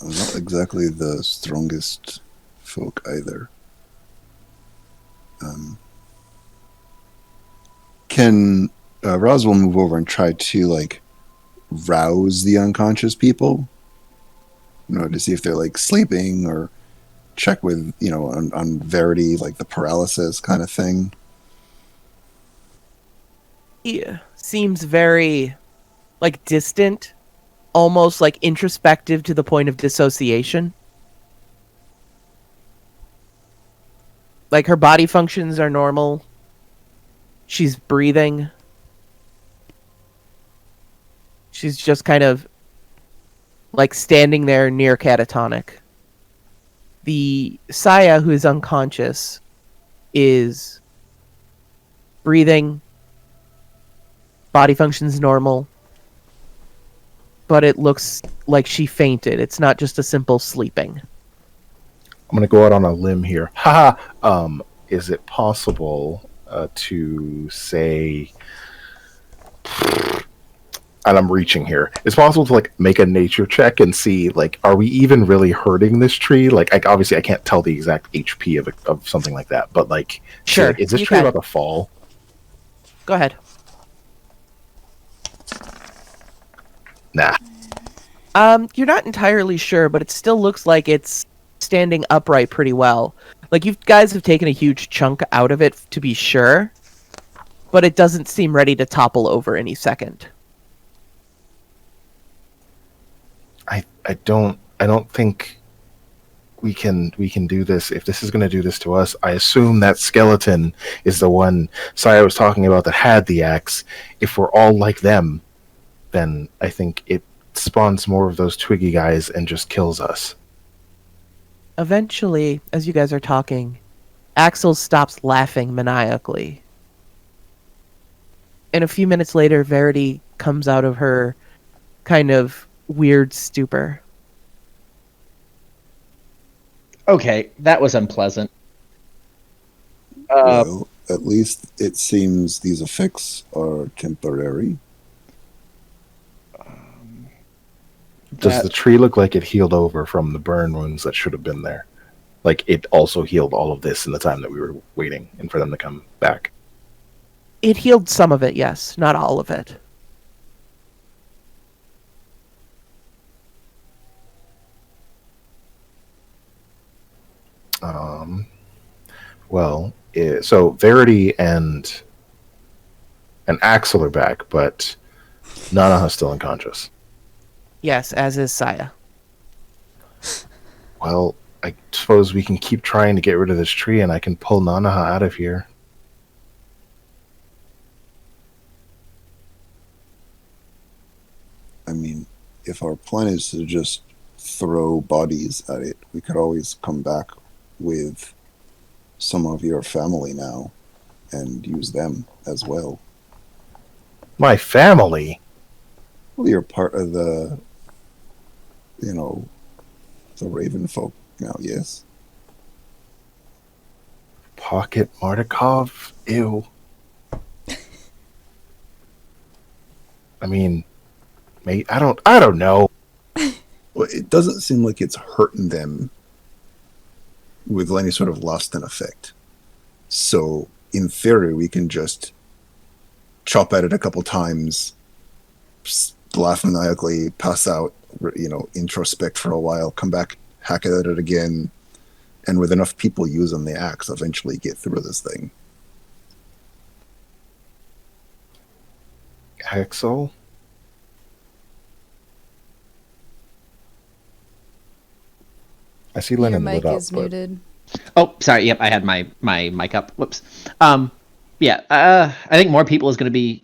I'm not exactly the strongest folk either. Can Roz will move over and try to like rouse the unconscious people, to see if they're like sleeping, or check with on Verity, like the paralysis kind of thing. He seems very like distant, almost like introspective to the point of dissociation. Like her body functions are normal. She's breathing. She's just kind of like standing there near catatonic. The Saya, who is unconscious, is breathing. Body functions normal. But it looks like she fainted. It's not just a simple sleeping. I'm going to go out on a limb here. Haha. Is it possible to say, and I'm reaching here, it's possible to like make a nature check and see, like, are we even really hurting this tree? Like, obviously I can't tell the exact HP of something like that, but like, Sure, is this you tree can. about to fall? Go ahead. Nah. You're not entirely sure, but it still looks like it's standing upright pretty well. Like, you guys have taken a huge chunk out of it to be sure, but it doesn't seem ready to topple over any second. I don't think we can do this. If this is going to do this to us, I assume that skeleton is the one Saya was talking about that had the axe. If we're all like them, then I think it spawns more of those twiggy guys and just kills us. Eventually, as you guys are talking, Axel stops laughing maniacally. And a few minutes later, Verity comes out of her kind of weird stupor. Okay, that was unpleasant. Well, at least it seems these effects are temporary. Does the tree look like it healed over from the burn wounds that should have been there? Like, it also healed all of this in the time that we were waiting and for them to come back? It healed some of it, yes, not all of it. So Verity and Axel are back, but Nanaha's still unconscious. Yes, as is Saya. Well, I suppose we can keep trying to get rid of this tree, and I can pull Nanaha out of here. I mean, if our plan is to just throw bodies at it, we could always come back with some of your family now and use them as well. My family? Well, you're part of the, the Raven folk now, yes? Pocket Mardukov? Ew. I mean, I don't know. Well, it doesn't seem like it's hurting them with any sort of lust and effect. So, in theory, we can just chop at it a couple times, laugh maniacally, pass out, introspect for a while, come back, hack at it again, and with enough people using the axe, eventually get through this thing. Axel? I see Your Lennon mic lit up, is but muted. Oh, sorry. Yep, I had my mic up. Whoops. Yeah. I think more people is going to be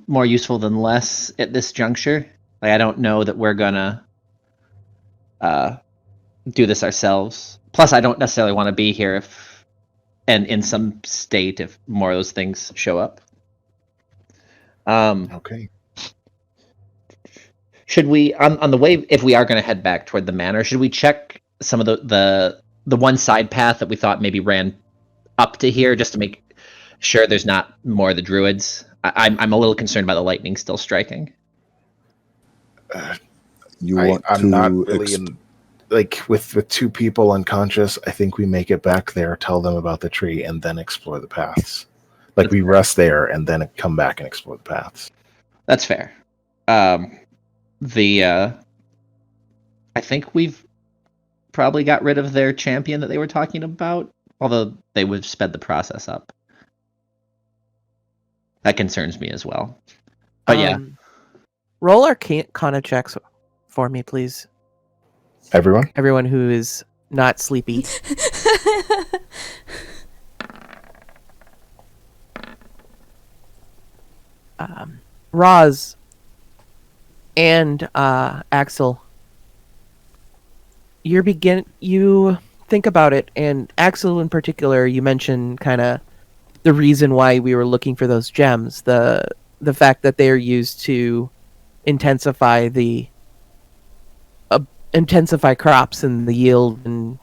more useful than less at this juncture. Like, I don't know that we're gonna do this ourselves. Plus, I don't necessarily want to be here if and in some state if more of those things show up. okay. Should we on the way, if we are going to head back toward the manor, should we check some of the one side path that we thought maybe ran up to here, just to make sure there's not more of the druids? I'm a little concerned by the lightning still striking. I'm not really with two people unconscious. I think we make it back there, tell them about the tree, and then explore the paths. Like, we rest there and then come back and explore the paths. That's fair. I think we've probably got rid of their champion that they were talking about, although they would have sped the process up. That concerns me as well. But yeah. Roll Arcana checks for me, please. Everyone? Everyone who is not sleepy. Roz and Axel, you think about it, and Axel in particular, you mentioned kind of the reason why we were looking for those gems, the fact that they are used to intensify crops and the yield and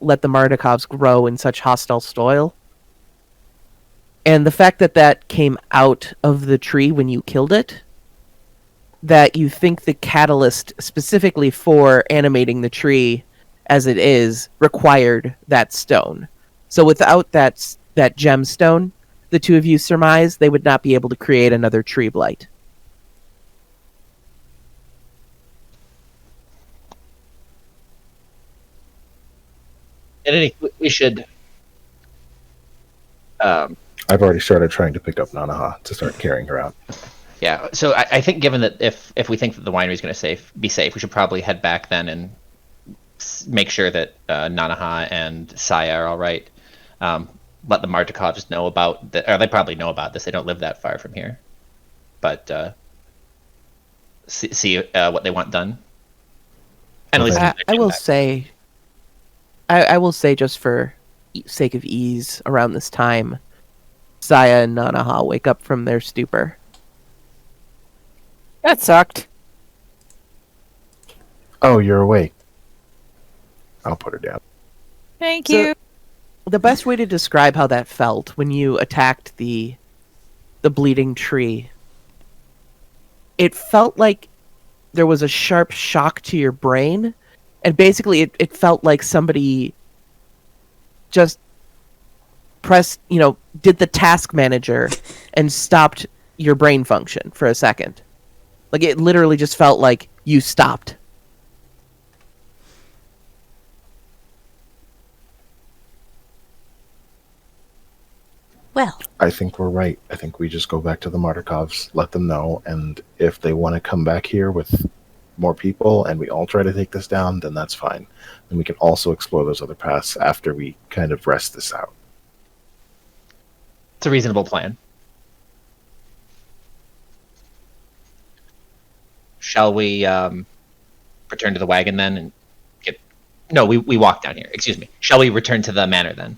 let the Mardukovs grow in such hostile soil. And the fact that came out of the tree when you killed it, that you think the catalyst specifically for animating the tree as it is required that stone. So without that gemstone, the two of you surmise they would not be able to create another tree blight. And we should. I've already started trying to pick up Nanaha to start carrying her out. Yeah, so I think given that if we think that the winery is going to be safe, we should probably head back then and make sure that Nanaha and Saya are all right. Let the Mardukovs know about that, or they probably know about this. They don't live that far from here, but see what they want done. And Okay. at least I will say, just for sake of ease, around this time, Saya and Nanaha wake up from their stupor. That sucked. Oh, you're awake. I'll put her down. Thank So- you. The best way to describe how that felt when you attacked the bleeding tree, it felt like there was a sharp shock to your brain, and basically it felt like somebody just pressed, did the task manager and stopped your brain function for a second. Like, it literally just felt like you stopped. Well, I think we're right. I think we just go back to the Mardukovs, let them know, and if they want to come back here with more people and we all try to take this down, then that's fine. Then we can also explore those other paths after we kind of rest this out. It's a reasonable plan. Shall we return to the wagon then and get... No, we walk down here. Excuse me. Shall we return to the manor then?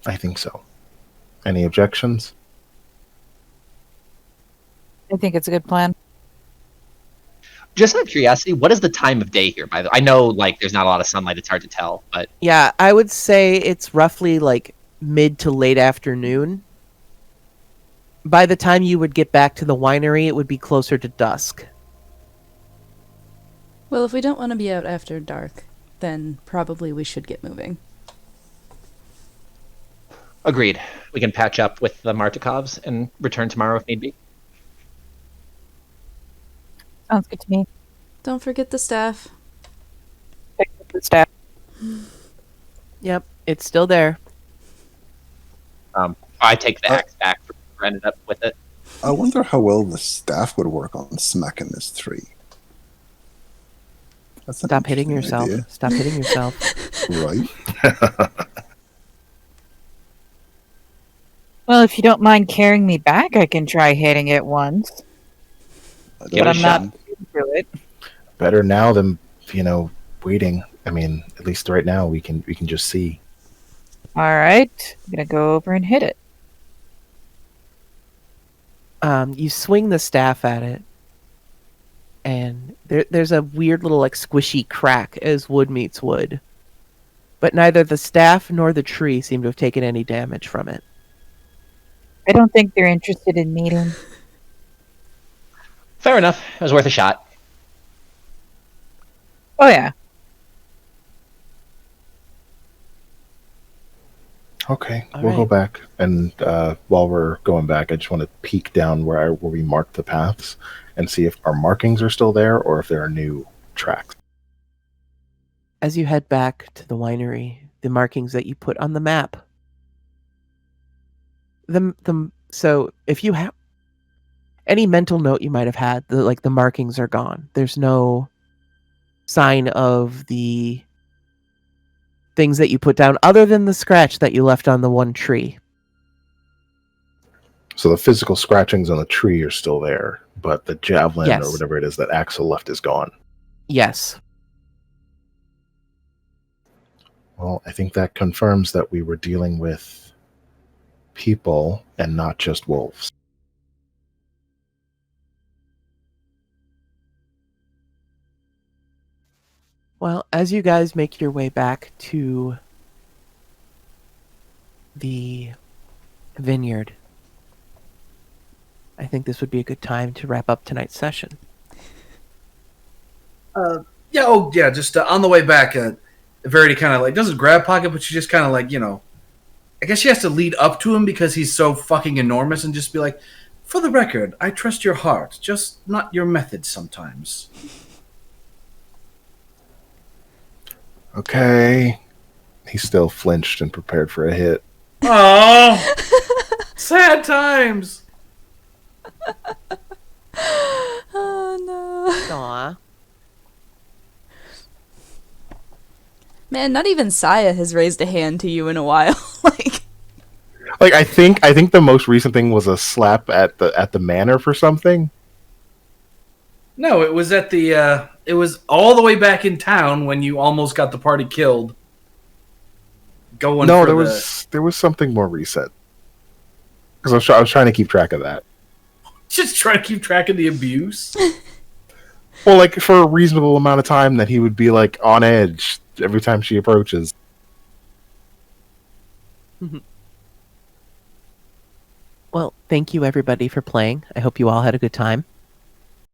I think so. Any objections? I think it's a good plan. Just out of curiosity, what is the time of day here? By the way, I know like there's not a lot of sunlight; it's hard to tell. But Yeah, I would say it's roughly like mid to late afternoon. By the time you would get back to the winery, it would be closer to dusk. Well, if we don't want to be out after dark, then probably we should get moving. agreed. We can patch up with the Martikovs and return tomorrow if need be. Sounds good to me. Don't forget the staff. Pick up the staff. Yep, it's still there. I take the axe back for whoever ended up with it. I wonder how well the staff would work on smacking this tree. That's an Stop hitting interesting yourself. idea. Stop hitting yourself. Right. Well, if you don't mind carrying me back, I can try hitting it once. Give it But a I'm shot. not do it. Better now than, waiting. I mean, at least right now we can just see. All right, I'm gonna go over and hit it. You swing the staff at it, and there's a weird little like squishy crack as wood meets wood. But neither the staff nor the tree seem to have taken any damage from it. I don't think they're interested in meeting. Fair enough. It was worth a shot. Oh yeah. Okay, All we'll go right. back, and while we're going back, I just want to peek down where we marked the paths and see if our markings are still there or if there are new tracks. As you head back to the winery, the markings that you put on the map. So if you have any mental note you might have had, the markings are gone. There's no sign of the things that you put down other than the scratch that you left on the one tree. So the physical scratchings on the tree are still there, but the javelin Yes. or whatever it is that Axel left is gone. Yes. Well, I think that confirms that we were dealing with people and not just wolves. Well, as you guys make your way back to the vineyard, I think this would be a good time to wrap up tonight's session. Just on the way back, Verity kind of like doesn't grab Pocket, but she just kind of like, I guess she has to lead up to him because he's so fucking enormous and just be like, for the record, I trust your heart, just not your methods sometimes. Okay. He still flinched and prepared for a hit. Oh, sad times. Oh no. Aw. Man, not even Saya has raised a hand to you in a while. Like I think the most recent thing was a slap at the manor for something. No, it was at the. It was all the way back in town when you almost got the party killed. No, there was something more recent. Because I was trying to keep track of that. Just trying to keep track of the abuse. Well, like for a reasonable amount of time that he would be like on edge every time she approaches. Well, thank you everybody for playing. I hope you all had a good time.